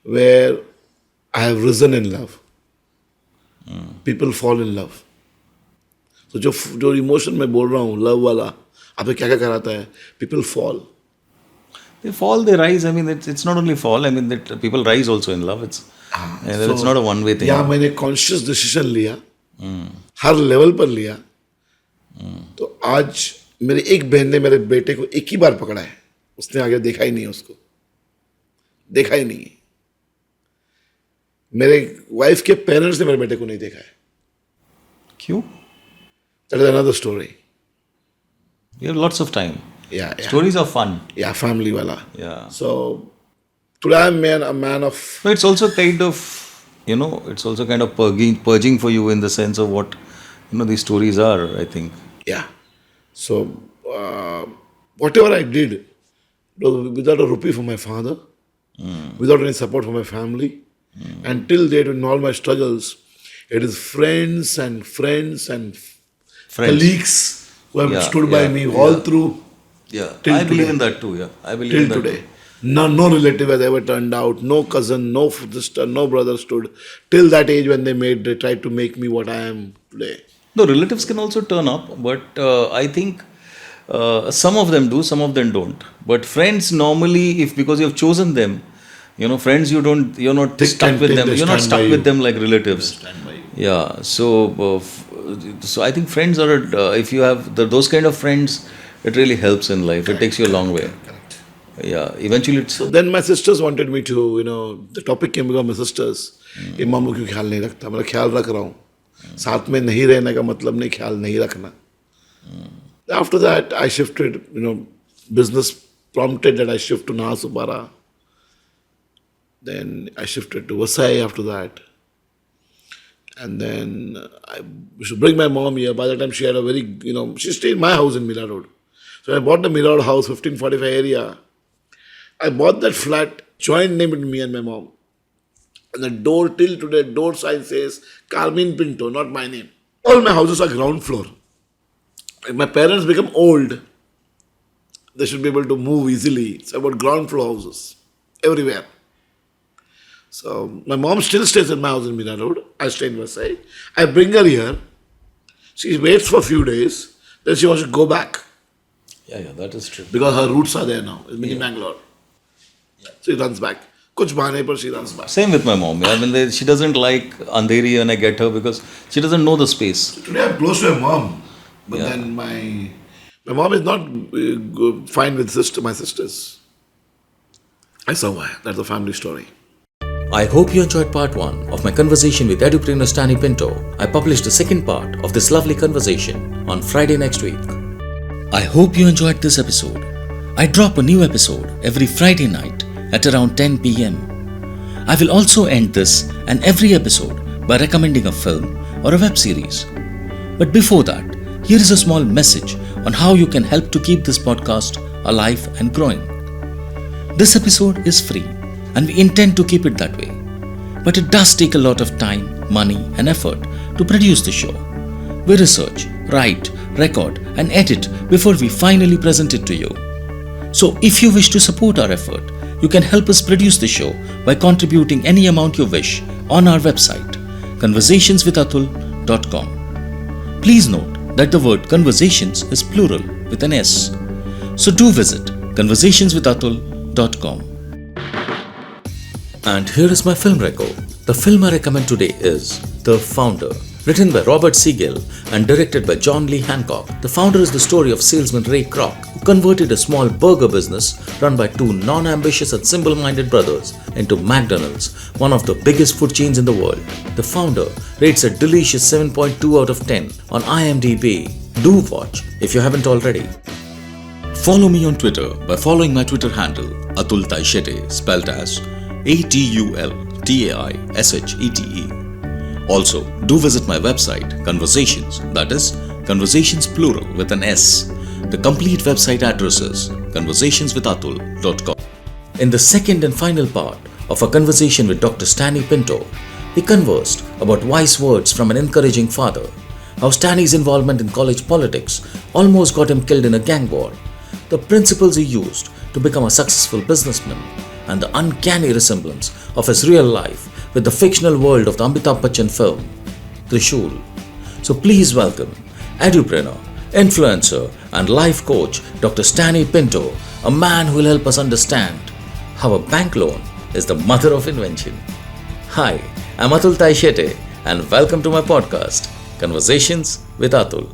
where I have risen in love. People fall in love. So जो emotion मैं बोल रहा हूँ, love वाला, आपने क्या क्या कराता है? People fall. They fall, they rise. I mean, it's not only fall. I mean, that people rise also in love. It's not a one-way thing. या मैंने conscious decision लिया, हर लेवल पर लिया. तो आज मेरे एक बहन ने मेरे बेटे को एक ही बार पकड़ा है. उसने आगे देखा ही नहीं उसको. देखा ही नहीं. मेरे वाइफ के पेरेंट्स ने मेरे बेटे को नहीं देखा है. क्यों? That is another story. You have lots of time. Yeah. Stories are fun. Yeah, family wala. Yeah. So today I'm a man of. No, it's also kind of, it's also kind of purging for you in the sense of what, these stories are, I think. Yeah. So whatever I did, without a rupee from my father, without any support from my family, until date in all my struggles, it is friends and colleagues who have stood by me all through. Yeah, till I believe today. in that too. Yeah, I believe Till in that today. too. No relative has ever turned out, no cousin, no sister, no brother stood till that age when they tried to make me what I am today. No, relatives can also turn up, but I think some of them do, some of them don't. But friends normally, because you have chosen them, friends you're not stuck with them. You're not stuck with them like relatives. Yeah. So I think friends are, if you have those kind of friends, it really helps in life. It takes you a long way. Correct. Yeah. Eventually it's... So then my sisters wanted me to, the topic came because my sisters, कि मामू क्यों ख्याल नहीं रखता, मतलब ख्याल रख रहा हूँ. साथ में नहीं रहने का मतलब नहीं ख्याल नहीं रखना. After that I shifted, business prompted that I shift to Nahasupara. Then I shifted to Vasai after that. And then I should bring my mom here. By the time she had a very, she stayed in my house in Mira Road. So I bought the Mira Road house, 1545 area. I bought that flat, joint name between me and my mom. And the door, till today, door sign says Stanny Pinto, not my name. All my houses are ground floor. If my parents become old, they should be able to move easily. So I bought ground floor houses everywhere. So my mom still stays in my house in Mira Road. I stay in Vasai. I bring her here. She waits for a few days. Then she wants to go back. Yeah, that is true. Because her roots are there now. It's in Bangalore. Yeah. So she runs back. Kuch bahane par she runs back. Same with my mom. I mean, she doesn't like Andheri when I get her because she doesn't know the space. Today I'm close to my mom. But then my mom is not fine with my sisters. I saw why. That's a family story. I hope you enjoyed part 1 of my conversation with Edupreneur Stanny Pinto. I published the second part of this lovely conversation on Friday next week. I hope you enjoyed this episode. I drop a new episode every Friday night at around 10 p.m. I will also end this and every episode by recommending a film or a web series. But before that, here is a small message on how you can help to keep this podcast alive and growing. This episode is free and we intend to keep it that way. But it does take a lot of time, money and effort to produce the show. We research, write, record and edit before we finally present it to you. So if you wish to support our effort, you can help us produce the show by contributing any amount you wish on our website, conversationswithatul.com. Please note that the word conversations is plural with an S. So do visit conversationswithatul.com. And here is my film record. The film I recommend today is The Founder. Written by Robert Siegel and directed by John Lee Hancock, The Founder is the story of salesman Ray Kroc, who converted a small burger business run by two non-ambitious and simple-minded brothers into McDonald's, one of the biggest food chains in the world. The Founder rates a delicious 7.2 out of 10 on IMDb. Do watch if you haven't already. Follow me on Twitter by following my Twitter handle Atul Taishete, spelled as ATULTAISHETE. Also, do visit my website, Conversations, that is, Conversations plural with an S. The complete website address is conversationswithatul.com. In the second and final part of our conversation with Dr. Stanny Pinto, We conversed about wise words from an encouraging father, how Stanny's involvement in college politics almost got him killed in a gang war, the principles he used to become a successful businessman, and the uncanny resemblance of his real life with the fictional world of the Amitabh Bachchan film, Trishul. So please welcome Edupreneur, influencer and life coach Dr. Stanny Pinto, a man who will help us understand how a bank loan is the mother of invention. Hi, I'm Atul Taishete and welcome to my podcast, Conversations with Atul.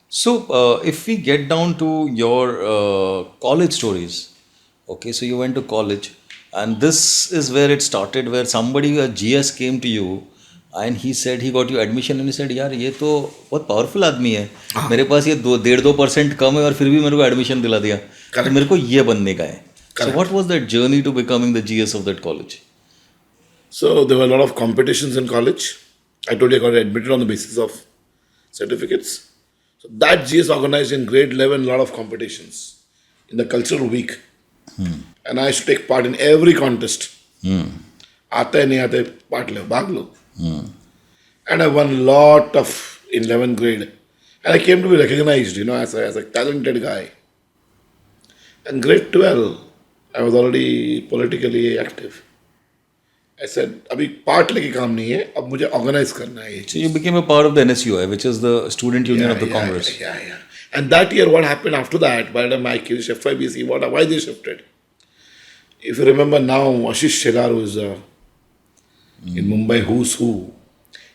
So, if we get down to your college stories, okay, so you went to college, and this is where it started, where somebody, a GS, came to you and he said he got you admission, and he said, यार ये तो बहुत powerful आदमी है, मेरे पास ये 2% कम है और फिर भी मेरे को एडमिशन दिला दिया, तो मेरे को ये बनने का है. So what was that journey to becoming the GS of that college? So there were a lot of competitions in college. I told you I got admitted on the basis of certificates. So that GS organized in grade 11 a lot of competitions in the cultural week. And I used to take part in every contest. Aate nahi aate, part le, bhag lo. And I won a lot of in 11th grade. And I came to be recognized, as a talented guy. And grade 12, I was already politically active. I said, अभी part लेके काम नहीं है, अब मुझे organize करना है ये चीज़. So you became a part of the NSUI, which is the student union of the Congress. Yeah. And that year, what happened after that, by the time I came to FIBC, why they shifted? If you remember now, Ashish Shelar, who is in Mumbai, who's who,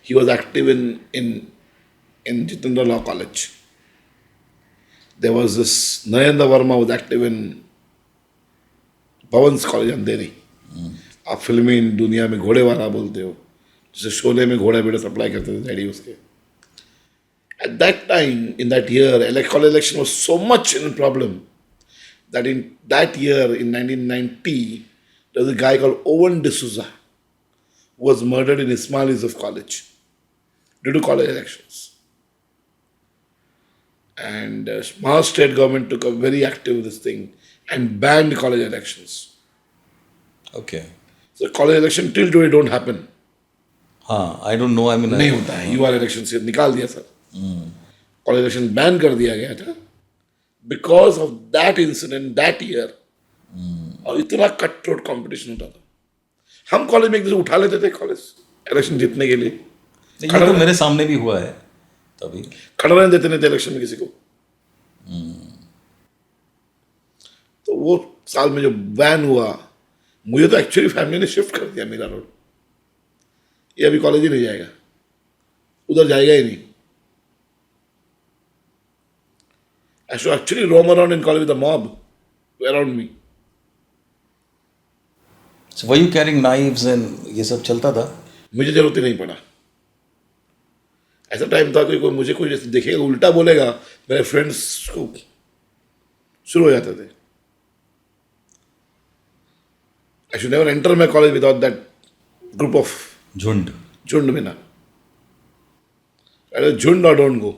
he was active in Jitendra Law College. There was this Narendra Verma was active in Bhavan's College, Andheri. आप फिल्मी दुनिया में घोड़े वाला बोलते हो, जैसे शोले में घोड़ा बेटा सप्लाई करते थे डैडी उसके. At that time, in that year, college election was so much in problem that in that year, in 1990, there was a guy called Owen D'Souza who was murdered in Ismail Yusuf College due to college elections. And Maharashtra state government took a very active this thing and banned college elections. Okay. So college election till today don't happen. I don't know. I mean, नहीं होता है. UR election से निकाल दिया sir. College election ban कर दिया गया था because of that incident that year. और इतना कट थ्रोट कंपटीशन होता था. हम कॉलेज में एक दूसरे उठा लेते थे कॉलेज इलेक्शन जीतने के लिए. ये तो मेरे सामने भी हुआ है तभी. खड़ा रहने देते नहीं थे इलेक्शन में किसी को. तो वो साल में जो बैन हुआ, मुझे तो एक्चुअली फैमिली ने शिफ्ट कर दिया मेरा रोड. ये अभी कॉलेज ही नहीं जाएगा, उधर जाएगा ही नहीं. I should actually roam around in college with a mob around me. So were you carrying knives and ये सब चलता था? मुझे जरूरत ही नहीं पड़ा. ऐसा टाइम था कोई मुझे कोई जैसे देखेगा उल्टा बोलेगा, मेरे फ्रेंड्स को शुरू हो जाते थे. I should never enter my college without that group of झुंड में ना. Either झुंड or don't go.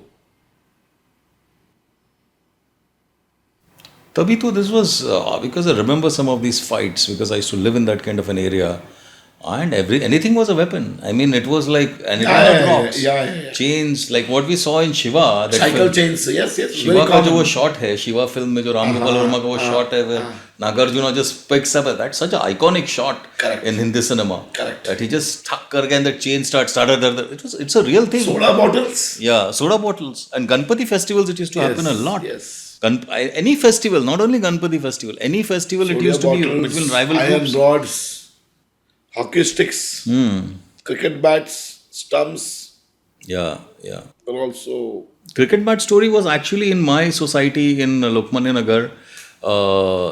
तभी तो this was because I remember some of these fights because I used to live in that kind of an area and anything was a weapon. I mean it was like and it was rocks, chains like what we saw in Shiva. That Cycle film. chains, yes. Shiva का जो वो shot है, Shiva film में जो राम गोपाल वर्मा का वो shot है, Nagarjuna just picks up that's such an iconic shot in Hindi cinema. Correct. That he just stuck करके and the chain started. It's a real thing. Soda bottles. Yeah, soda bottles and Ganpati festivals. It used to happen a lot. Yes. Any festival, not only Ganpati festival, any festival Soda it used bottles, to be between rival iron groups. rods, hockey sticks, cricket bats, stumps. Yeah. But also Cricket bat story was actually in my society in Lokmanya Nagar.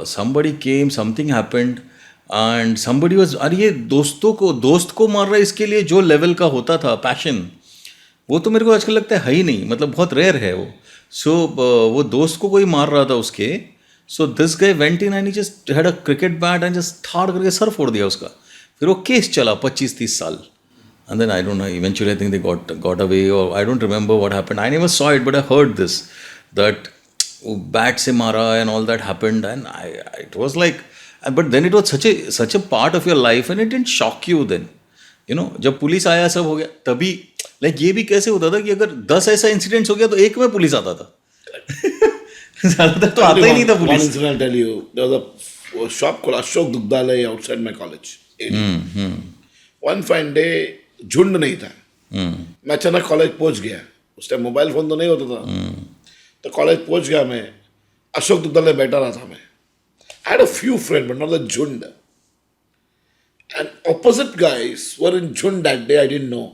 Somebody came, something happened, and somebody was, अरे ये दोस्त को मार रहा है, इसके लिए जो लेवल का होता था पैशन, वो तो मेरे को आजकल लगता है ही नहीं, मतलब बहुत रेयर है वो. सो वो दोस्त को कोई मार रहा था उसके. So this guy went in and he just had a cricket bat and just थाड़ करके सर फोड़ दिया उसका. फिर वो केस चला 25-30 साल. And then I don't know, eventually I think they got away, or I don't remember what happened. I never saw it, but I heard this, that bat se mara and all that happened, and it was like, but then it was such a part of your life, and it didn't shock you then, you know, जब police आया सब हो गया तभी like ये भी कैसे होता था कि अगर 10 ऐसा इंसिडेंट्स हो गया तो एक में पुलिस आता था ज्यादातर तो आता ही नहीं था One police. incident I'll tell you. There was a shop called Ashok Dugdalay outside my college. One fine day, झुंड नहीं था. मैं अचानक कॉलेज पहुंच गया. उस टाइम मोबाइल फोन तो नहीं होता था. तो कॉलेज पहुंच गया मैं. अशोक दुग्दले बैठा रहा था मैं. I had a few friends, but not the झुंड. And opposite guys were in झुंड that day. I didn't know.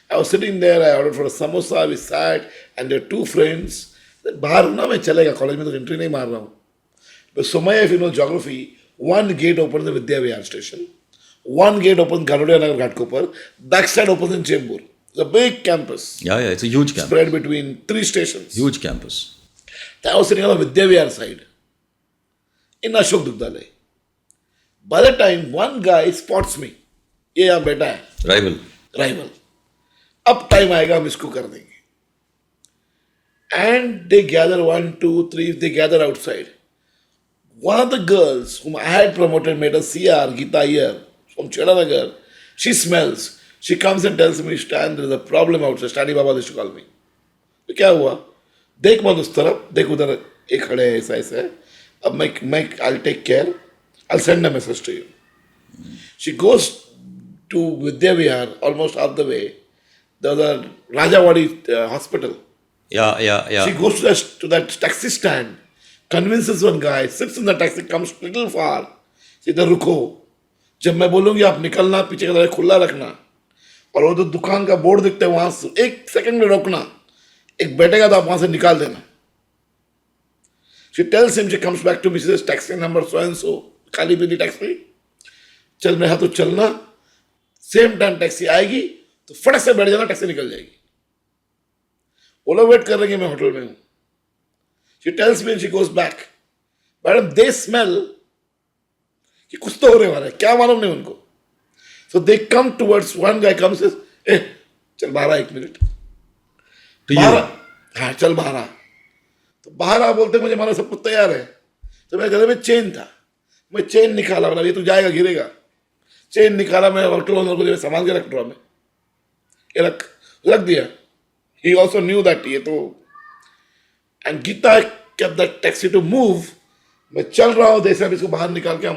I was sitting there. I ordered for a samosa. We sat, and there were two friends. बाहर हूँ ना मैं चलेगा college में तो entry नहीं मार रहा हूँ. But Somaya, if you know geography, one gate opens the Vidya Vihar station. One gate opens Garudia Nagar Ghatkopar. Back side opens in Chembur. It's a big campus. Yeah, it's a huge campus. Spread between 3 stations. Huge campus. So I was sitting on the Vidya Vihar side in Ashok Dugdalay. By the time one guy spots me, ये यहाँ बैठा है. Rival. अब time आएगा हम इसको कर देंगे. And they gather 1, 2, 3. They gather outside. One of the girls whom I had promoted made a CR, Geeta Iyer, from Chedanagar. She smells. She comes and tells me, Stan, there is a problem outside. Stanny Baba used to call me. तो क्या हुआ? देख मत उस तरफ, देख उधर एक खड़े है ऐसा ऐसा. अब मैं I'll take care. I'll send a message to you. She goes to Vidya Vihar, almost half the way. There's a Rajawadi hospital. Yeah. She goes to that taxi stand, convinces one guy, sits in the taxi, comes little far, इधर रुको, जब मैं बोलूँगी आप निकलना, पीछे का दरवाजा खुला रखना, और वो तो दुकान का बोर्ड दिखता है वहाँ से 1 सेकंड में रोकना, एक बैठेगा तो आप वहाँ से निकाल देना. She tells him, she comes back to me, she says, taxi number so and so, काली पीली टैक्सी, चल मेरे हाथ तो चलना, सेम टाइम टैक्सी आएगी तो फटक से बैठ जाना, टैक्सी निकल जाएगी. वो लोग वेट कर रहे हैं, मैं होटल में हूँ. She tells me and she goes back. Madam, they smell कि कुछ तो होने वाला है, क्या मालूम नहीं उनको. So they come towards, one guy comes and says, चल बाहर 1 मिनट. हाँ चल बाहर. तो बाहर बोलते मुझे मानो सब कुछ तैयार है. तो मेरे गले में चेन था. मैं चेन निकाला, मतलब ये तो जाएगा गिरेगा. चेन निकाला, मैं होटल ओनर को संभाल के रख ड्रॉ में. ये रख दिया. He also knew that ये तो. And Geeta kept that taxi to move. मैं चल रहा हूँ, जैसे अब इसको बाहर निकाल के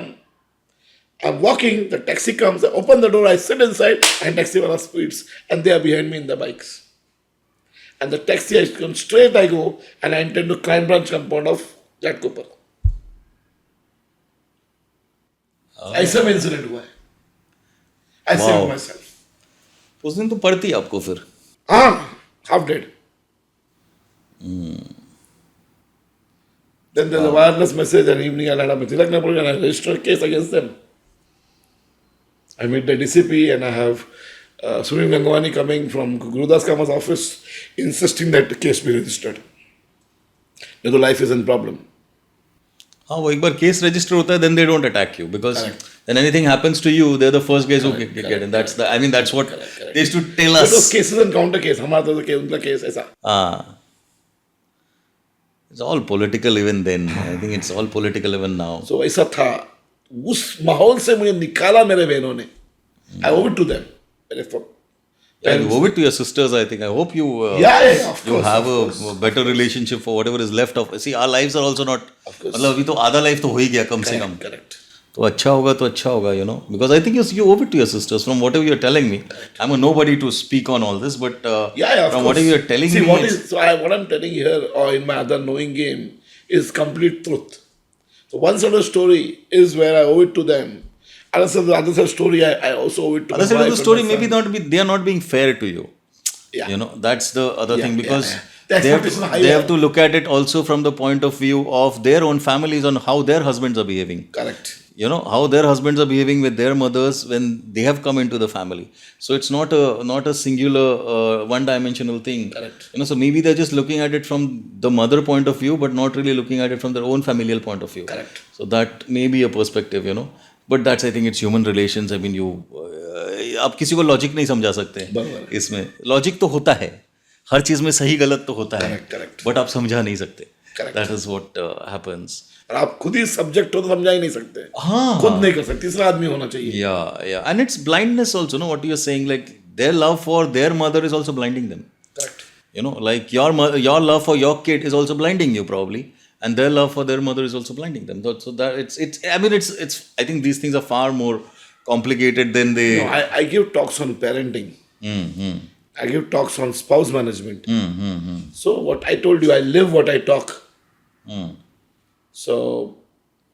I'm walking, the taxi comes, I open the door, I sit inside, and taxi wala speeds, and they are behind me in the bikes. And the taxi, I come straight, I go, and I enter to crime branch compound of Ghatkopar. ऐसा में incident हुआ है. I saved myself. उस दिन तो पड़ती आपको फिर. हाँ, half dead. Then there's a wireless message and evening I had a Tilak Napoli and I registered a case against them. I meet the DCP and I have Sunil Gangwani coming from Gurudas Kama's office insisting that the case be registered. No, the life is in problem. हाँ वो एक बार case register होता है, then they don't attack you because when anything happens to you, they're the first guys who get it. That's the, I mean that's what they used to tell us. Those cases and counter case, हमारा तो case उनका case ऐसा. हाँ. It's all political even then. I think it's all political even now. So ऐसा था. उस माहौल से मुझे निकाला मेरे बहनों ने. I owe it to them. And you owe it to your sisters, I think. I hope you of you course, have a better relationship for whatever is left of. See, our lives are also not. मतलब अभी तो आधा life तो हो ही गया कम से कम. Correct. तो अच्छा होगा, you know. Because I think you owe it to your sisters. From whatever you're telling me, I'm a nobody to speak on all this, but from whatever you're telling me, what I'm telling here or in my other knowing game is complete truth. So one sort of story is where I owe it to them. Other side of the story, I also owe it to other side of the story, maybe son. they are not being fair to you. Yeah. You know, that's the other thing because That's they have to look at it also from the point of view of their own families on how their husbands are behaving. Correct. You know, how their husbands are behaving with their mothers when they have come into the family. So it's not a singular one-dimensional thing. Correct. You know, so maybe they're just looking at it from the mother point of view, but not really looking at it from their own familial point of view. Correct. So that may be a perspective, you know. But that's, I think, it's human relations. I mean, आप किसी को logic नहीं समझा सकते इसमें. Logic तो होता है, हर चीज में सही गलत तो होता है, Correct. बट आप समझा नहीं सकते. Correct. That is what happens. और आप खुद ही सब्जेक्ट हो तो समझा ही नहीं सकते, हाँ. खुद नहीं कर सकते, तीसरा आदमी होना चाहिए. Yeah. And it's blindness also, no? What you're saying, like their love for their mother is also blinding them. Correct. You know, like your love for your kid is also blinding you probably, and their love for their mother is also blinding them. So that it's. I mean, it's. I think these things are far more complicated than they. No, I give talks on parenting. I give talks on spouse management. So what I told you, I live what I talk. So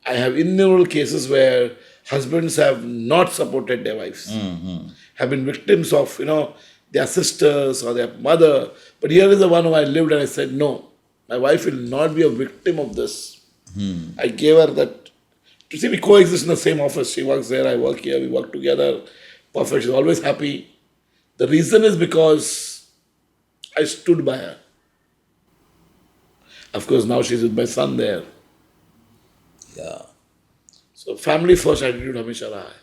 I have innumerable cases where husbands have not supported their wives, have been victims of, their sisters or their mother. But here is the one who I lived and I said, no, my wife will not be a victim of this. I gave her that. To see, we coexist in the same office. She works there, I work here, we work together. Perfect. She's always happy. The reason is because I stood by her. Of course, now she's with my son there. Yeah. So family first attitude हमेशा रहा है.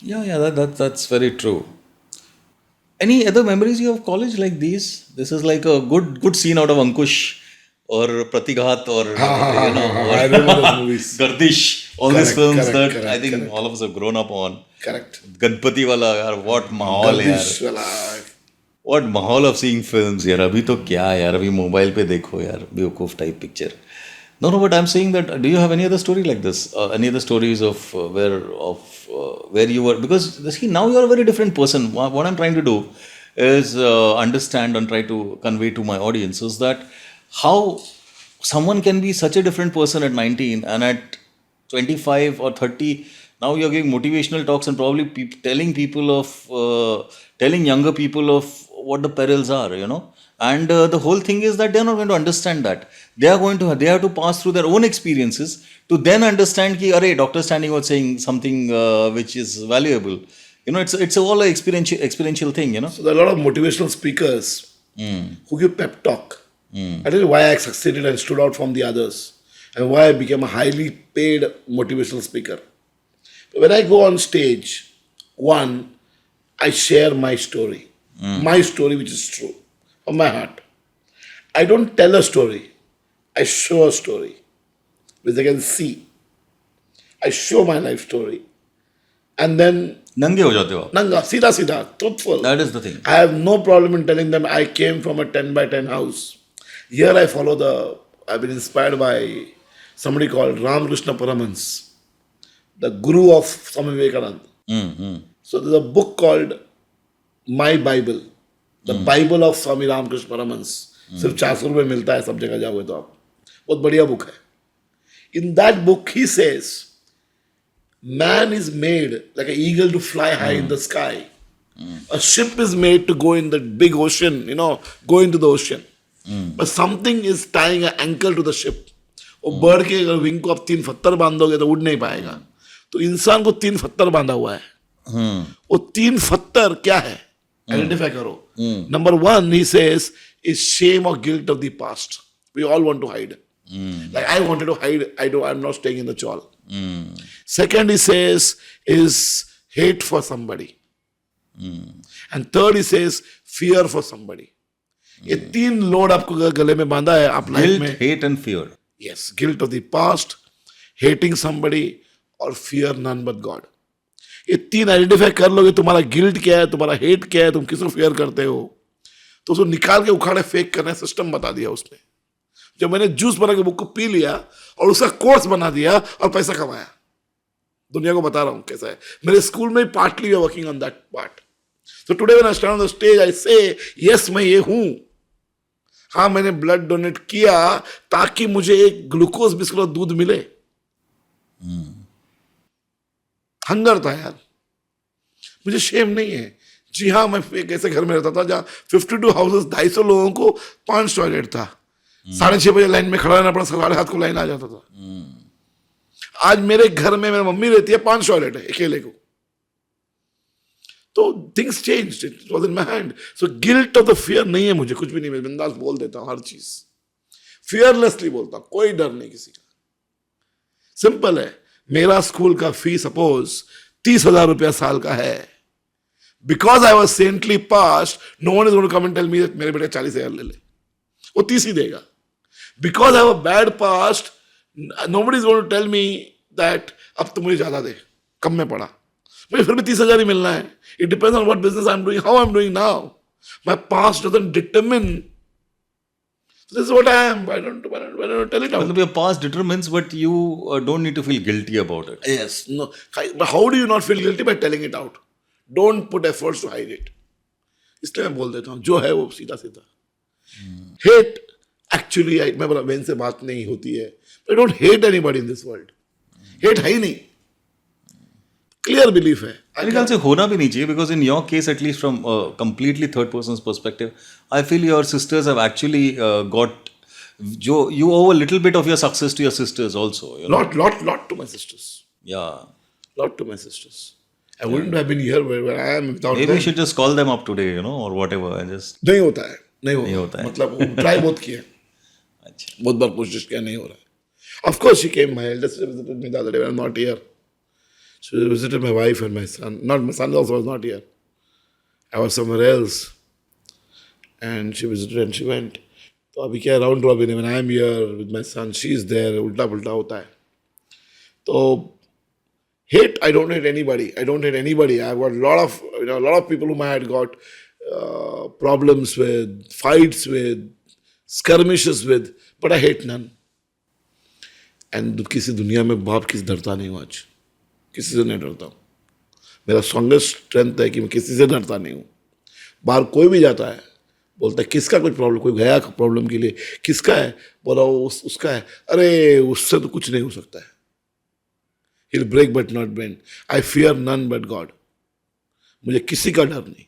Yeah. That's very true. Any other memories you have of college like these? This is like a good scene out of Ankush or Pratighat or I remember those movies. Gardish. All these films correct, that I think all of us have grown up on. Correct. Ganpati wala yaar, what mahal yaar. Gardish wala. What mahal of seeing films yaar. Abhi to kya yaar. Abhi mobile pe dekho yaar. Beokoof type picture. No, but I'm saying that. Do you have any other story like this? Any other stories of where you were? Because see, now you are a very different person. What I'm trying to do is understand and try to convey to my audience is that how someone can be such a different person at 19 and at 25 or 30. Now you're giving motivational talks and probably telling younger people of what the perils are, And the whole thing is that they're not going to understand that. They have to pass through their own experiences to then understand that, arey, Dr. Stanny was saying something which is valuable. It's all an experiential thing, So there are a lot of motivational speakers who give pep talk. I tell you why I succeeded and stood out from the others and why I became a highly paid motivational speaker. But when I go on stage, one, I share my story. My story which is true. From my heart. I don't tell a story. I show a story which they can see. I show my life story. And then Nange ho jate ho. Nanga, सीधा, truthful. That is the thing. I have no problem in telling them I came from a 10 by 10 house. Here I've been inspired by somebody called Ramakrishna Paramhans, the guru of Swami Vivekananda. So there's a book called My Bible, the Bible of Swami Ramakrishna Paramhans. सिर्फ 400 रुपए मिलता है सब जगह जाओगे तो आप. बहुत बढ़िया book है. In that book he says, man is made like an eagle to fly high in the sky. A ship is made to go in the big ocean, go into the ocean. But something is tying an anchor to the ship. वो bird के अगर wing को आप 3 पत्थर बांधोगे तो उड़ नहीं पाएगा. तो इंसान को 3 पत्थर बांधा हुआ है. वो 3 पत्थर क्या है? Identify करो. Number 1, he says, is shame or guilt of the past. We all want to hide. Like I wanted to hide. I'm not staying in the chawl. Second, he says, is hate for somebody. And third, he says, fear for somebody. ये 3 load आपको गले में बांधा है आप life में. Guilt, hate and fear. Yes, guilt of the past, hating somebody, or fear none but God. ये 3 identify कर लोगे, तुम्हारा गिल्ट क्या है, तुम्हारा हेट क्या है, तुम किसको फेयर करते हो, तो उसको निकाल के उखाड़े फेक करने सिस्टम बता दिया उसने. जब मैंने जूस बना के बुक को पी लिया और उसका कोर्स बना दिया और पैसा कमाया. दुनिया को बता रहा हूं कैसा है. मेरे स्कूल में partly working on that part. So today when I stand on the stage I से यस मैं ये हूं. हाँ मैंने ब्लड डोनेट किया ताकि मुझे एक ग्लूकोज बिस्कुट और दूध मिले. हंगर था यार. मुझे शेम नहीं है. जी हाँ मैं एक ऐसे घर में रहता था जहाँ 52 हाउसेस 250 लोगों को 5 टॉयलेट था. 6:30 बजे लाइन में खड़ा रहना पड़ा. 7:30 को लाइन आ जाता था. आज मेरे घर में मेरी मम्मी रहती है 5 टॉयलेट है अकेले को. तो things changed. It was in my hand. So guilt of the fear नहीं है मुझे. कुछ भी नहीं. मैं बिंदास बोल देता हूँ हर चीज. फियरलेसली बोलता हूँ. कोई डर नहीं किसी का. सिंपल है. मेरा स्कूल का फी सपोज 30,000 रुपया साल का है. Because I was saintly past, no one is going to come and tell me that मेरे बेटे 40,000 ले ले. वो 30 ही देगा. Because I have a bad past, nobody is going to tell me that अब तुम मुझे ज़्यादा दे. कम में पड़ा. मुझे फिर भी 30,000 ही मिलना है. It depends on what business I'm doing, how I'm doing now. My past doesn't determine. This is what I am. Why don't tell it out? Your past determines, but you don't need to feel guilty about it. Yes. No. But how do you not feel guilty? By telling it out. Don't put efforts to hide it. इसलिए मैं बोल देता हूँ जो है वो सीधा सीधा. Hate actually मैं बोला बहन से बात नहीं होती है. I don't hate anybody in this world. Hate है ही नहीं. Clear belief है. मेरे ख्याल से होना भी नहीं चाहिए, because in your case, at least from a completely third person's perspective, I feel your sisters have actually got, you owe a little bit of your success to your sisters also. You know? Lot to my sisters. Yeah. Lot to my sisters. I wouldn't have been here where I am without Maybe them. we should just call them up today, you know, or whatever, and just. नहीं होता है. नहीं होता है. मतलब try बहुत किया. अच्छा. बहुत बार कोशिश किया, नहीं हो रहा है. Of course she came. My eldest visited me the other day when I'm not here. She visited my wife and my son. Not my son also was not here. I was somewhere else. And she visited and she went. तो अभी क्या round robin है. When I'm here with my son, she's there. उल्टा पुल्टा होता है. तो hate, I don't hate anybody. I don't hate anybody. I've got a lot of people whom I had got problems with, fights with, skirmishes with, but I hate none. And किसी दुनिया में बाप किसी डरता नहीं हूँ आज. किसी से नहीं डरता हूँ. मेरा स्ट्रॉन्गेस्ट स्ट्रेंथ है कि मैं किसी से डरता नहीं हूँ. बाहर कोई भी जाता है बोलता है किसका कुछ प्रॉब्लम, कोई गया प्रॉब्लम के लिए, किसका है, बोला उसका है, अरे उससे तो कुछ नहीं हो सकता है. He'll break but not bend. I fear none but God. मुझे किसी का डर नहीं.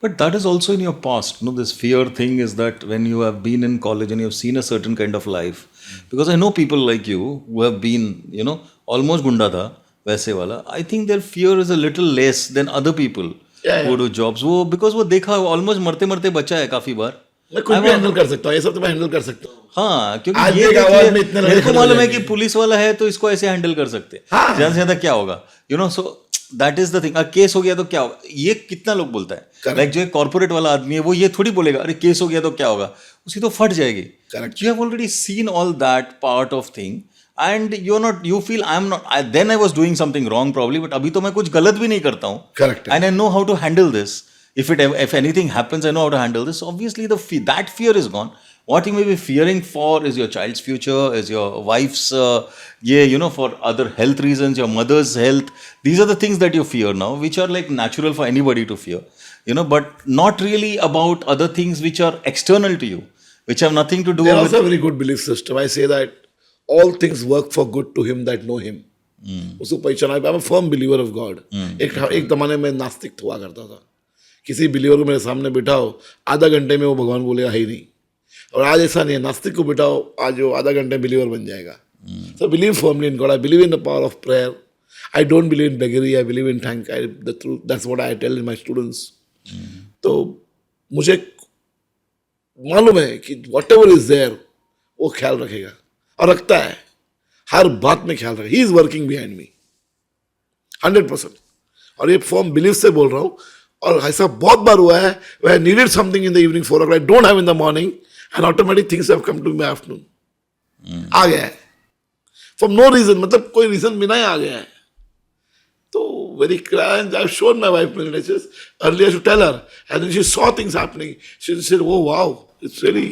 But that is also in your past. You know, this fear thing is that when you have been in college and you have seen a certain kind of life, because I know people like you who have been, you know, almost gunda tha, वैसे वाला. I think their fear is a little less than other people who do jobs. वो because वो देखा almost मरते मरते बचा है काफी बार. मैं कुछ भी हैंडल कर सकता हूँ. ये सब तो मैं हैंडल कर सकता हूँ. हाँ, क्योंकि आज ये एक आवाज में इतने मेरे को लड़के मालूम है लगे कि पुलिस वाला है तो इसको ऐसे हैंडल कर सकते हैं. ज्यादा से ज्यादा क्या होगा, you know. So that is the thing. Case हो गया तो क्या होगा, ये कितना लोग बोलता है. लाइक जो एक कॉर्पोरेट वाला आदमी है वो ये थोड़ी बोलेगा अरे केस हो गया तो क्या होगा, उसकी तो फट जाएगी. You have already seen all that part of thing and you feel I'm not, then I was doing something wrong probably, but अभी तो मैं कुछ गलत भी नहीं करता हूँ. Correct. And I know how to handle this. If anything happens, I know how to handle this. So obviously that fear is gone. What you may be fearing for is your child's future, is your wife's, for other health reasons, your mother's health. These are the things that you fear now, which are like natural for anybody to fear, but not really about other things which are external to you, which have nothing to do with... There's also a very good belief system. I say that all things work for good to him that know him. उसको पहचाना. I'm a firm believer of God. एक जमाने में नास्तिक हुआ करता था. किसी बिलीवर को मेरे सामने बिठाओ, आधा घंटे में वो भगवान बोलेगा है ही नहीं. और आज ऐसा नहीं है. नास्तिक को बिठाओ, आज वो आधा घंटे बिलीवर बन जाएगा. So I believe firmly in God. I believe in the power of prayer. I don't believe in beggary. I believe in the truth. That's what I tell my students. तो मुझे मालूम है कि whatever is there, वो ख्याल रखेगा और रखता है. हर बात में ख्याल रखेगा. He is working behind me. 100%. और ये फॉर्म बिलीव से बोल रहा हूँ. और ऐसा बहुत बार हुआ है where I needed something in the evening 4 o'clock, I don't have in the morning, and automatic things have come to me in the afternoon. आ गया है. For no reason, मतलब कोई reason बिना ही आ गया है. तो very clear. I've shown my wife many times. Earlier I should tell her, and then she saw things happening. She said, "Oh wow, it's really,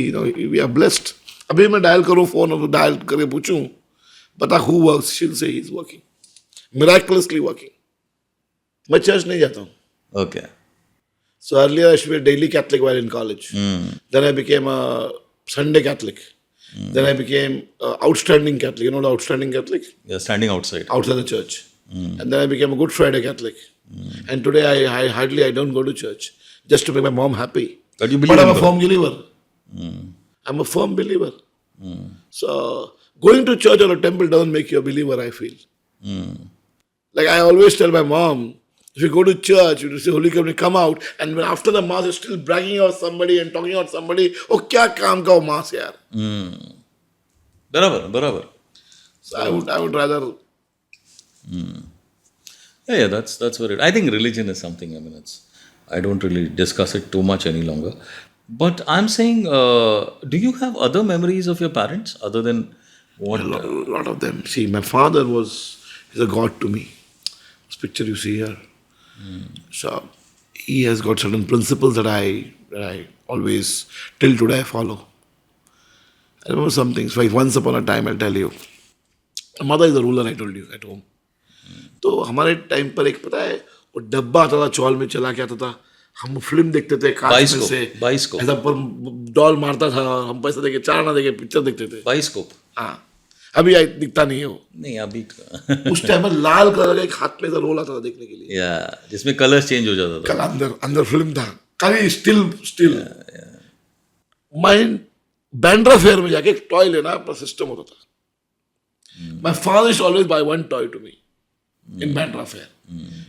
we are blessed." अभी मैं dial करूँ phone और dial करके पूछूं, बता who works? She'll say he's working, miraculously working. मैं church नहीं जाता हूँ. Okay. So earlier I should be a daily Catholic while in college. Then I became a Sunday Catholic. Then I became outstanding Catholic. You know the outstanding Catholic? You're standing outside. Outside the church. And then I became a Good Friday Catholic. And today I don't go to church just to make my mom happy. But you believe I'm in a God. firm believer. I'm a firm believer. So going to church or a temple doesn't make you a believer, I feel. Like I always tell my mom, if you go to church, you say Holy Communion, come out, and when after the mass you're still bragging about somebody and talking about somebody, oh, क्या काम का वो mass यार. बराबर. So I would rather. Yeah, that's what it. I think religion is something. I mean, I don't really discuss it too much any longer. But I'm saying, do you have other memories of your parents other than what? A lot of them. See, my father is a god to me. This picture you see here. So he has got certain principles that I always till today I follow. I remember some things. Like once upon a time, I'll tell you. My mother is the ruler. I told you at home. तो हमारे time पर एक पता है वो डब्बा आता था चौल में चला के आता था हम फिल्म देखते थे कांच में से बाइस्कोप ऐसा पर डॉल मारता था हम पैसे देके 4 आना देके पिक्चर देखते थे बाइस्कोप हाँ अभी दिखता नहीं है वो नहीं अभी उस टाइम में लाल कलर का एक हाथ में ऐसा रोल आता था देखने के लिए या जिसमें कलर्स चेंज हो जाता था कल अंदर अंदर फिल्म था कभी स्टिल माइंड बैंड्रा फेयर में जाके एक टॉय लेना अपना सिस्टम होता था my father is always buy one toy to me in Bandra Fair.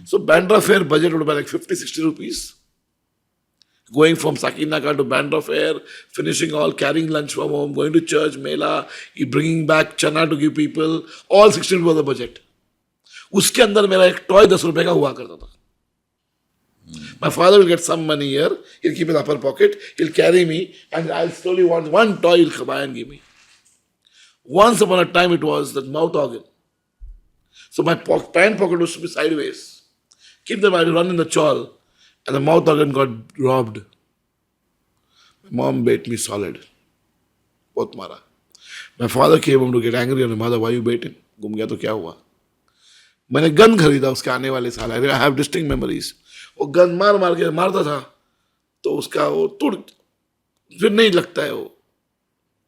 So Bandra Fair budget would be like 50-60 rupees. Going from Sakinaka to Bandra Fair, finishing all, carrying lunch from home, going to church, Mela, bringing back chana to give people, all 60 rupees was the budget. उसके अंदर मेरा एक toy 10 रुपए का हुआ करता था. My father will get some money here, he'll keep it in the upper pocket, he'll carry me, and I'll slowly want one toy he'll buy and give me. Once upon a time it was the mouth organ. So my pant pocket was to be sideways. Keep them, I'll run in the chawl. And the mouth organ got robbed. My mom beat me solid. बहुत मारा. My father came home to get angry on my mother. Why you beating? गुम गया तो क्या हुआ? मैंने gun खरीदा उसके आने वाले साल. I have distinct memories. वो गन मार के मारता था. तो उसका वो टूट फिर नहीं लगता है वो.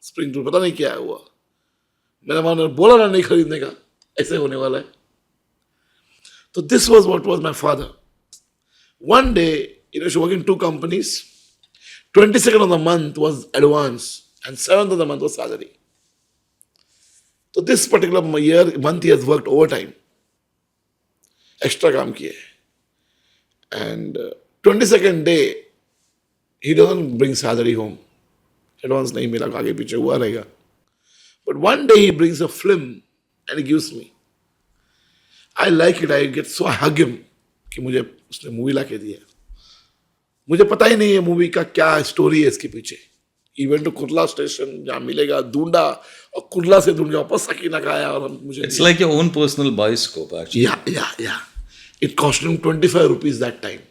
स्प्रिंग टूट पता नहीं क्या हुआ. मेरा माँ ने बोला ना नहीं खरीदने का. ऐसे होने वाला है. So this was what was my father. One day, she worked in 2 companies. 22nd of the month was advance and 7th of the month was salary. So this particular month he has worked overtime. Extra काम किए. And 22nd day, he doesn't bring salary home. Advance नहीं मिला आगे पीछे हुआ रहेगा. But one day he brings a film and he gives me. I like it. I get so I hug him कि मुझे उसने मूवी ला के दिया. मुझे पता ही नहीं है मूवी का क्या स्टोरी है इसके पीछे. He went to Kurla station जहाँ मिलेगा ढूंढा और कुर्ला से ढूंढ के वापस सकीना आया और हम मुझे. It's like your own personal bioscope actually. Yeah. It cost him 25 rupees that time.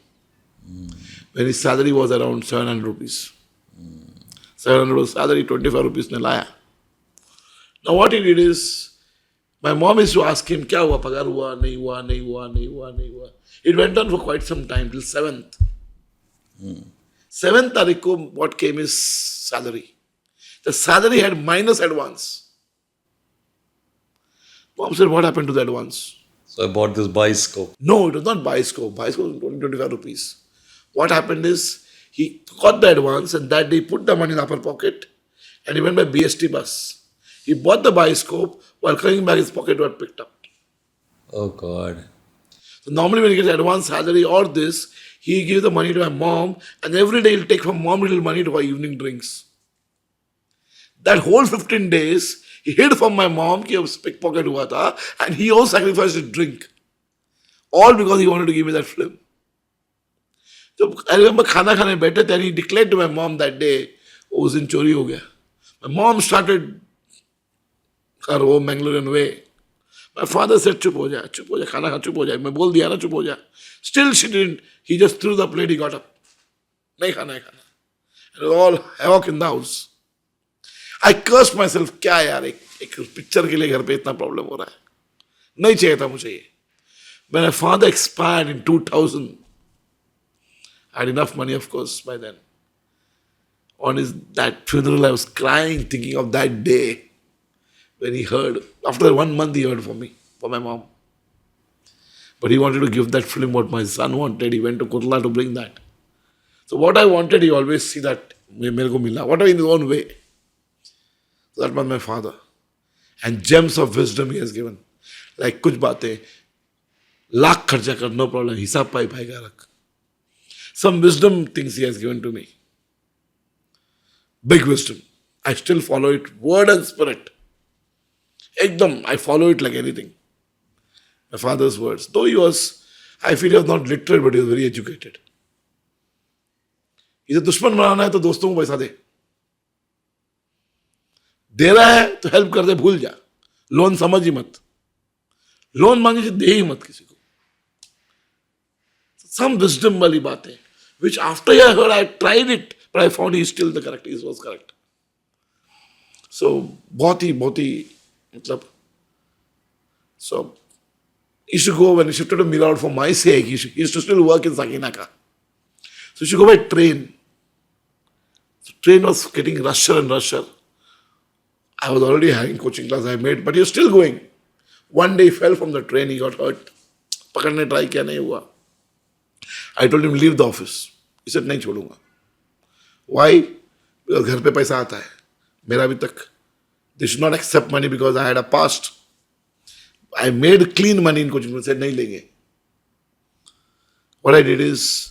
When his salary was around 700 rupees. 700 was salary, 25 rupees ने लाया. Now what he did is, my mom used to ask him, क्या हुआ, पगार हुआ, नहीं हुआ. It went on for quite some time, till 7th. 7th तारीख को what came is salary. The salary had minus advance. Mom said, what happened to the advance? So I bought this bioscope. No, it was not bioscope. Bioscope was only 25 rupees. What happened is, he got the advance and that day he put the money in the upper pocket and he went by BST bus. He bought the bioscope while coming back his pocket got picked up. Oh God. So normally when he gets advance salary or this, he gives the money to my mom and every day he'll take from mom little money to buy evening drinks. That whole 15 days, he hid from my mom कि उस pickpocket हुआ था and he also sacrificed his drink. All because he wanted to give me that film. So I remember खाना खाने बैठे थे and he declared to my mom that day, उस दिन चोरी हो गया. My mom started her home Mangalorean way. My father said, चुप हो जा, खाना खा, चुप हो जा. मैं बोल दिया ना, चुप हो जा. Still she didn't. He just threw the plate, he got up. नहीं खाना. It was all havoc in the house. I cursed myself, क्या यार, एक पिक्चर के लिए घर पे इतना प्रॉब्लम हो रहा है. नहीं चाहिए था मुझे ये. When my father expired in 2000, I had enough money, of course, by then. On that funeral, I was crying, thinking of that day. When he heard, after 1 month he heard from me, from my mom. But he wanted to give that film what my son wanted. He went to Kurla to bring that. So what I wanted, he always see that, mere ko mila, whatever in his own way. So that was my father. And gems of wisdom he has given. Like kuch baatein, lakh kharcha kar, no problem, hisab pai ka rakh. Some wisdom things he has given to me. Big wisdom. I still follow it, word and spirit. Ekdam, I follow it like anything. My father's words. Though he was I feel he was not literate, but he was very educated. इसे दुश्मन बनाना है तो दोस्तों को पैसा दे रहा है तो हेल्प कर दे, भूल जा, लोन समझ ही मत, लोन मांगे दे ही मत किसी को. Some wisdom वाली बातें, which after I heard, I tried it, but I found he still the correct, he was correct. So बहुत ही मतलब, so he should go, when he shifted to Meteoric for my sake, he used to still work in Sakinaka. So he should go by train. So train was getting rusher and rusher. I was already having coaching class I made, but he was still going. One day he fell from the train, he got hurt. पकड़ने try किया, नहीं हुआ. I told him leave the office. He said नहीं छोड़ूंगा. Why? Because घर पे पैसा आता है. मेरा अभी तक. They should not accept money because I had a past. I made clean money in coaching. I said नहीं लेंगे. What I did is,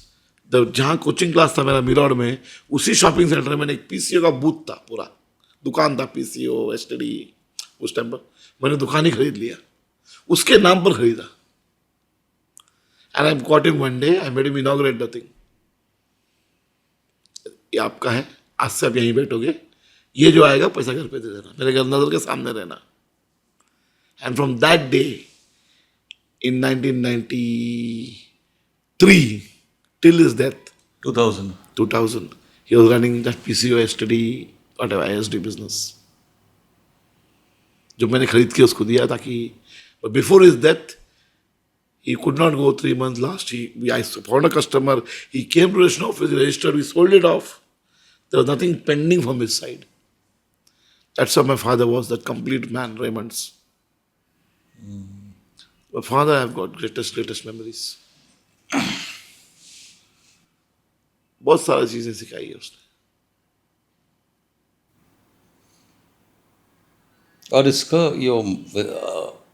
जहाँ कोचिंग क्लास था मेरा मिरर में, उसी शॉपिंग सेंटर में एक पीसीओ का बूथ था, पूरा दुकान था, पीसीओ एसटीडी. उस टाइम पर मैंने दुकान ही खरीद लिया, उसके नाम पर खरीदा. And I got him one day, I made him inaugurate the thing. ये आपका है, आज से आप यहीं बैठोगे, ये जो आएगा पैसा घर पे दे देना, मेरे घर नजर के सामने रहना. And from that day in 1993 till his death, 2000, he was running that PCO, STD, whatever, ISD business. जो मैंने खरीद के उसको दिया ताकि, but before his death, he could not go 3 months last. I found a customer, he came to registration office, he registered, we sold it off. There was nothing pending from his side. That's how my father was, that complete man, Raymond's. My father, I've got greatest memories. बहुत सारी चीजें सिखाई है उसने. और इसका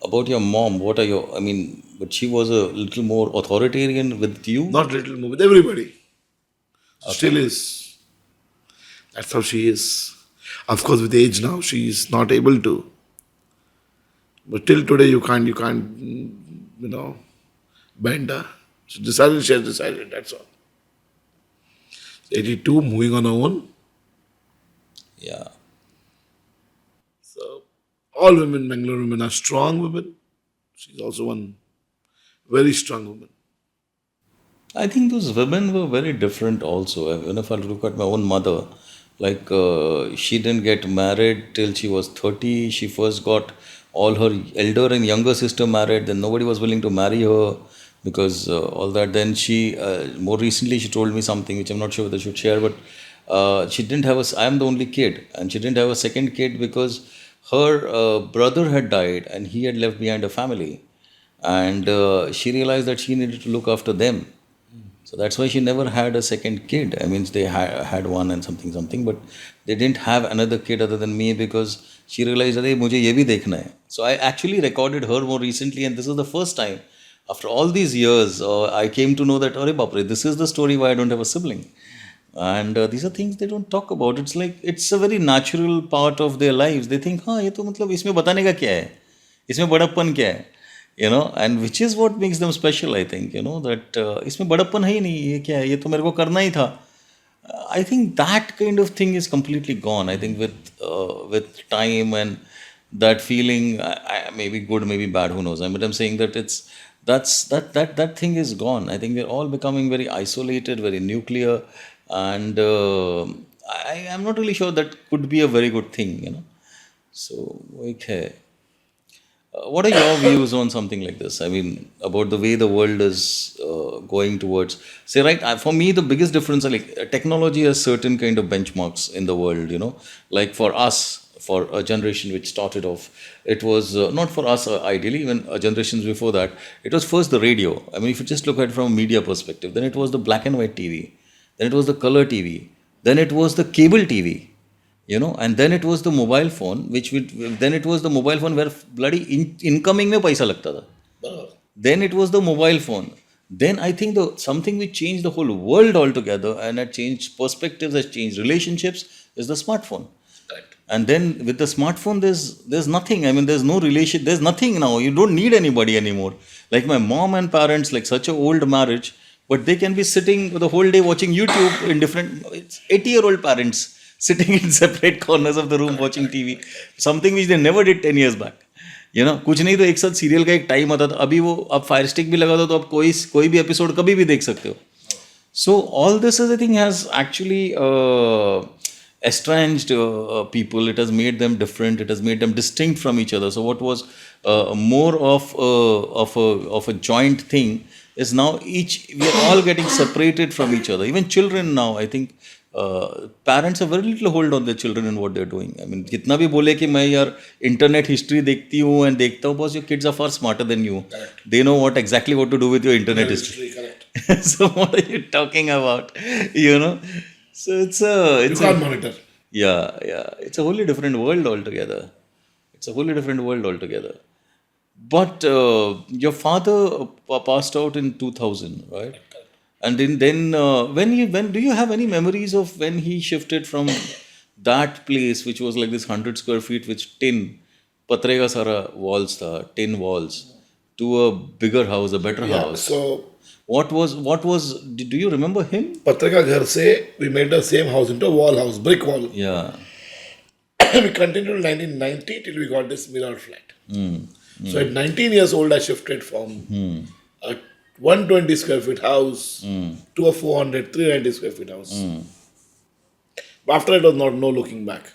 about your mom, what are your, I mean, but she was a little more authoritarian with you? Not little more, with everybody. Okay. Still is. That's how she is. Of course, with age now, she is not able to. But till today, you can't, bend her. She has decided, that's all. 82, moving on her own. Yeah. So, all women, Bangalore women, are strong women. She's also one very strong woman. I think those women were very different also. Even if I look at my own mother, like she didn't get married till she was 30. She first got all her elder and younger sister married. Then nobody was willing to marry her because all that. Then she, more recently, she told me something which I'm not sure whether I should share, but she didn't have I am the only kid, and she didn't have a second kid because her brother had died and he had left behind a family. And she realized that she needed to look after them. So that's why she never had a second kid. I mean, they had one and something, but they didn't have another kid other than me because she realized that, hey, mujhe ye bhi dekhna hai. So I actually recorded her more recently, and this is the first time after all these years I came to know that, arey bapre, this is the story why I don't have a sibling. And these are things they don't talk about. It's like, it's a very natural part of their lives. They think, हाँ ये तो मतलब इसमें बताने का क्या है, इसमें बड़प्पन क्या है, and which is what makes them special, I think, that इसमें बड़प्पन है ही नहीं, ये क्या है, ये तो मेरे को करना ही था. I think that kind of thing is completely gone. I think with time and that feeling, maybe good, maybe bad, who knows. But I'm saying that that thing is gone. I think we're all becoming very isolated, very nuclear, and I am not really sure that could be a very good thing, So, okay. What are your views on something like this? I mean, about the way the world is going towards, say, right, for me, the biggest difference, like technology has certain kind of benchmarks in the world, like for us, for a generation which started off, it was not for us ideally, even generations before that, it was first the radio. I mean, if you just look at it from a media perspective, then it was the black and white TV, then it was the color TV, then it was the cable TV. And then it was the mobile phone, then it was the mobile phone where bloody incoming mein paisa lagta tha. Then it was the mobile phone. Then I think something which changed the whole world altogether and had changed perspectives, has changed relationships, is the smartphone. Correct. And then with the smartphone, there's nothing. I mean, there's no relation. There's nothing now. You don't need anybody anymore. Like my mom and parents, like such a old marriage, but they can be sitting the whole day watching YouTube in different. It's 80-year-old parents sitting in separate corners of the room watching TV. Something which they never did 10 years back. कुछ नहीं तो एक साथ serial का एक time आता था. अभी वो आप फायर स्टिक भी लगा दो तो आप कोई भी एपिसोड कभी भी देख सकते हो. So all this, I think, has actually estranged people. It has made them different. It has made them distinct from each other. So what was more of a joint thing is now we are all getting separated from each other. Even children now, I think, parents have very little hold on their children and what they're doing. I mean, कितना भी बोले कि मैं यार internet history देखती हूँ and देखता हूँ, because your kids are far smarter than you. Correct. They know exactly what to do with your internet history. Correct. So what are you talking about? So it's You can't monitor. yeah. It's a wholly different world altogether. But your father passed out in 2000, right? And then when do you have any memories of when he shifted from that place, which was like this 100 square feet, which patre ka sara walls tha, tin walls, to a bigger house, a better house? So What was? Do you remember him? Patrika ghar se we made the same house into a wall house, brick wall. Yeah. We continued till 1990 till we got this mirror flat. So at 19 years old, I shifted from a 120 square feet house to a 390 square feet house. But after it was no looking back.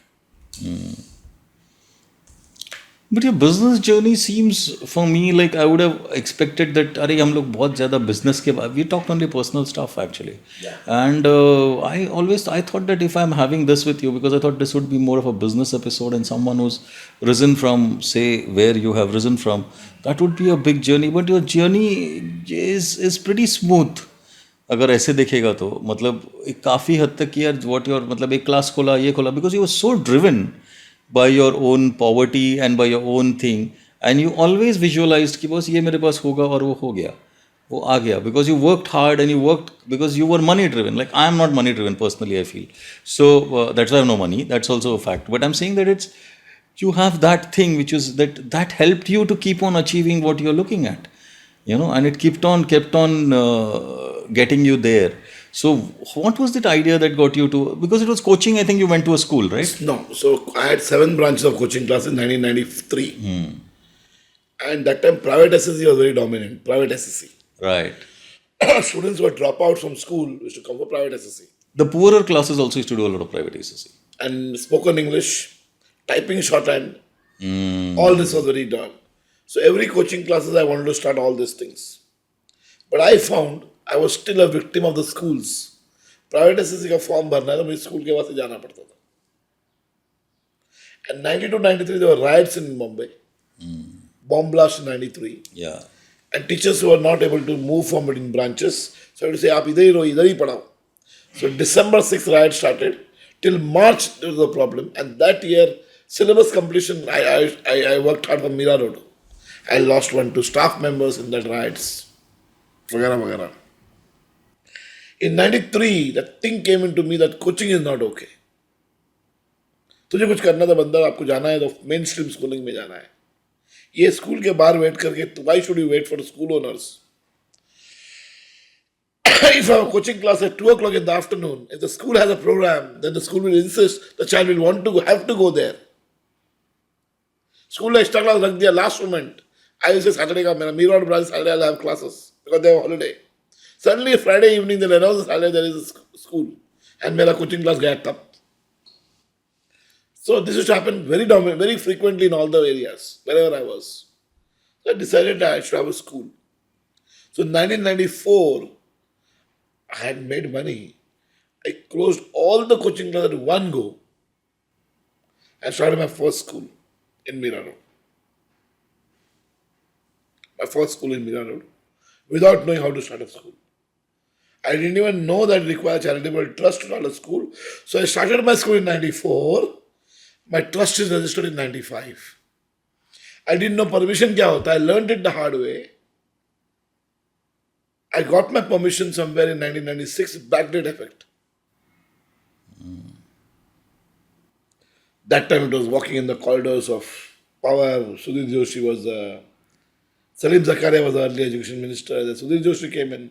But your business journey seems, for me, like I would have expected that, अरे हम लोग बहुत ज़्यादा business के बाद, we talked only personal stuff actually. Yeah. And I thought that if I'm having this with you, because I thought this would be more of a business episode and someone who's risen from, say, where you have risen from, that would be a big journey. But your journey is pretty smooth. अगर ऐसे देखेगा तो मतलब काफ़ी हद तक यार what your मतलब एक क्लास खोला ये खोला, because you were so driven by your own poverty and by your own thing, and you always visualized कि बस ये मेरे पास होगा और वो हो गया, वो आ गया, because you worked hard and you worked because you were money driven. Like I am not money driven personally, I feel. So that's why I have no money. That's also a fact. But I'm saying that you have that thing which is that helped you to keep on achieving what you're looking at, and it kept on getting you there. So what was that idea that got you to, because it was coaching, I think you went to a school, right? No. So I had 7 branches of coaching classes in 1993. And that time private SSC was very dominant. Private SSC. Right. Students who were dropouts from school used to come for private SSC. The poorer classes also used to do a lot of private SSC. And spoken English, typing shorthand, all this was very done. So every coaching classes I wanted to start all these things. But I found I was still a victim of the schools. Private SSC का form भरना है तो मुझे school के वहाँ से जाना पड़ता था. And 92-93 there were riots in Mumbai. Bomb blast in 93. Yeah. And teachers who were not able to move from between branches, so I had to say, आप इधर ही रहो, इधर ही पढ़ाओ. So December 6th riot started. Till March there was a problem. And that year, syllabus completion, I worked hard for Mira Road. I lost 2 staff members in that riots. Vagara. In 93, that thing came into me that coaching is not okay. तुझे कुछ करना था बंदा, आपको जाना है तो main stream schooling में जाना है. ये स्कूल के बाहर वेट करके, why should you wait for the school owners? If I have a coaching class at 2 o'clock in the afternoon, if the school has a program, then the school will insist the child will have to go there. School ने extra class रख दिया last moment. I will say Saturday का मेरा Meteoric branch Saturday I'll have classes because they have holiday. Suddenly Friday evening they'll announce Saturday there is a school and मेरा coaching class गया तब. So this used to happen very frequently in all the areas wherever I was. So I decided that I should have a school. So in 1994 I had made money. I closed all the coaching classes at one go and started my first school in Mira Road. My first school in Mira Road without knowing how to start a school. I didn't even know that it required charitable trust to start a school. So I started my school in 94. My trust is registered in 95. I didn't know permission kya hota. I learned it the hard way. I got my permission somewhere in 1996, backdate effect. That time it was walking in the corridors of power. Sudhir Joshi was Salim Zakaria was the early education minister. Then Sudhir Joshi came in.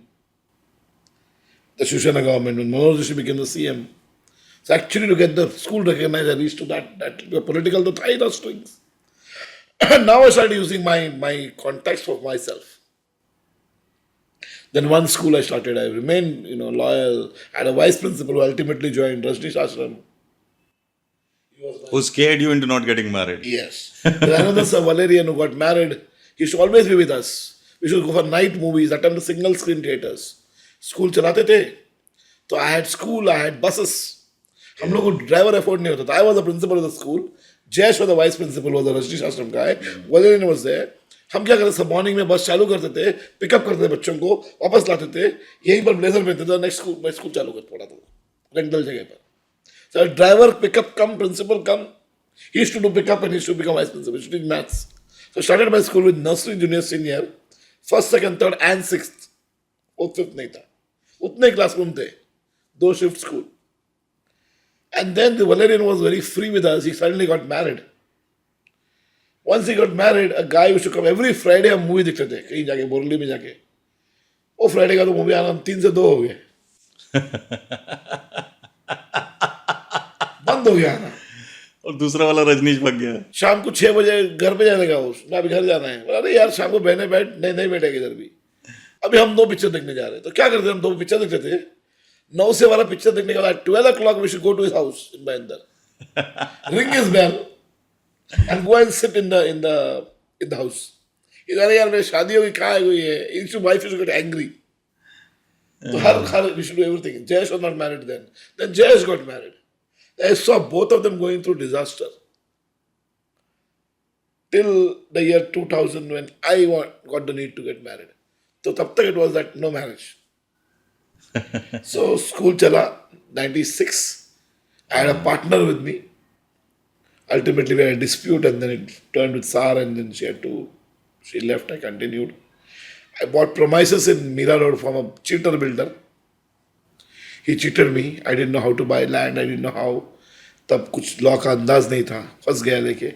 The Shivsena government, when Manoj Joshi became the CM. So actually to get the school recognized, I reached to that political, the tide of strings. And now I started using my contacts for myself. Then one school I started, I remained, loyal. I had a vice principal who ultimately joined Rajneesh Ashram. Who scared you into not getting married? Yes. There's another Sir Valerian who got married. He should always be with us. We should go for night movies, attend the single screen theaters. School चलाते थे. So I had school, I had buses. हम लोग को driver afford नहीं होता था. I was the principal of the school. Jayesh was the vice principal, was the Rajneesh Ashram guy. Valerian was there. हम क्या करते सब मॉर्निंग में बस चालू करते थे, पिकअप करते थे बच्चों को, वापस लाते थे, यहीं पर ब्लेजर पहनते थे, नेक्स्ट स्कूल मैं स्कूल चालू कर पड़ा था रेंटल जगह पर. So driver pickup come, principal come. He used to do pickup and he used to become vice principal. He used to do maths. So I started my school with nursery, junior, senior, first, second, third and sixth. Fourth, fifth नहीं था. उतने classroom थे. 2 shift school. And then the Valerian was very free with us. He suddenly got married. Once he got married, a guy used to come every Friday. हम movie देखते थे कहीं जाके बोरली में जाके. वो फ्राइडे का तो मूवी आना 3 से 2 हो गए. बंद हो गया ना. और दूसरा वाला रजनीश भाग गया. शाम को 6 बजे घर पे जाने का मैं अभी घर जाना है. अरे यार शाम को बहने बैठ नहीं बैठेगी इधर भी. अभी हम 2 पिक्चर देखने जा रहे हैं. तो क्या करते हम 2 पिक्चर देखते थे. 9 से वाला पिक्चर देखने के बाद 12 o'clock we should go to his house in Bahender. Ring his bell and go and sit in the house. अरे यार मेरी शादी होगी कहाँ है ये. His wife used to get angry. So her we should do everything. Jayesh was not married then. Then Jayesh got married. I saw both of them going through disaster. Till the year 2000 when I got the need to get married. So तब तक it was that no marriage. So school chala, 96. I had a partner with me. Ultimately we had a dispute and then it turned with Sar and then she left, I continued. I bought premises in Mira Road from a cheater builder. He cheated me. I didn't know how to buy land. I didn't know how. तब कुछ law का अंदाज नहीं था. फंस गया लेके.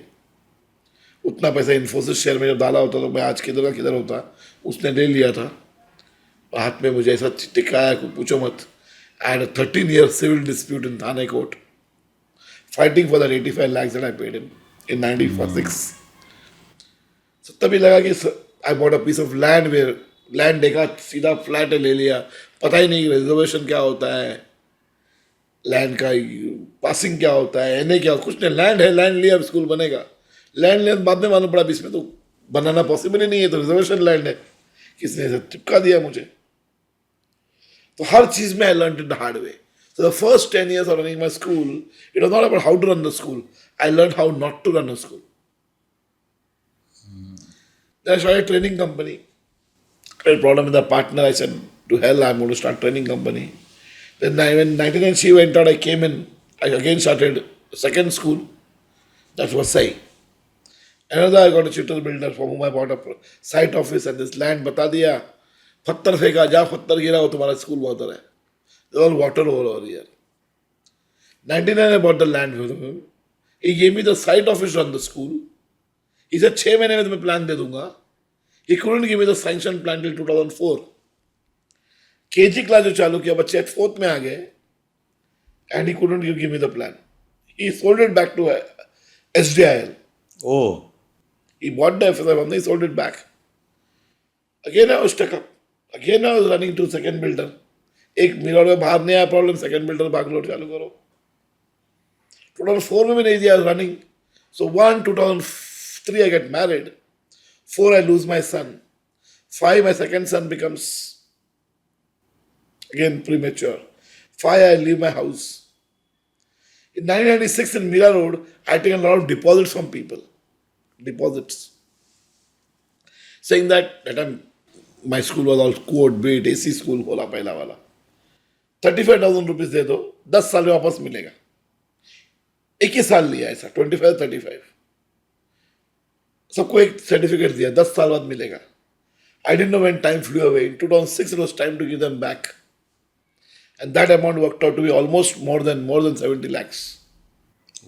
उतना पैसा इन्फोसिस शेयर में जब डाला होता तो मैं आज किधर का किधर होता. उसने ले लिया था. हाथ में मुझे ऐसा टिकाया को पूछो मत. I had a 13-year civil dispute in Thane court. Fighting for that 85 lakhs that I paid him in 96. So तभी लगा कि I bought a piece of land where land देखा सीधा फ्लैट ले लिया. पता ही नहीं रिजर्वेशन क्या होता है, लैंड का पासिंग क्या होता है, एनए क्या, कुछ नहीं. लैंड है, लैंड लिया, स्कूल बनेगा. लैंड लिया बाद में मालूम पड़ा इसमें तो बनाना पॉसिबल ही नहीं है, तो रिजर्वेशन लैंड है. किसने ऐसा चिपका दिया मुझे. तो हर चीज में I learn it the hard way. So the first 10 years of running my school, it was not about how to run the school. I learned how not to run a school. Then I started a training company. I had a problem with the partner. I said, to hell, I'm going to start training company. Then when 99 she went out, I came in. I again started a second school. That was Sai. Another, I got a cheater builder for whom I bought a site office and this land. बता दिया, पत्थर फेंका, जा पत्थर गिरा हो तुम्हारा school बहुत है. There's all water all over here. 99 I bought the land with him. He gave me the site office to run the school. He said 6 महीने में तुम्हें प्लान दे दूंगा. He couldn't give me the sanction plan till 2004. KG class जो चालू किया बच्चे 4th में आ गए and he couldn't give me the plan. He sold it back to SDIL. Oh. He bought the FSI one, he sold it back. Again I was stuck up. Again I was running to second builder. एक mirror में बाहर नहीं आया problem, second builder भाग लो चालू करो. 2004 में भी नहीं दिया running. So 2003 I get married. 4 I lose my son. 5 my second son becomes again premature. 5 I leave my house. In 1996 in Mira Road, I had taken a lot of deposits from people. Deposits. Saying that my school was all quote bait, AC school होला पहला वाला. 35,000 rupees दे दो, 10 साल में वापस मिलेगा. एक ही साल लिया ऐसा, 25-35. सबको एक सर्टिफिकेट दिया, 10 साल बाद मिलेगा. I didn't know when time flew away. In 2006 it was time to give them back. And that amount worked out to be almost more than 70 lakhs.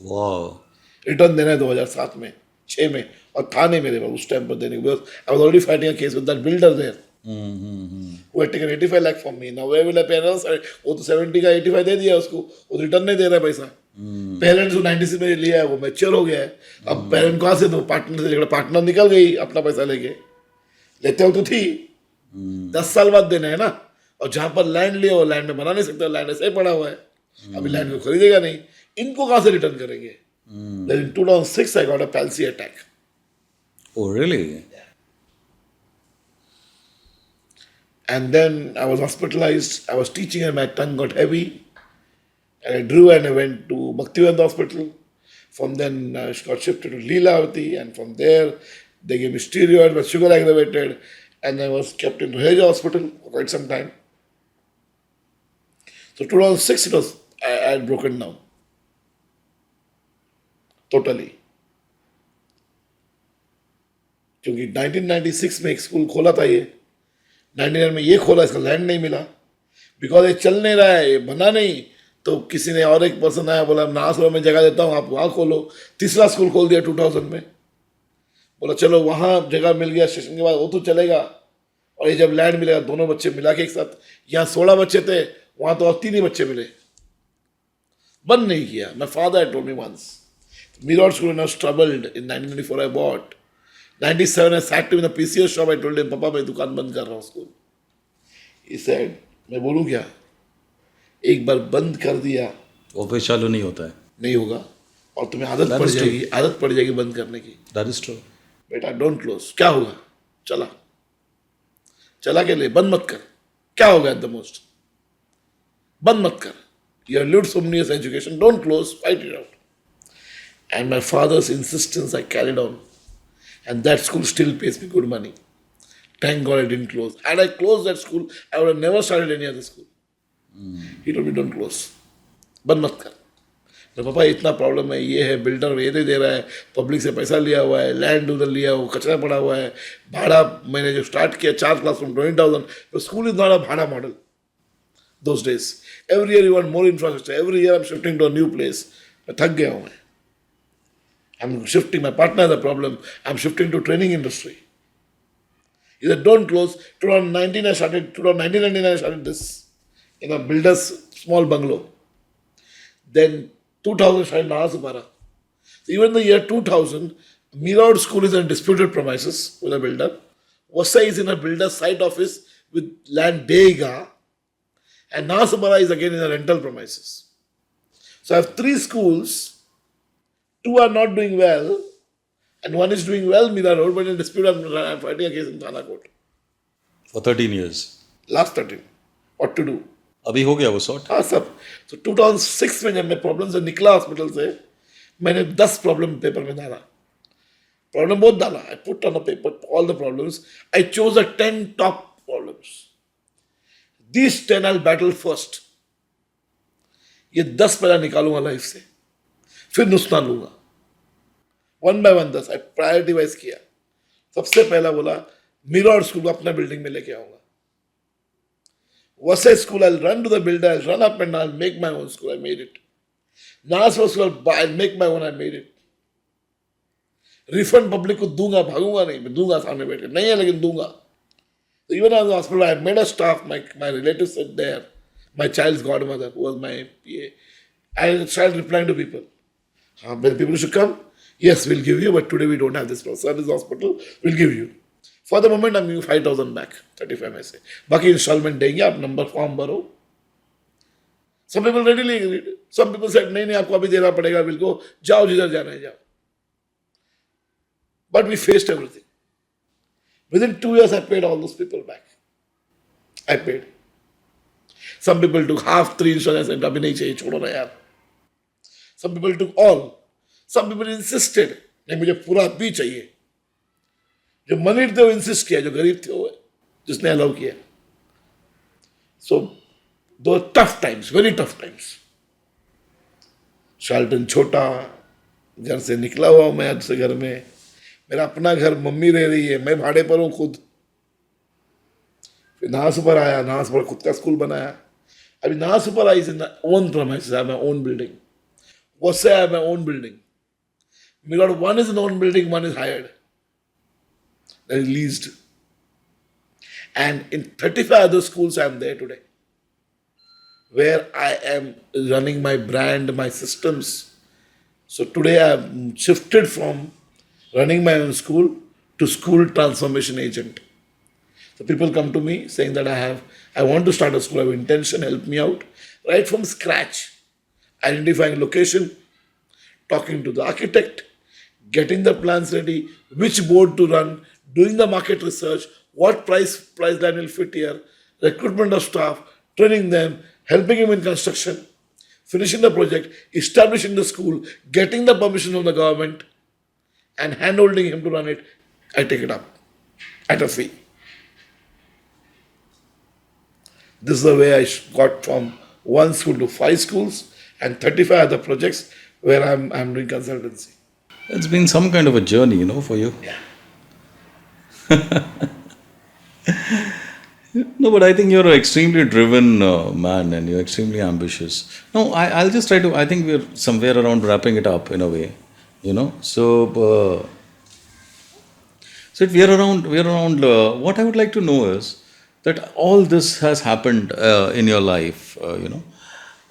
Wow. Return देना है 2007 में 6 में, और था नहीं मेरे पास उस टाइम पर देने को, because I was already fighting a case with that builder there who had taken 85 lakh from me. Now where will I pay another? वो तो 70 का 85 दे दिया उसको, वो रिटर्न नहीं दे रहा है पैसा. पेरेंट्स को 96 में लिया है, वो मैच्योर हो गया है. अब पेरेंट कहाँ से दो, पार्टनर से झगड़ा, पार्टनर निकल गई अपना पैसा लेके, लेते हो तो थी 10 साल बाद देना है ना. और जहाँ पर लैंड लिया वो लैंड में बना नहीं सकता, लैंड ऐसे ही पड़ा हुआ है, अभी लैंड को खरीदेगा नहीं, इनको कहाँ से रिटर्न करेंगे. In 2006 I got a palsy attack. Oh, really? And then I was hospitalized. I was teaching and my tongue got heavy. And I drew and I went to Bhaktivedanta Hospital. From then I got shifted to Leelavati, and from there they gave me steroid, but sugar aggravated, and I was kept in Raheja Hospital for quite some time. So 2006 it was, I had broken down. Totally. क्योंकि 1996 में एक school खोला था ये, 99 में ये खोला, इसका लैंड नहीं मिला, बिकॉज ये चल नहीं रहा है, ये बना नहीं. तो किसी ने और एक पर्सन आया, बोला नासपुरा में जगह देता हूँ, आप वहाँ खोलो. तीसरा स्कूल खोल दिया 2000 में, बोला चलो वहाँ जगह मिल गया स्टेशन के बाद, वो तो चलेगा. और ये जब लैंड मिलेगा, दोनों बच्चे मिला के एक साथ, यहाँ 16 बच्चे थे, वहाँ तो और 3 ही बच्चे मिले. बंद नहीं किया. My father told me once, Meteoric school was troubled. In 1994 I bought. 97 I sat him in a PCO shop. I told him, पापा मैं दुकान बंद कर रहा हूँ स्कूल. He said, मैं बोलूँ क्या, एक बार बंद कर दिया वो फिर चालू नहीं होता है, नहीं होगा, और तुम्हें आदत पड़ जाएगी बंद करने की. That is true. बेटा डोंट क्लोज. क्या होगा, चला के ले, बंद मत कर. क्या होगा एट द मोस्ट, बंद मत कर. You have lived so many years education, don't close, fight it out. And my father's insistence, I carried on. And that school still pays me good money. Thank God I didn't close. Had I closed that school, I would have never started any other school. He told me, don't close. बंद मत कर. तो पापा इतना problem है, ये है, builder ये दे रहा है, पब्लिक से पैसा लिया हुआ है, लैंड उधर लिया हुआ, कचरा पड़ा हुआ है, भाड़ा मैंने जो स्टार्ट किया 4 क्लासरूम 20,000. तो स्कूल इज नॉट अ भाड़ा model. Those days. Every year you want more infrastructure. Every year I'm shifting to a new place. मैं थक गया हूँ मैं. I'm shifting. My partner has a problem. I'm shifting to training industry. He said, don't close. 2019 I started. 1999 I started this in a builder's small bungalow. Then 2000 I started Nahasupara. So even the year 2000, Meteoric school is in disputed premises with a builder. Vasai is in a builder's site office with land Deiga. And Nahasupara is again in a rental premises. So I have 3 schools. 2 are not doing well, and 1 is doing well, Mira Road, but in dispute, I'm fighting a case in Thana Court. For 13 years. Last 13. What to do? अभी हो गया वो sort. हाँ सब. So 2006 में जब मैं problem से निकला हॉस्पिटल से, मैंने 10 प्रॉब्लम पेपर में डाला. प्रॉब्लम बहुत डाला. I put on a paper all the problems. I chose the 10 top problems. These 10 I'll battle first. ये 10 पहला निकालूंगा लाइफ से, फिर नुकसान लूंगा. 1 by 1 10 प्रायोरिटी वाइज किया. सबसे पहला बोला Meteoric स्कूल को अपना बिल्डिंग में लेके आऊंगा. Vasai school, I'll run to the builder, I'll run up and I'll make my own school. I made it. Nahasupara school, I'll make my own. I made it. Refund public को दूंगा, भागूंगा नहीं, मैं दूंगा सामने बैठे, नहीं है लेकिन दूंगा. So even as a hospital, I made a staff. My relatives said there, my child's godmother, who was my PA. I started replying to people. When people should come, yes, we'll give you, but today we don't have this service hospital, we'll give you. For the moment, I'm giving 5,000 back, 35 I say. बाकी installment देंगे, आप number form भरो. Some people readily agreed. Some people said, नहीं आपको अभी देना पड़ेगा, we'll go, जाओ जिधर जाना है जाओ. But we faced everything. Within 2 years, I paid all those people back. I paid. Some people took half 3 insurance and अभी नहीं चाहिए, छोड़ो ना यार. Some people took all. Some people insisted, नहीं मुझे पूरा भी चाहिए. जो मनीड थे वो इंसिस्ट किया, जो गरीब थे वो जिसने अलाउ किया. So those tough times, very tough times. शाल्टन छोटा, घर से निकला हुआ मैं आज से घर में, मेरा अपना घर, मम्मी रह रही है, मैं भाड़े पर हूँ खुद. फिर Nahasupara आया, Nahasupara खुद का स्कूल बनाया. अभी Nahasupara is in my own premises, I have my own building. Vasai I have my own building. Because one is an own building, one is hired. That is leased. And in 35 other schools I am there today, where I am running my brand, my systems. So today I have shifted from running my own school to school transformation agent. So people come to me saying that I want to start a school, I have intention, help me out. Right from scratch, identifying location, talking to the architect, getting the plans ready, which board to run, doing the market research, what price line will fit here, recruitment of staff, training them, helping him in construction, finishing the project, establishing the school, getting the permission from the government, and hand-holding him to run it. I take it up at a fee. This is the way I got from one school to 5 schools and 35 other projects where I'm doing consultancy. It's been some kind of a journey, for you. Yeah. No, but I think you're an extremely driven man and you're extremely ambitious. No, I'll just try to, I think we're somewhere around wrapping it up in a way, So we're around, what I would like to know is that all this has happened in your life,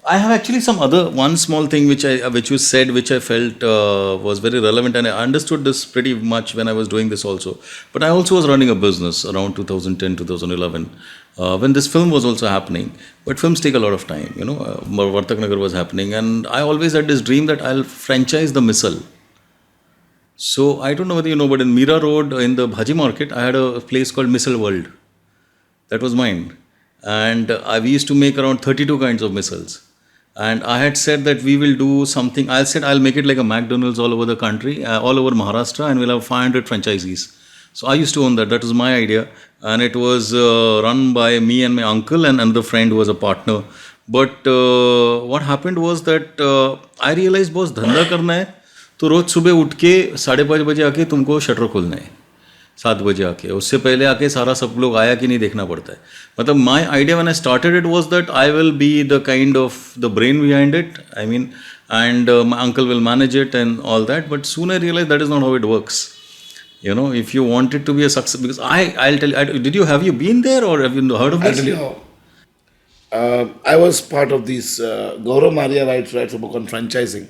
I have actually one small thing which you said, which I felt was very relevant, and I understood this pretty much when I was doing this also. But I also was running a business around 2010, 2011, when this film was also happening. But films take a lot of time, Vartak Nagar was happening, and I always had this dream that I'll franchise the missile. So I don't know whether you know, but in Mira Road, in the Bhaji market, I had a place called Missile World. That was mine. And we used to make around 32 kinds of missiles. And I had said that we will do something. I said I'll make it like a McDonald's all over the country, all over Maharashtra, and we'll have 500 franchisees. So I used to own that. That was my idea. And it was run by me and my uncle and another friend who was a partner. But what happened was that I realized, boss, धंधा करना है तो रोज सुबह उठ के 5:30 बजे आके तुमको शटर खोलना है, 7 बजे आके, उससे पहले आके सारा सब लोग आया कि नहीं देखना पड़ता है. मतलब my idea when I started it was that I will be the kind of the brain behind it, and my uncle will manage it and all that. But soon I realized that is not how it works. If you want it to be a success, because I'll tell you, have you been there or have you heard of this? I'll tell you how. I was part of this Gaurav Maria writes a book on franchising.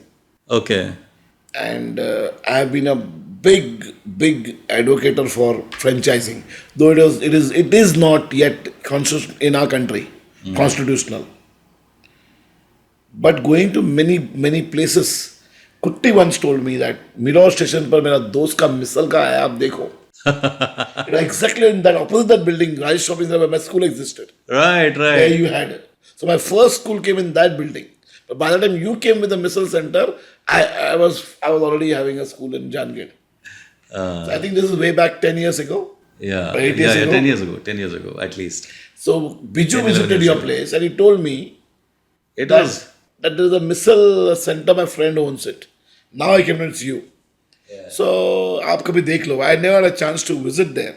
Okay. And I have been a big advocate for franchising, though it is not yet in our country constitutional. But going to many places, Kutti once told me that Mirror station par mera dost ka missile ka hai, aap dekho. Exactly in that opposite that building, Raj Shopping Center, where my school existed. Right. There you had it. So my first school came in that building. But by the time you came with the missile center, I was already having a school in Jangir. So I think this is way back 10 years ago. Yeah, 8 years ago. 10 years ago at least. So Biju visited your place and he told me that there is a missile center, my friend owns it. Now I convince you. Yeah. So, aap kabhi dekh lo. I never had a chance to visit there.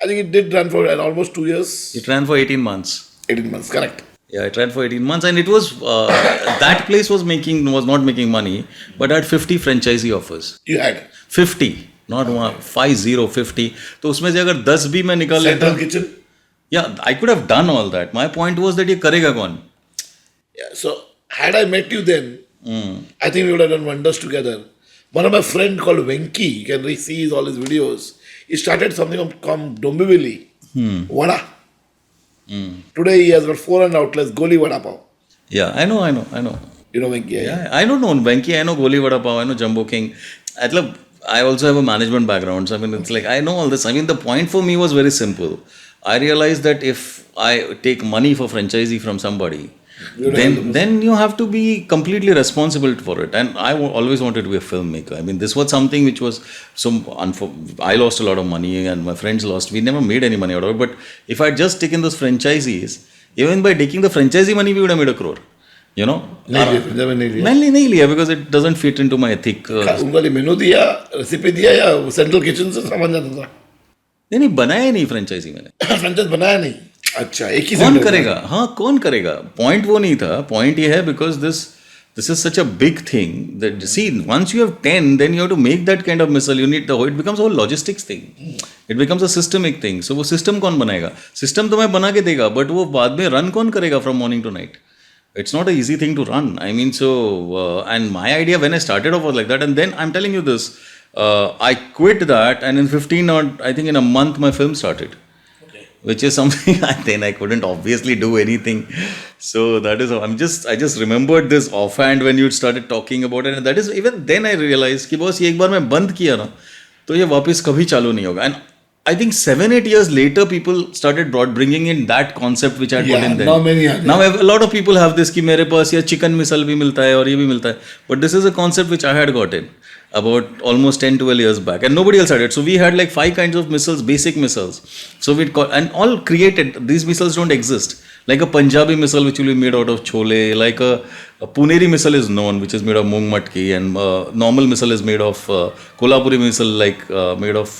I think it did run for almost 2 years. It ran for 18 months. 18 months, correct. Yeah, it ran for 18 months, and it was that place was not making money, but had 50 franchisee offers. You had 50, not 50. तो उसमें से अगर 10 भी मैं निकाल लेता. Central kitchen. Yeah, I could have done all that. My point was that ये करेगा कौन? Yeah, so had I met you then, I think we would have done wonders together. One of my friends called Venki, you can see all his videos. He started something called Dombivili, Vada. Today he has got 400 outlets, Goli Vada Pav. Yeah, I know. You know Venki? Yeah, I don't know Venki, I know Goli Vada Pav, I know Jumbo King. I also have a management background, so it's like, I know all this. The point for me was very simple. I realized that if I take money for franchisee from somebody, then you have to be completely responsible for it. And I always wanted to be a filmmaker. This was something which was I lost a lot of money and my friends lost. We never made any money out of it. But if I had just taken those franchisees, even by taking the franchisee money, we would have made 1 crore. नहीं लिया because it doesn't fit into my ethic. उनका मेनू दिया, recipe दिया या central kitchen से सामान जाता था? नहीं बनाया नहीं फ्रेंचाइजी मैंने. फ्रेंचाइज बनाया नहीं. अच्छा, एक ही कौन करेगा? हाँ, कौन करेगा? पॉइंट वो नहीं था. पॉइंट ये है because this This is such a big thing that, see, once you have 10, then you have to make that kind of missile. You need it becomes a whole logistics thing. It becomes a systemic thing. So, वो system कौन बनाएगा? System तो मैं बना के देगा, but वो बाद में run कौन करेगा from morning to night? It's not an easy thing to run. I mean, so, and my idea when I started off was like that. And then I'm telling you this, I quit that, and in 15 or I think in a month, my film started. Which is something then I couldn't obviously do anything. So that is, I just remembered this offhand when you started talking about it. And that is, even then I realized कि boss ये एक बार मैं बंद किया ना, तो ये वापस कभी चालू नहीं होगा. And I think 7-8 years later, people started bringing in that concept which I had put in there. Now a lot of people have this कि मेरे पास ये chicken missile भी मिलता है और ये भी मिलता है. But this is a concept which I had gotten about almost 10-12 years back, and nobody else had it. So we had like 5 kinds of missiles, basic missiles. So we'd call, and all created. These missiles don't exist. Like a Punjabi missile which will be made out of chole, like a Puneri missile is known, which is made of mung matki, and normal missile is made of Kolhapuri missile, like made of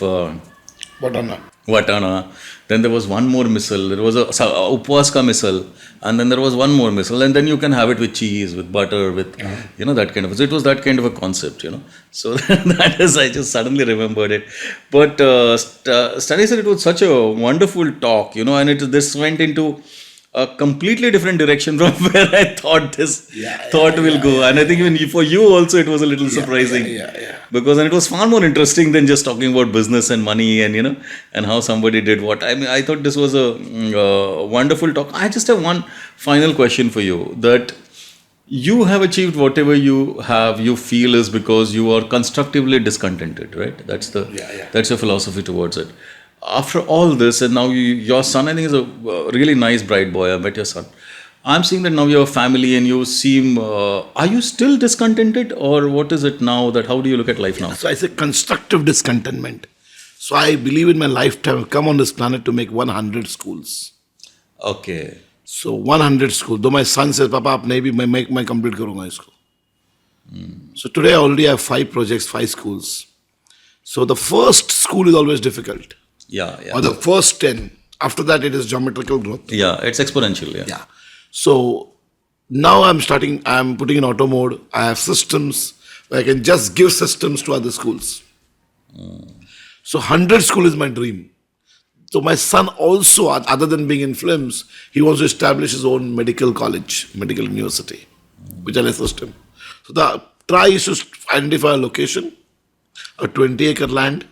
Watana. Then there was one more missile. There was a Upwas ka missile, and then there was one more missile, and then you can have it with cheese, with butter, with that kind of. So it was that kind of a concept, So that is, I just suddenly remembered it. But Stanny said it was such a wonderful talk, and this went into a completely different direction from where I thought this will go. And I think even for you also it was a little surprising. Because it was far more interesting than just talking about business and money and, and how somebody did what. I mean, I thought this was a wonderful talk. I just have one final question for you, that you have achieved whatever you have, you feel is because you are constructively discontented, right? That's that's your philosophy towards it. After all this, and now your son, I think, is a really nice, bright boy. I met your son. I'm seeing that now you have a family and you seem, are you still discontented, or what is it now? That how do you look at life now? So I say constructive discontentment. So I believe in my lifetime I've come on this planet to make 100 schools. Okay. So 100 schools. Though my son says, Papa, aap nahi bhi मैं complete karunga isko. So today I already have 5 projects, 5 schools. So the first school is always difficult. Yeah. Or the first 10. After that, it is geometrical growth. Yeah, it's exponential. Yeah. So now I'm putting in auto mode. I have systems where I can just give systems to other schools. So 100 school is my dream. So my son also, other than being in films, he wants to establish his own medical college, medical university, which I'll assist him. So the try is to identify a location, a 20-acre land,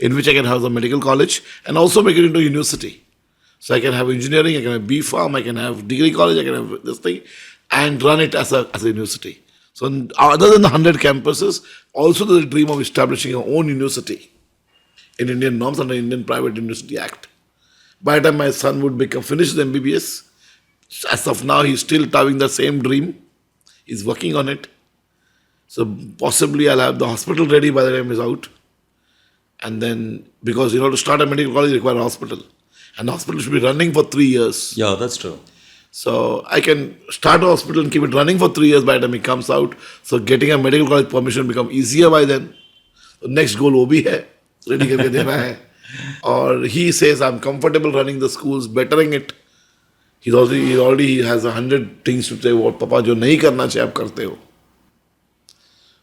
in which I can have the medical college and also make it into a university. So I can have engineering, I can have B.Pharm, I can have degree college, I can have this thing, and run it as a university. So other than the 100 campuses, also there's a dream of establishing your own university in Indian norms under Indian Private University Act. By the time my son would finish the MBBS, as of now he's still having the same dream. He's working on it. So possibly I'll have the hospital ready by the time he's out. And then, because to start a medical college, you require a hospital. And the hospital should be running for 3 years. Yeah, that's true. So I can start a hospital and keep it running for 3 years by the time he comes out. So getting a medical college permission become easier by then. The next goal will be hai, ready karke dena hai. Or he says, I'm comfortable running the schools, bettering it. He already has 100 things to say, what Papa jo nahi karna chahiye, aap karte ho.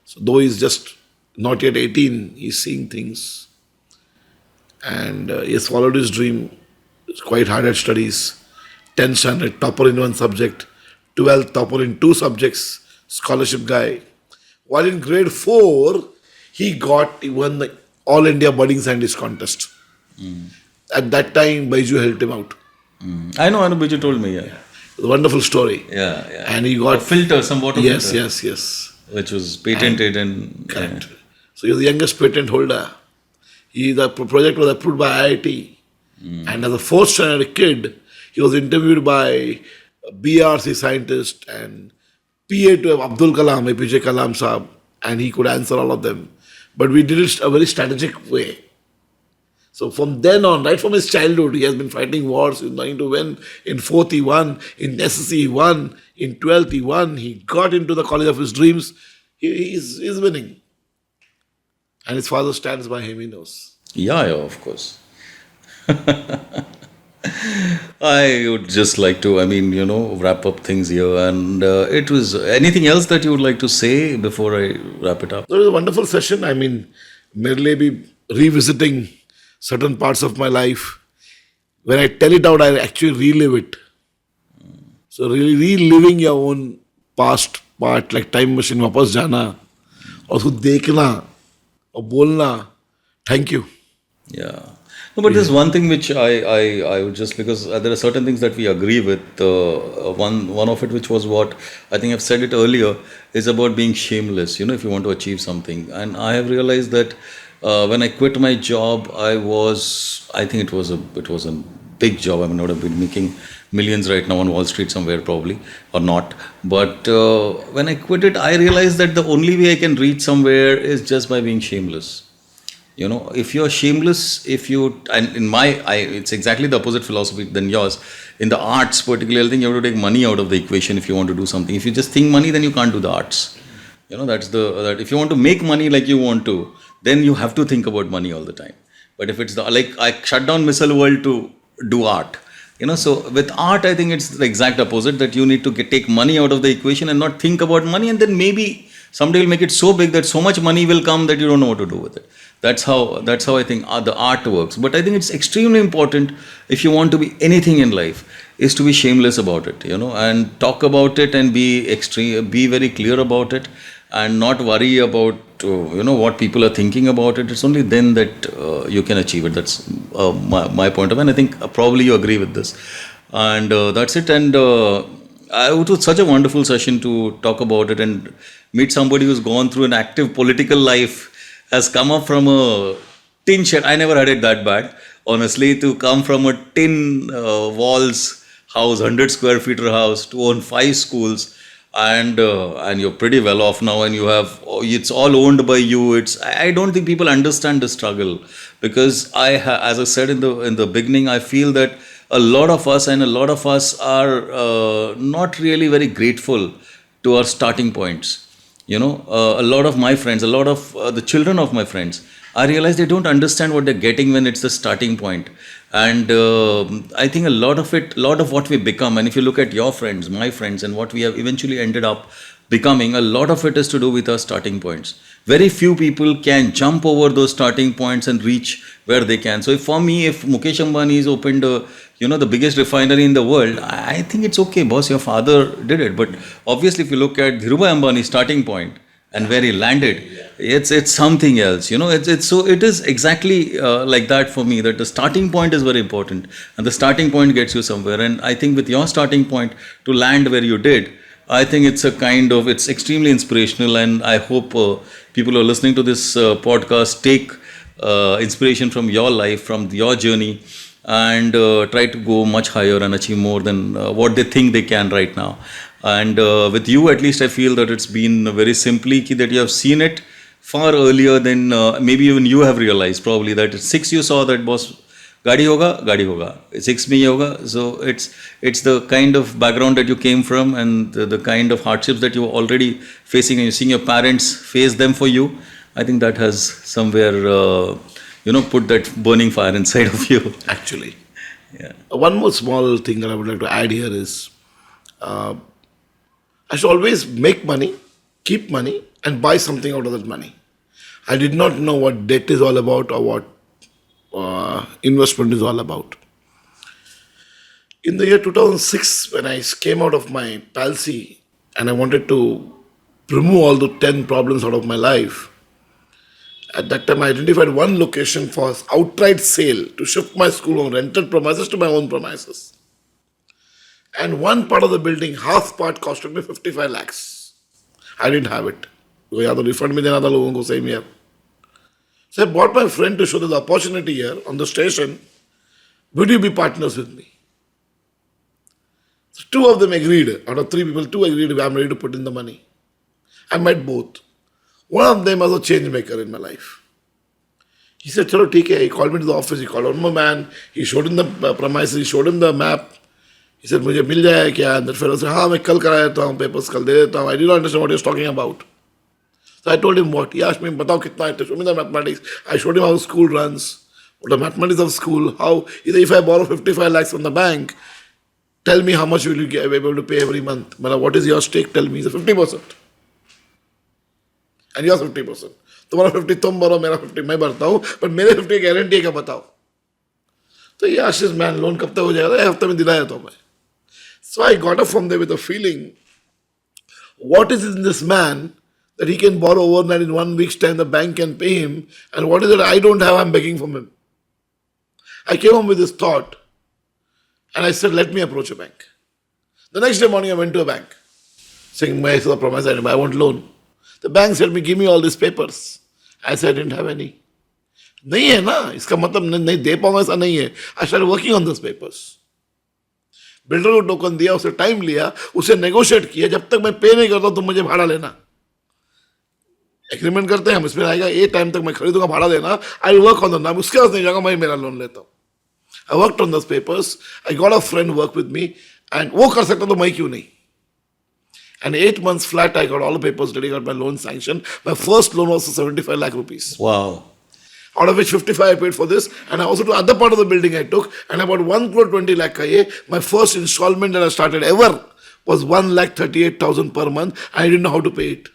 So though he's just not yet 18, he's seeing things. And he has followed his dream. He's quite hard at studies. 10th standard, topper in one subject. 12th, topper in 2 subjects. Scholarship guy. While in grade 4, he won the All India Budding Scientist contest. At that time, Baiju helped him out. I know, Baiju told me, yeah. It's a wonderful story. Yeah. And he got... a filter, some water filter. Yes. Which was patented and... Correct. So he was the youngest patent holder. The project was approved by IIT. And as a 4th standard kid, he was interviewed by a BRC scientist and PA to Abdul Kalam, APJ Kalam Saab, and he could answer all of them. But we did it a very strategic way. So from then on, right from his childhood, he has been fighting wars. He's trying to win. In 4th, he won. In SSC, he won. In 12th, he won. He got into the college of his dreams. He's winning. And his father stands by him, he knows. Yeah, of course. I would just like to, wrap up things here. And it was anything else that you would like to say before I wrap it up? It was a wonderful session. I mean, merely be revisiting certain parts of my life. When I tell it out, I actually relive it. So really reliving your own past part, like time machine, वापस जाना और उसको देखना और बोलना, thank you. Yeah. No, but there's one thing which I would just, because there are certain things that we agree with. One of it, which was what I think I've said it earlier, is about being shameless. If you want to achieve something, and I have realized that when I quit my job, I think it was a big job. I mean, I would have been making millions right now on Wall Street somewhere probably, or not. But when I quit it, I realized that the only way I can reach somewhere is just by being shameless. If you're shameless, it's exactly the opposite philosophy than yours. In the arts, particularly, I think you have to take money out of the equation if you want to do something. If you just think money, then you can't do the arts. That if you want to make money like you want to, then you have to think about money all the time. But if it's I shut down Missile World to do art. So with art, I think it's the exact opposite, that you need to take money out of the equation and not think about money, and then maybe someday you'll make it so big that so much money will come that you don't know what to do with it. That's how I think the art works. But I think it's extremely important, if you want to be anything in life, is to be shameless about it, and talk about it and be very clear about it, and not worry about what people are thinking about it. It's only then that you can achieve it. That's my point of view, and I think probably you agree with this. And that's it. And it was such a wonderful session to talk about it and meet somebody who's gone through an active political life, has come up from a tin shed. I never had it that bad, honestly, to come from a tin walls house, 100 square feet house, to own 5 schools, and you're pretty well off now, and it's all owned by you. I don't think people understand the struggle, because as I said in the beginning, I feel that a lot of us are not really very grateful to our starting points. A lot of my friends, a lot of the children of my friends, I realize they don't understand what they're getting when it's the starting point. And I think a lot of what we become, and if you look at your friends, my friends, and what we have eventually ended up becoming, a lot of it is to do with our starting points. Very few people can jump over those starting points and reach where they can. So if Mukesh Ambani has opened the biggest refinery in the world, I think it's okay, boss, your father did it. But obviously, if you look at Dhirubhai Ambani's starting point and where he landed, it's something else. It is exactly like that for me, that the starting point is very important, and the starting point gets you somewhere. And I think with your starting point to land where you did, I think it's extremely inspirational, and I hope people who are listening to this podcast take inspiration from your life, from your journey, and try to go much higher and achieve more than what they think they can right now. And with you, at least, I feel that it's been very simply that you have seen it far earlier than maybe even you have realized, probably, that at 6 you saw that, boss, गाड़ी होगा 6 में ये होगा. So it's the kind of background that you came from, and the kind of hardships that you were already facing, and you're seeing your parents face them for you. I think that has somewhere put that burning fire inside of you. Actually. Yeah. One more small thing that I would like to add here is, I should always make money, keep money, and buy something out of that money. I did not know what debt is all about, or what investment is all about. In the year 2006, when I came out of my palsy and I wanted to remove all the 10 problems out of my life, at that time I identified one location for outright sale to shift my school from rented premises to my own premises. And one part of the building, half part, costed me 55 lakhs. I didn't have it. या तो refund में देना था लोगों को same year. So I bought my friend to show the opportunity here on the station. Would you be partners with me? So 2 of them agreed. Out of 3 people, 2 agreed, I'm ready to put in the money. I met both. One of them was a change maker in my life. He said, chalo, theek hai. He called me to the office. He called on my man. He showed him the premises. He showed him the map. He said, मुझे मिल जाए क्या? And that fellow said, हाँ, मैं कल करा देता हूँ, papers कल दे देता हूँ. I did not understand what he was talking about. So I told him what. He asked me, बताओ कितना है? Show me the mathematics. I showed him how the school runs, The mathematics of school, how either if I borrow 55 lakhs from the bank, tell me how much will you be able to pay every month. What is your stake? Tell me. It's 50%. And yours 50%. तुम्हारा 50 तुम भरो, मेरा 50 मैं भरता हूँ, पर मेरे 50 guarantee है क्या बताओ? तो ये आशीष मैन लोन कब तक हो जाएगा? एक हफ्ते में दिलाया तो मैं. So I got up from there with a feeling, what is in this man that he can borrow overnight in 1 week's time, the bank can pay him, and what is it I don't have, I'm begging from him. I came home with this thought, and I said, let me approach a bank. The next day morning I went to a bank, saying, I promise I want loan. The bank said, give me all these papers. I said, I didn't have any. नहीं है ना, इसका मतलब नहीं दे पाऊंगा ऐसा नहीं है. I started working on those papers. Builder को टोकन दिया, उसे टाइम लिया, उसे नेगोशिएट किया, जब तक मैं पे नहीं करता तुम मुझे भाड़ा लेना. एग्रीमेंट करते हैं हम, इसमें आएगा ये टाइम तक मैं खरीदूंगा, भाड़ा देना. आई वर्क ऑन द नाम, उसके पास नहीं जाऊंगा, मैं मेरा लोन लेता हूँ. I worked on those papers. I got a friend work with me, and वो कर सकता तो मैं क्यों नहीं. And 8 months flat, I got all the papers ready, got my loan sanctioned. My first loan was 75 lakh rupees. Wow. Out of which 55 I paid for this, and I also to other part of the building I took, and about 1 crore 20 lakh ka ye. My first installment that I started ever was 1,38,000 per month. I didn't know how to pay it.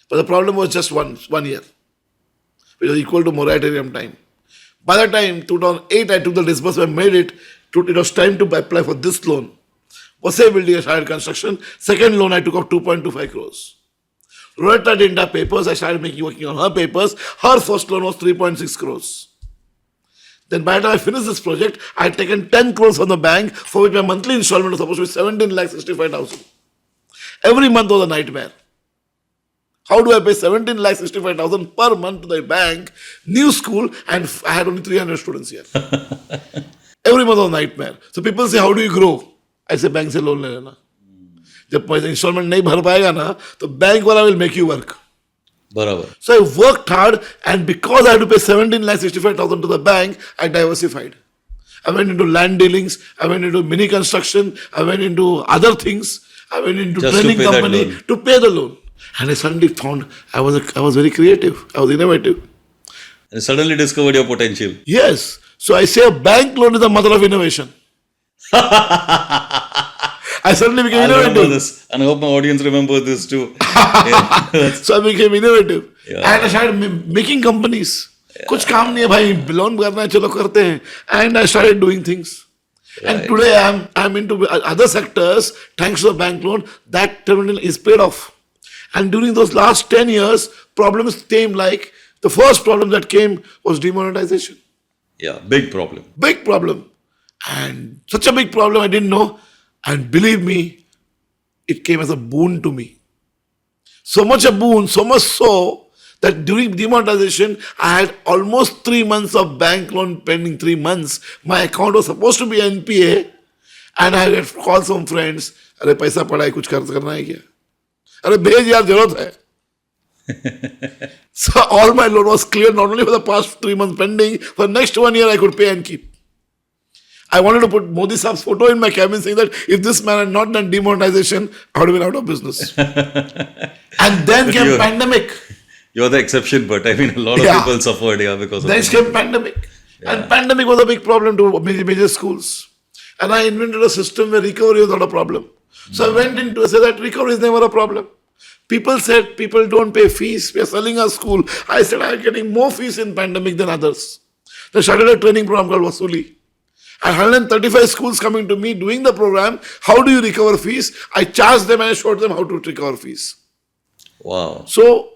But the problem was just one year, which was equal to moratorium time. By the time 2008 I took the disbursement, made it. It was time to apply for this loan. Vasai building I started construction. Second loan I took of 2.25 crores. Loretta didn't have papers. I started working on her papers. Her first loan was 3.6 crores. Then by the time I finished this project, I had taken 10 crores from the bank, for which my monthly installment was supposed to be 17,65,000. Every month was a nightmare. How do I pay 17,65,000 per month to the bank, new school, and I had only 300 students here. Every month was a nightmare. So people say, how do you grow? I say, bank से loan ले लेना. जब पैसा instalment नहीं भर पाएगा ना, तो बैंक वाला will make you work. बराबर. So I worked hard, and because I had to pay 17,65,000 to the bank, I diversified. I went into land dealings, I went into mini construction, I went into other things, I went into Just training to pay that company loan. to pay the loan. And I suddenly found I was very creative, I was innovative. And suddenly discovered your potential. Yes. So I say a bank loan is the mother of innovation. I suddenly became I remember innovative. this, and I hope my audience remembers this too. Yeah. So I became innovative. Yeah. And I started making companies. कुछ काम नहीं है भाई, loan करना है चलो करते हैं. And I started doing things. And Right. today I'm into other sectors thanks to the bank loan. That terminal is paid off. And during those last 10 years, problems came like the first problem that came was demonetization. Yeah, big problem. Big problem. And such a big problem I didn't know. And believe me, it came as a boon to me. So much a boon, so much so that during demonetization, I had almost 3 months of bank loan pending, 3 months. My account was supposed to be NPA, and I had called some friends, अरे पैसा पड़ा है, कुछ खर्च करना है क्या? अरे भेज यार, जरूरत है. So all my loan was cleared, not only for the past 3 months pending, for the next 1 year I could pay and keep. I wanted to put Modi Saab's photo in my cabin saying that if this man had not done demonetization, I would have been out of business. And then But came pandemic. You're the exception, but I mean, a lot of Yeah. people suffered because of Then this. came pandemic. And pandemic was a big problem to major schools. And I invented a system where recovery was not a problem. So I went in to say that recovery is never a problem. People said people don't pay fees. We are selling our school. I said I am getting more fees in pandemic than others. They started a training program called Vasuli. And 135 schools coming to me doing the program. How do you recover fees? I charged them and I showed them how to recover fees. Wow. So,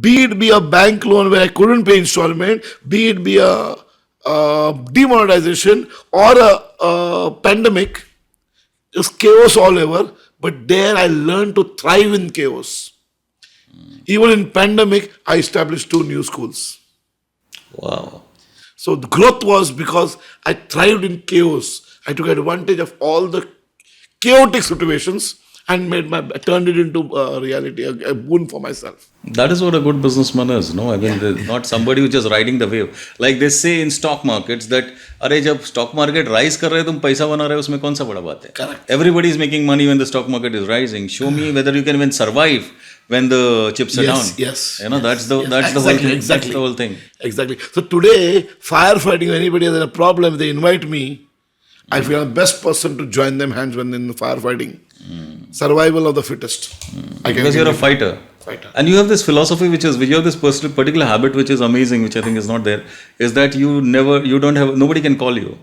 be it be a bank loan where I couldn't pay installment, be it be a demonetization or a pandemic, it's chaos all over. But there I learned to thrive in chaos. Even in pandemic, I established 2 new schools. Wow. So the growth was because I thrived in chaos. I took advantage of all the chaotic situations and turned it into reality, a boon for myself. That is what a good businessman is, no? I mean, not somebody who's just riding the wave. Like they say in stock markets that, अरे जब stock market rise कर रहे हो तुम पैसा बना रहे हो उसमें कौन सा बड़ा बात है? Correct. Everybody is making money when the stock market is rising. Show me whether you can even survive when the chips are down. Yes. You know, that's the whole thing. Exactly. So today, firefighting, anybody has a problem, they invite me. I feel I'm the best person to join them hands when in firefighting. Survival of the fittest. Because you're a fighter. And you have this philosophy you have this particular habit which is amazing, which I think is not there, is that nobody can call you.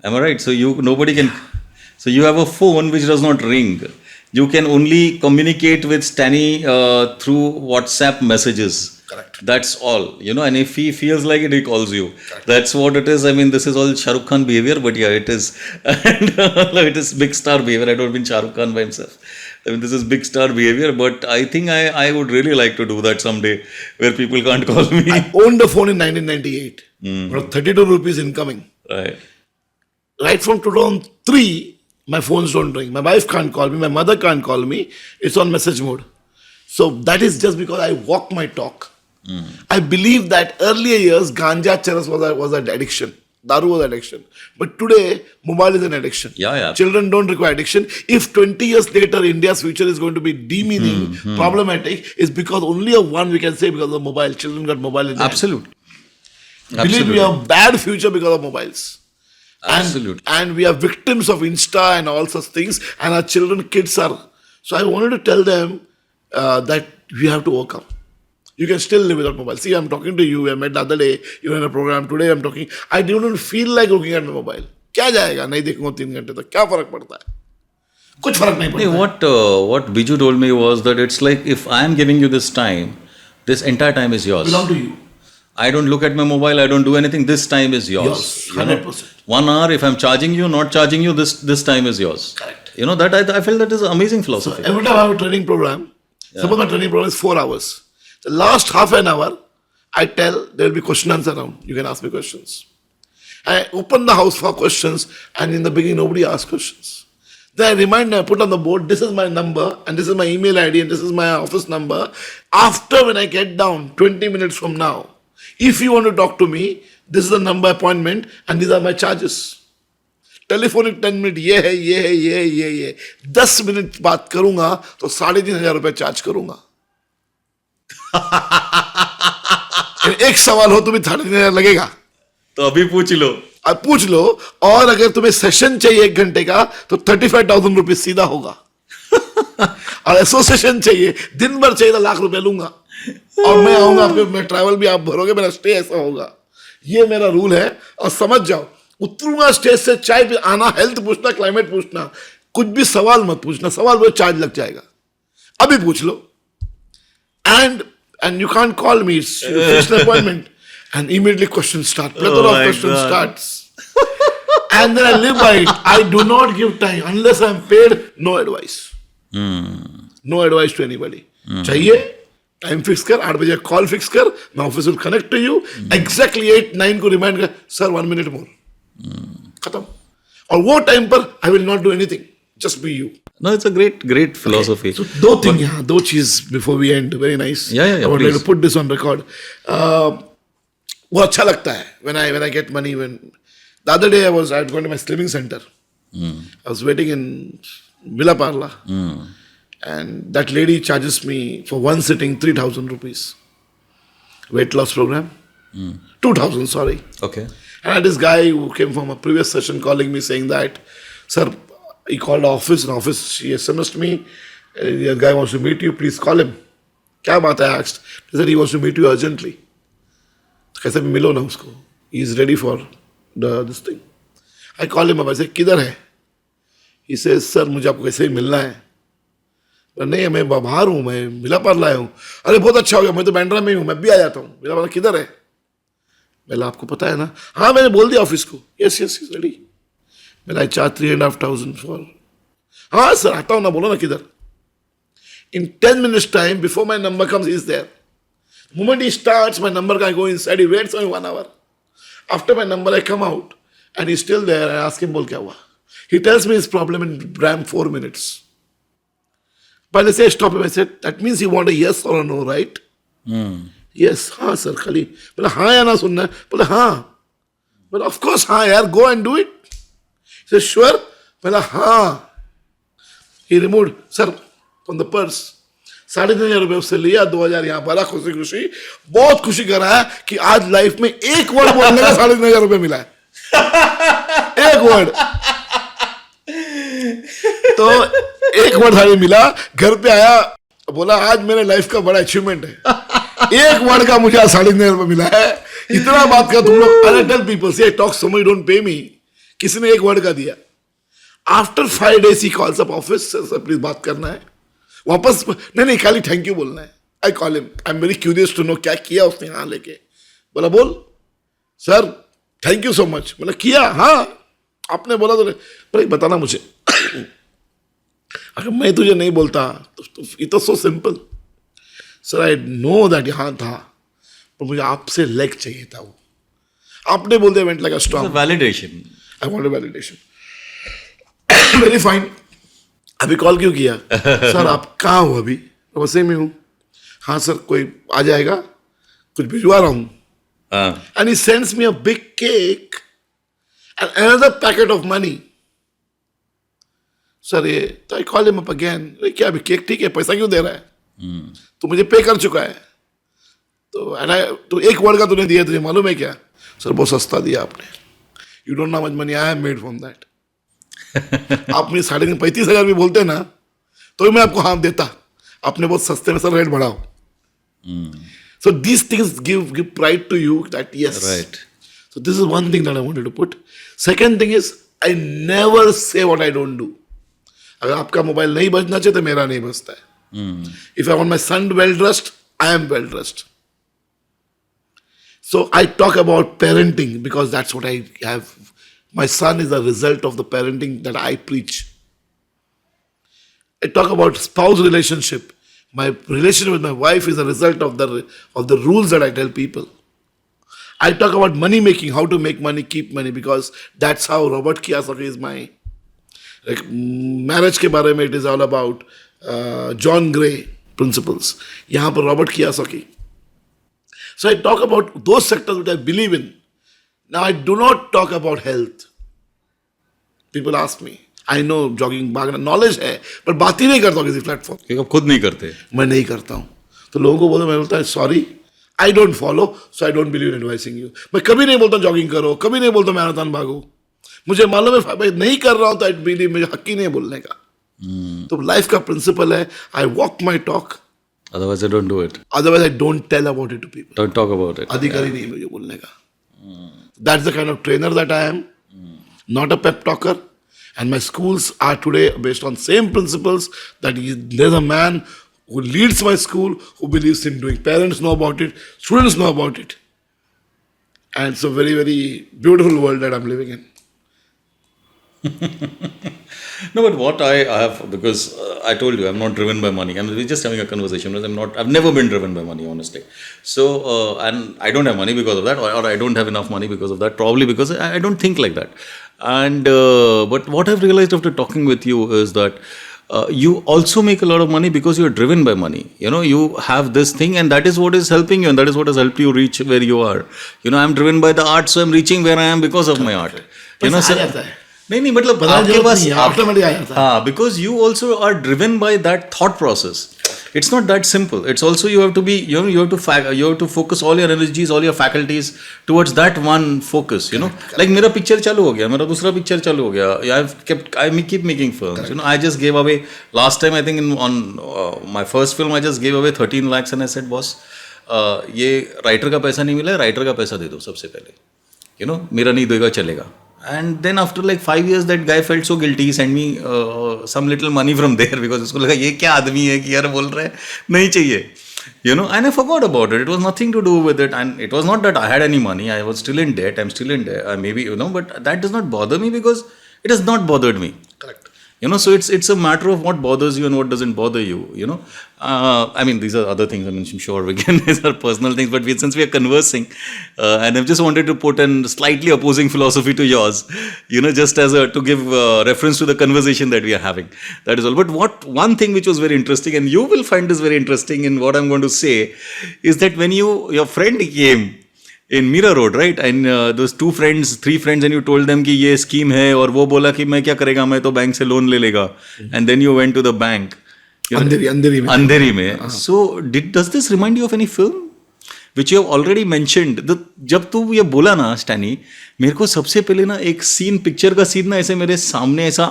Am I right? So you have a phone which does not ring. You can only communicate with Stanny through WhatsApp messages. Correct. That's all, and if he feels like it, he calls you. Correct. That's what it is. I mean, this is all Shah Rukh Khan behavior, but yeah, it is. And it is big star behavior. I don't mean Shah Rukh Khan by himself. I mean, this is big star behavior, but I think I would really like to do that someday, where people can't call me. I owned a phone in 1998. 32 rupees incoming. Right. Right from 2003, my phones don't ring. My wife can't call me. My mother can't call me. It's on message mode. So that is just because I walk my talk. I believe that earlier years, ganja, charas was an addiction. Daru was addiction. But today, mobile is an addiction. Yeah. Children don't require addiction. If 20 years later, India's future is going to be demeaning, problematic, is because only of one we can say because of mobile. Children got mobile in their Absolutely. hand. Believe we have bad future because of mobiles. Absolutely. And we are victims of Insta and all such things. And our kids are. So I wanted to tell them that we have to overcome. You can still live without mobile. See, I'm talking to you. I met the other day. You were in a program. Today I'm talking. I don't feel like looking at my mobile. क्या जाएगा? नहीं देखूंगा 3 घंटे तक. क्या फर्क पड़ता है? कुछ फर्क नहीं पड़ता. What Biju told me was that it's like if I am giving you this time, this entire time is yours. Belong to you. I don't look at my mobile. I don't do anything. This time is yours. 100%. 1 hour. If I'm charging you, not charging you, this time is yours. Correct. That I felt that is an amazing philosophy. So every time I have a training program, suppose my training program is 4 hours. The last half an hour, I tell there will be question answer round. You can ask me questions. I open the house for questions, and in the beginning nobody asks questions. Then I remind, I put on the board, this is my number, and this is my email ID, and this is my office number. After when I get down, 20 minutes from now, if you want to talk to me, this is the number appointment, and these are my charges. Telephonic 10 minute ये 10 minute बात करूंगा तो 3,500 रुपए charge करूंगा. एक सवाल हो तुम्हें 3,500 लगेगा तो अभी पूछ लो. अब पूछ लो. और अगर तुम्हें सेशन चाहिए 1 घंटे का तो 35,000 रुपए सीधा होगा. और एसोसिएशन चाहिए दिन भर चाहिए तो लाख रुपए लूंगा. और मैं आऊंगा आपके, मैं ट्रैवल भी आप भरोगे, मेरा स्टे ऐसा होगा. ये मेरा रूल है. और समझ जाओ, उतरूंगा स्टेज से, चाय पे आना, हेल्थ पूछना, क्लाइमेट पूछना, कुछ भी सवाल मत पूछना. सवाल वो चार्ज लग जाएगा. अभी पूछ लो. And you can't call me. It's fixed appointment. And immediately questions start. Plethora of questions starts. And then I live by it. I do not give time. Unless I'm paid, no advice. No advice to anybody. चाहिए? Time fix कर, 8 बजे call fix कर, my office will connect to you. Exactly 8-9 को remind कर, sir 1 minute more. खत्म. और वो time पर I will not do anything. Just be you. No, it's a great philosophy. Okay. So दो चीज before we end. Very nice. Yeah, I would please. like to put this on record. वो अच्छा लगता है when I get money. When the other day I had gone to my slimming center. I was waiting in Villa Parla. And that lady charges me for one sitting 3,000 rupees. Weight loss program. 2,000, sorry. Okay. And I had this guy who came from a previous session calling me saying that, sir, he called the office, she SMS'd me, the guy wants to meet you, please call him. क्या बात है? I asked. He said he wants to meet you urgently. तो कैसे भी मिलो ना उसको. He is ready for this thing. I call him up. I say, किधर है? He says, sir, मुझे आपको कैसे ही मिलना है. नहीं, मैं बाहर हूँ, मैं मिला पर लाया हूँ. अरे बहुत अच्छा हो गया, मैं तो बैंड्रा में हूँ, मैं भी आ जाता हूँ. मिला पर किधर है? मैंने आपको पता है ना? हाँ, मैंने बोल दिया ऑफिस को. Yes, ready. मैंने I charge 3,500 for. हाँ सर, आता हूँ ना, बोलो ना किधर. In 10 minutes time, before my number comes, he's there. The moment he starts, my number can go inside. He waits only 1 hour. After my number, I come out, and he's still there. I ask him, बोल क्या हुआ? He tells me his problem in 4 minutes. पहले से stop him. I said, that means you want a yes or a no, right? Yes, हाँ sir, खाली. बोला हाँ या ना सुनना है. बोला हाँ. बोला of course हाँ यार, go and do it. He said, sure? बोला हाँ. He removed, sir, from the purse. 3,500 रुपये उससे लिया, 2,000 यहाँ पर खुशी खुशी, बहुत खुशी कर रहा है कि आज लाइफ में एक वर्ड बोलने का 3,500 रुपये मिला है. एक वर्ड. तो एक वर्ड हमें मिला, घर पे आया, बोला आज मेरे लाइफ का बड़ा अचीवमेंट है. एक वर्ड का मुझे 3,500 रुपये मिला है. इतना बात का तुम लोग. I tell people, say I talk so much, don't pay me. किसी ने एक वर्ड का दिया. After 5 days he calls up office, sir please बात करना है. वापस नहीं खाली थैंक यू बोलना है. I call him, I am very curious to know क्या किया उसने यहाँ लेके. बोला बोल sir thank you so much. बोला किया हाँ आपने बोला तो. बोला बताना मुझे. अगर मैं तुझे नहीं बोलता तो it so simple. Sir I know that यहाँ था, पर मुझे आपसे लेग चाहिए था. वो आपने बोल दिया, went like a storm. Validation. I want a validation. Very fine. अभी कॉल क्यों किया? सर आप कहाँ हो अभी? वैसे में हूँ. हाँ सर कोई आ जाएगा, कुछ भिजवा रहा हूँ. And he sends me a big cake and another packet of money. Sir ये तो आई कॉल हिम अप अगेन. क्या अभी केक ठीक है, पैसा क्यों दे रहा है? तो मुझे पे कर चुका है. तो एक वर्ड का तूने दिया, तुझे मालूम है क्या? सर बहुत सस्ता दिया आपने. You don't know how much money I have made from that. आप मुझे 35,000 भी बोलते ना तो मैं आपको हाँ देता. आपने बहुत सस्ते में सर रेट बढ़ाओ. So these things give pride to you that yes. Right. So this is one thing that I wanted to put. Second thing is I never say what I don't do. अगर आपका mobile नहीं बजना चाहिए तो मेरा नहीं बजता है. If I want my son well dressed, I am well dressed. So I talk about parenting because that's what I have. My son is a result of the parenting that I preach. I talk about spouse relationship. My relationship with my wife is a result of the rules that I tell people. I talk about money making, how to make money, keep money, because that's how Robert Kiyosaki is my. Like marriage के बारे में it is all about John Gray principles. यहाँ पर Robert Kiyosaki. So I talk about those sectors which I believe in. Now I do not talk about health. People ask me. I know jogging, भागना knowledge है, पर बात ही नहीं करता हूँ किसी प्लेटफॉर्म. क्योंकि आप खुद नहीं करते. मैं नहीं करता हूँ. तो लोगों को मैं बोलता है sorry, I don't follow, so I don't believe in advising you. मैं कभी नहीं बोलता जॉगिंग करो, कभी नहीं बोलता मैराथन भागो. मुझे मालूम है मैं नहीं कर रहा हूँ तो आई बिलीव, मुझे हक ही नहीं है बोलने का. तो लाइफ का प्रिंसिपल है, I walk my talk. Otherwise, I don't do it. Otherwise, I don't tell about it to people. Don't talk about it. अधिकारी नहीं मुझे बोलने का. That's the kind of trainer that I am. Not a pep talker. And my schools are today based on same principles that there's a man who leads my school who believes in doing. Parents know about it. Students know about it. And it's a very, very beautiful world that I'm living in. No, but what I have, because I told you I'm not driven by money. We're just having a conversation. I've never been driven by money, honestly. So, and I don't have money because of that, or I don't have enough money because of that. Probably because I don't think like that. And but what I've realized after talking with you is that you also make a lot of money because you're driven by money. You know, you have this thing, and that is what is helping you, and that is what has helped you reach where you are. You know, I'm driven by the art, so I'm reaching where I am because of my art. You know, sir. नहीं मतलब आपके पास हाँ, because you also are driven by that thought process. It's not that simple. It's also you have to be, you have to focus all your energies, all your faculties towards that one focus. You know, like मेरा picture चालू हो गया, मेरा दूसरा picture चालू हो गया. I keep making films. You know, I just gave away last time. I think on my first film I just gave away 13 lakhs and I said, boss, ये writer का पैसा नहीं मिला, writer का पैसा दे दो सबसे पहले. You know, मेरा नहीं देगा चलेगा. And then after like 5 years, that guy felt so guilty. He sent me some little money from there because उसको लगा ये क्या आदमी है कि यार बोल रहा है नहीं चाहिए. You know, and I forgot about it. It was nothing to do with it, and it was not that I had any money. I was still in debt. I'm still in debt. Maybe, you know, but that does not bother me because it has not bothered me. Correct. So it's a matter of what bothers you and what doesn't bother you. I mean, these are other things. I mean, I'm sure we can, these are personal things, but since we are conversing, and I've just wanted to put a slightly opposing philosophy to yours, just as to give reference to the conversation that we are having. That is all. But one thing which was very interesting, and you will find this very interesting in what I'm going to say, is that when your friend came in Mira Road, right? And those 3 friends, and you told them कि ये scheme है, और वो बोला कि मैं क्या करेगा, मैं तो बैंक से लोन ले लेगा. And then you went to the bank. अंधेरी में. So does this remind you of any film which you have already mentioned? जब तू ये बोला ना स्टैनी, मेरे को सबसे पहले ना एक सीन, पिक्चर का सीन ना ऐसे मेरे सामने, ऐसा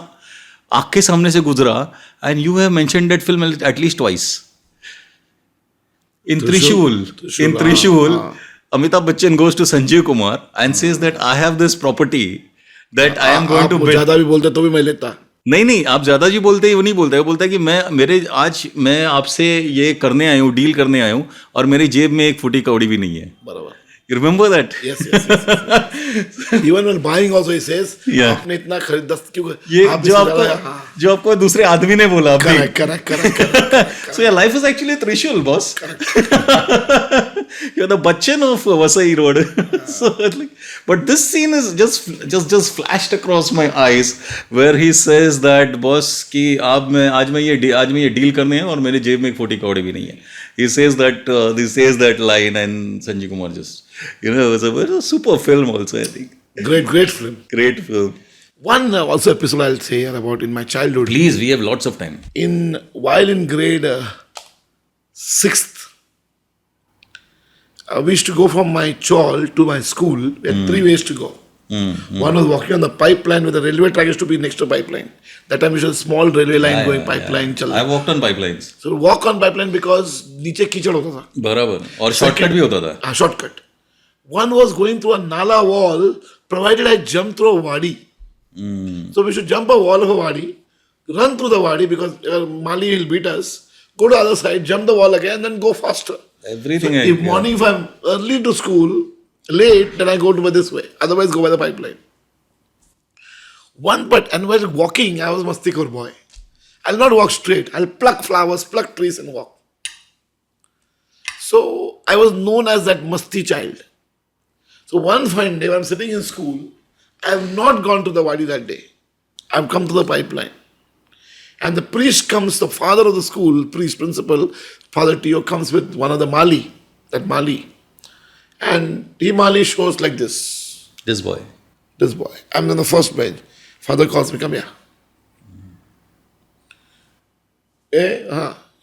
आँख के सामने से गुजरा. And you have mentioned that film at least twice. In Trishul. Amitabh Bachchan goes to Sanjeev Kumar and says that I have this property that I am going to build. ज़्यादा भी बोलते तो भी मैं लेता. नहीं, आप ज़्यादा जी बोलते ही वो नहीं बोलता है. वो बोलता है कि आज मैं आपसे ये करने आया हूँ, डील करने आया हूँ, और मेरी जेब में एक फुटी कौड़ी भी नहीं है. बराबर. You remember that? Yes. Even when buying also he says, आपने इतना खरीद 10 क्यों? ये जो आपको दूसरे आदमी ने बोला. Correct. So your life is actually Trishul, boss. You're the Bachchan of Vasai Road. But this scene is just flashed across my eyes, where he says that boss कि आज मैं ये डील करने हैं और मेरे जेब में एक 40 कौड़ी भी नहीं है. He says that line, and Sanjeev Kumar just, it was a super film also, I think. Great film. Great film. One also episode I'll say about in my childhood. Please, we have lots of time. While in grade 6th, we used to go from my chawl to my school. We had 3 ways to go. One was walking on the pipeline, where the railway track used to be next to pipeline. That time it was a small railway line going pipeline. I walked on pipelines. So walk on pipeline because नीचे कीचड़ होता था. बराबर. और shortcut भी होता था. हाँ, shortcut. One was going through a nala wall, provided I jump through a wadi. So we should jump a wall of a wadi, run through the wadi because Mali will beat us, go to the other side, jump the wall again, then go faster. Everything. So if I'm early to school, late, then I go to this way. Otherwise, go by the pipeline. And while walking, I was mastikor boy. I'll not walk straight. I'll pluck flowers, pluck trees and walk. So I was known as that masti child. So one fine day, when I'm sitting in school, I have not gone to the wadi that day. I've come to the pipeline. And the priest comes, the father of the school, principal, Father Tio comes with one of the Mali. And Mali shows like this. This boy. I'm on the first bench. Father calls me, come here.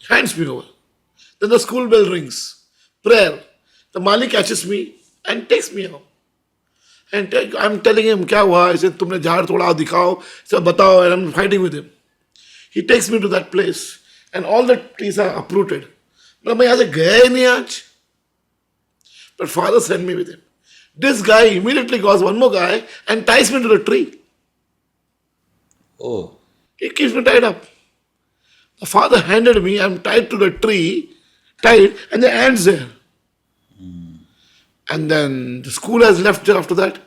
Hands me over. Then the school bell rings. Prayer. The Mali catches me and takes me home. And I'm telling him, क्या हुआ? He said, तुमने झाड़ थोड़ा दिखाओ. He said, बताओ. And I'm fighting with him. He takes me to that place. And all the trees are uprooted. But मैं यहाँ से गया ही नहीं आज. But father sent me with him. This guy immediately calls one more guy and ties me to the tree. Oh. He keeps me tied up. The father handed me, I'm tied to the tree, and the ants there. And then the school has left after that.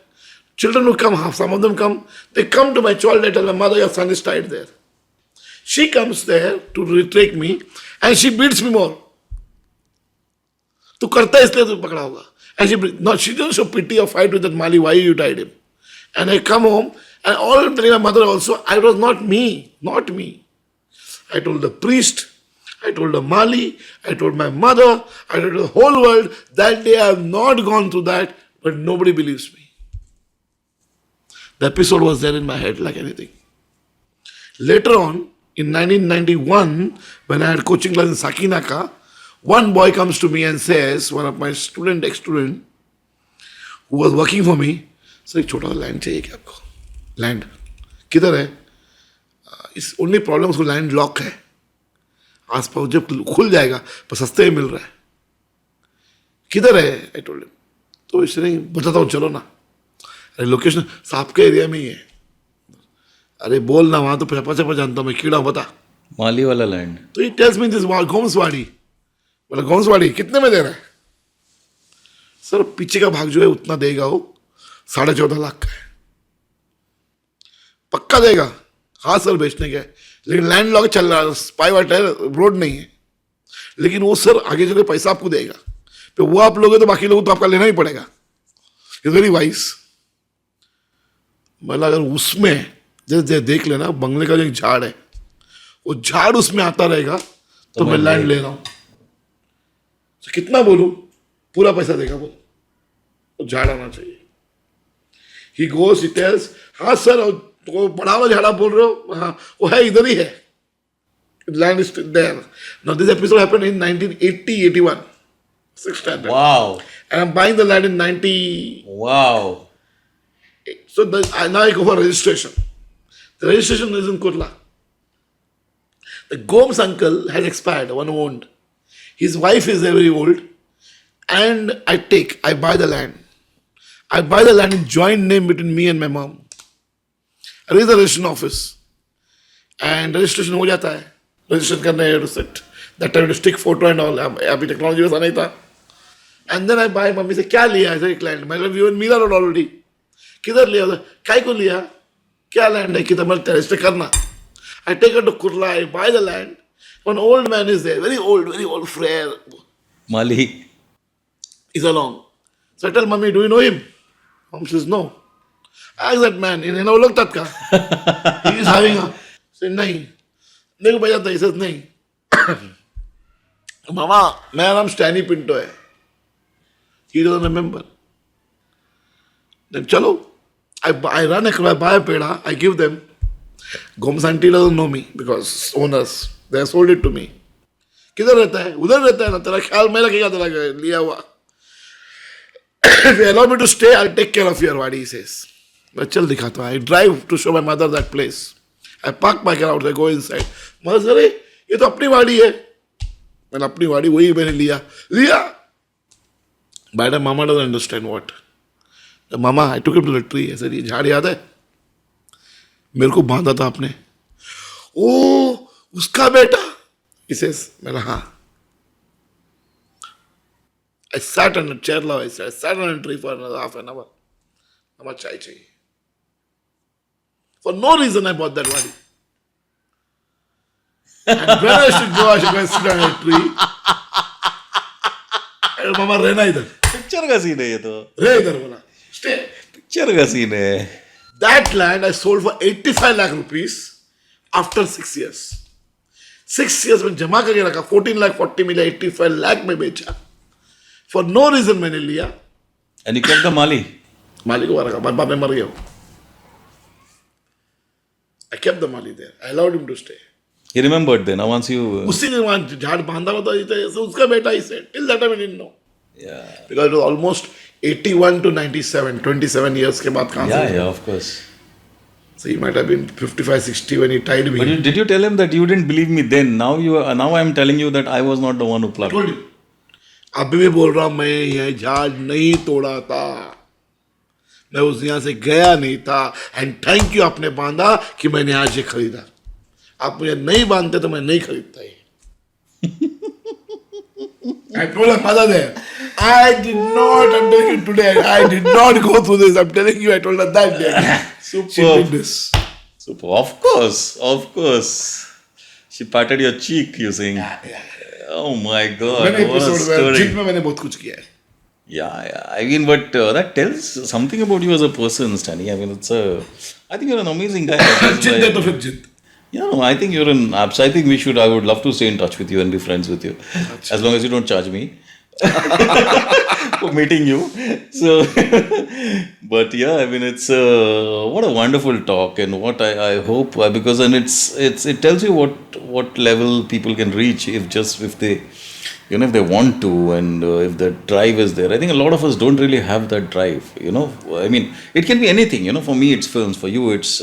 Children who come, some of them come, they come to my child, they tell my mother, your son is tied there. She comes there to take me and she beats me more. तू करता है इसलिए तू पकड़ा होगा. And she doesn't show pity or fight with that Mali, why you tied him. And I come home and all I'm telling my mother also, I was not me. I told the priest, I told the Mali, I told my mother, I told the whole world, that day I have not gone through that, but nobody believes me. The episode was there in my head like anything. Later on, in 1991, when I had coaching class in Sakinaka, one boy comes to me and says, one of my ex-student, who was working for me, sir, एक छोटा सा land चाहिए क्या आपको? Land किधर है? इस only problem उसको लैंड लॉक है. आसपास जब खुल जाएगा पर सस्ते में मिल रहा है. किधर है? I told him. तो इसने बताता हूँ, चलो ना. अरे लोकेशन सांप के एरिया में ही है. अरे बोल ना, वहाँ तो पचा जानता हूँ मैं, कीड़ा बता. माली वाला लैंड. तो ही टेल्स मी दिस गोमसवाड़ी. बोला गोमसवाड़ी कितने में दे रहा है? सर पीछे का भाग जो है उतना देगा वो, 14.5 लाख का है. पक्का देगा? हाँ सर बेचने का है, लेकिन लैंड लॉक चल रहा है, स्पाई वाटर रोड नहीं है, लेकिन वो सर आगे चल के पैसा आपको देगा, तो वो आप लोगे तो बाकी लोगों तो आपका लेना ही पड़ेगा. It's very wise. मतलब अगर उसमें जैसे देख लेना बंगले का जो एक झाड़ है, वो झाड़ उसमें आता रहेगा तो मैं लैंड ले रहा हूं. तो कितना बोलूं, पूरा पैसा देगा वो, तो झाड़ आना चाहिए. ही गोस, ही टेल्स, हाँ सर तो बड़ा वाला झाड़ा बोल रहे हो, हाँ वो है, इधर ही है. Land is there. Now this episode happened in 1980-81. 6th standard. Wow. And I'm buying the land in 90. Wow. So now I go for registration. The registration is in Kurla. The Gomes uncle has expired, one who owned. His wife is very old. And I buy the land. I buy the land in joint name between me and my mom. I reach the registration office. And registration हो जाता है. Registration करने है to sit. That time to stick photo and all. अभी technology वैसा नहीं था. And then I buy, mummy से क्या लिया ऐसा एक लैंड, मतलब we were Mira Road already. किधर लिया, काय को लिया, क्या लैंड है, किधर मतलब रजिस्टर करना. I take her to Kurla, I buy the land. One old man is there, very old frail. Mali. He's along. So I tell mummy, do you know him? Mom says no. I ask that man, in ओळखतात का? He is having a, say नहीं. देखो भैया तो he says नहीं. मामा मेरा नाम स्टैनी Pinto है. He doesn't remember. Then chalo, I run across, I buy a peda, I give them. Gomes auntie doesn't know me because owners, they have sold it to me. किधर रहता है, उधर रहता है ना, तेरा ख्याल में रखेगा तेरा लिया हुआ. If you allow me to stay, I'll take care of your body, he says. मैं चल दिखाता हूँ. I drive to show my mother that place. I park my car out, I go inside. Mother अरे ये तो अपनी वाड़ी है. मैंने अपनी वाड़ी वही मैंने लिया. By the mama doesn't understand what. The mama, I took him to the tree. I said, ये झाड़ याद है? मेरे को बांधा था आपने. ओ, उसका बेटा. He says, मैंने हाँ. I sat on a chair, I sat on a tree for another half an hour. हमारा चाय चाहिए. For no reason I bought that body. And when I should go and sit on a tree. And mama रहना इधर. Picture का scene है ये तो. रह इधर बोला. Stay. पिक्चर का सीन है. That land I sold for 85 lakh rupees after 6 years. 6 years में जमा करके रखा. 14 lakh 40 मिला, 85 lakh में बेचा. For no reason मैंने लिया. And you kept the Mali. माली को रखा. बाप में मर गया. I kept the Mali there. I allowed him to stay. He remembered then. Now once you. उसी ने वहाँ झाड़ बांधा हुआ था. So उसका बेटा ही said. Till that time I didn't know. Yeah. Because it was almost 81 to 97, 27 years के बाद कहाँ से? Yeah, of course. So he might have been 55, 60 when he tied me. But did you tell him that you didn't believe me then? Now I am telling you that I was not the one who plucked. I told you. अभी भी बोल रहा हूँ मैं यह झाड़ नहीं तोड़ा था. मैं उस यहाँ से गया नहीं था. And thank you आपने बांधा कि मैंने आज ये खरीदा. आप मुझे नहीं बांधते तो मैं नहीं खरीदता ही. I told her mother there. I did not, I'm telling you today, I did not go through this. I'm telling you, I told her that day. Super. She did this. Super. Of course. She patted your cheek, you saying. Yeah. Oh my God. मैंने What a episode में story. Gym में मैंने बहुत कुछ किया है. Yeah. I mean, but that tells something about you as a person, Stanny. I mean, I think you're an amazing guy. जिद है तो फिर जिद. Yeah, no, I think you're an apps. I think I would love to stay in touch with you and be friends with you. As long as you don't charge me for meeting you. So, but yeah, I mean, it's what a wonderful talk, and what I hope, because and it tells you what level people can reach if they, if they want to, and if the drive is there. I think a lot of us don't really have that drive, I mean, it can be anything, for me it's films, for you it's,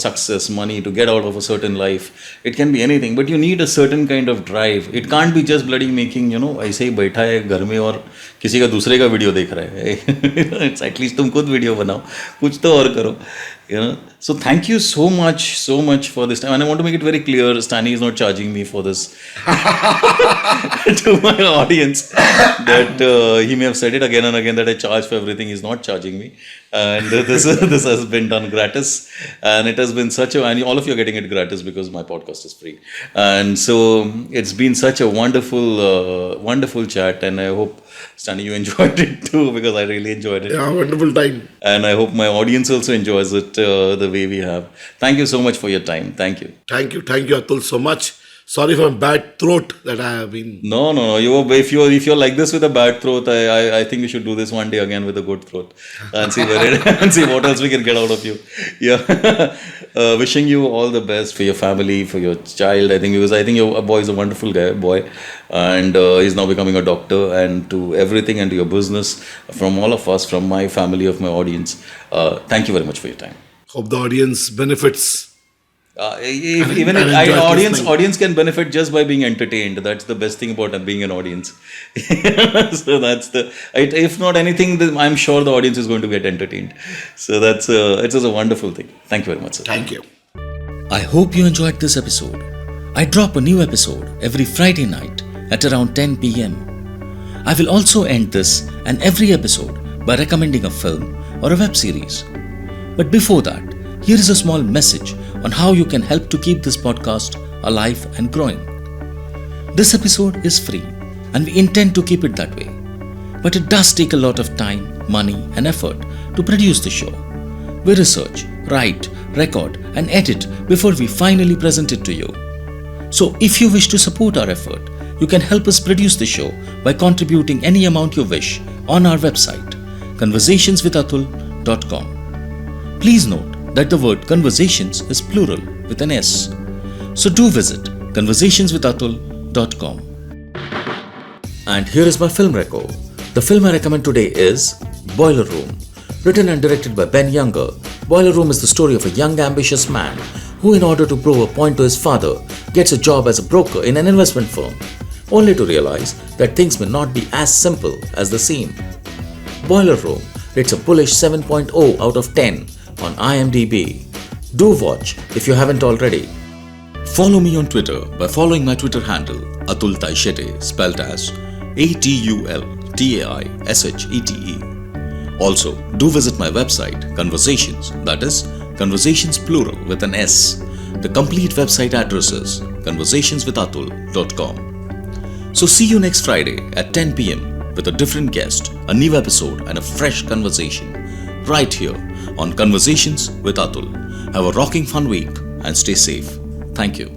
success, money, to get out of a certain life. It can be anything, but you need a certain kind of drive. It can't be just bloody making, ऐसे ही बैठा है घर में और किसी का दूसरे का वीडियो देख रहा है. It's at least तुम खुद वीडियो बनाओ, कुछ तो और करो. So thank you so much for this time, and I want to make it very clear, Stanny is not charging me for this to my audience, that he may have said it again and again that I charge for everything. He's not charging me. And this has been done gratis, and it has been and all of you are getting it gratis because my podcast is free. And so it's been such a wonderful chat, and I hope, Stanny, you enjoyed it too, because I really enjoyed it. Yeah, wonderful time. And I hope my audience also enjoys it the way we have. Thank you so much for your time. Thank you. Thank you, Atul, so much. Sorry for my bad throat that I have been. No. If you're like this with a bad throat, I think we should do this one day again with a good throat and see and see what else we can get out of you. Yeah. Wishing you all the best for your family, for your child. I think your boy is a wonderful boy, and he's now becoming a doctor. And to everything and to your business, from all of us, from my family, of my audience, thank you very much for your time. Hope the audience benefits. Audience can benefit just by being entertained. That's the best thing about being an audience. So if not anything, then I'm sure the audience is going to get entertained. So it's a wonderful thing. Thank you very much, sir. Thank you. I hope you enjoyed this episode. I drop a new episode every Friday night at around 10 p.m. I will also end this and every episode by recommending a film or a web series. But before that, here is a small message on how you can help to keep this podcast alive and growing. This episode is free, and we intend to keep it that way. But it does take a lot of time, money, and effort to produce the show. We research, write, record, and edit before we finally present it to you. So if you wish to support our effort, you can help us produce the show by contributing any amount you wish on our website, conversationswithatul.com. Please note that the word conversations is plural with an S. So do visit conversationswithatul.com. And here is my film reco. The film I recommend today is Boiler Room. Written and directed by Ben Younger, Boiler Room is the story of a young ambitious man who, in order to prove a point to his father, gets a job as a broker in an investment firm, only to realize that things may not be as simple as they seem. Boiler Room rates a bullish 7.0 out of 10 on IMDb. Do watch if you haven't already. Follow me on Twitter by following my Twitter handle Atul Taishete, spelled as ATULTAISHETE. Also, do visit my website Conversations, that is Conversations plural with an S. The complete website address is conversationswithatul.com. So see you next Friday at 10 p.m. with a different guest, a new episode and a fresh conversation right here on Conversations with Atul. Have a rocking fun week and stay safe. Thank you.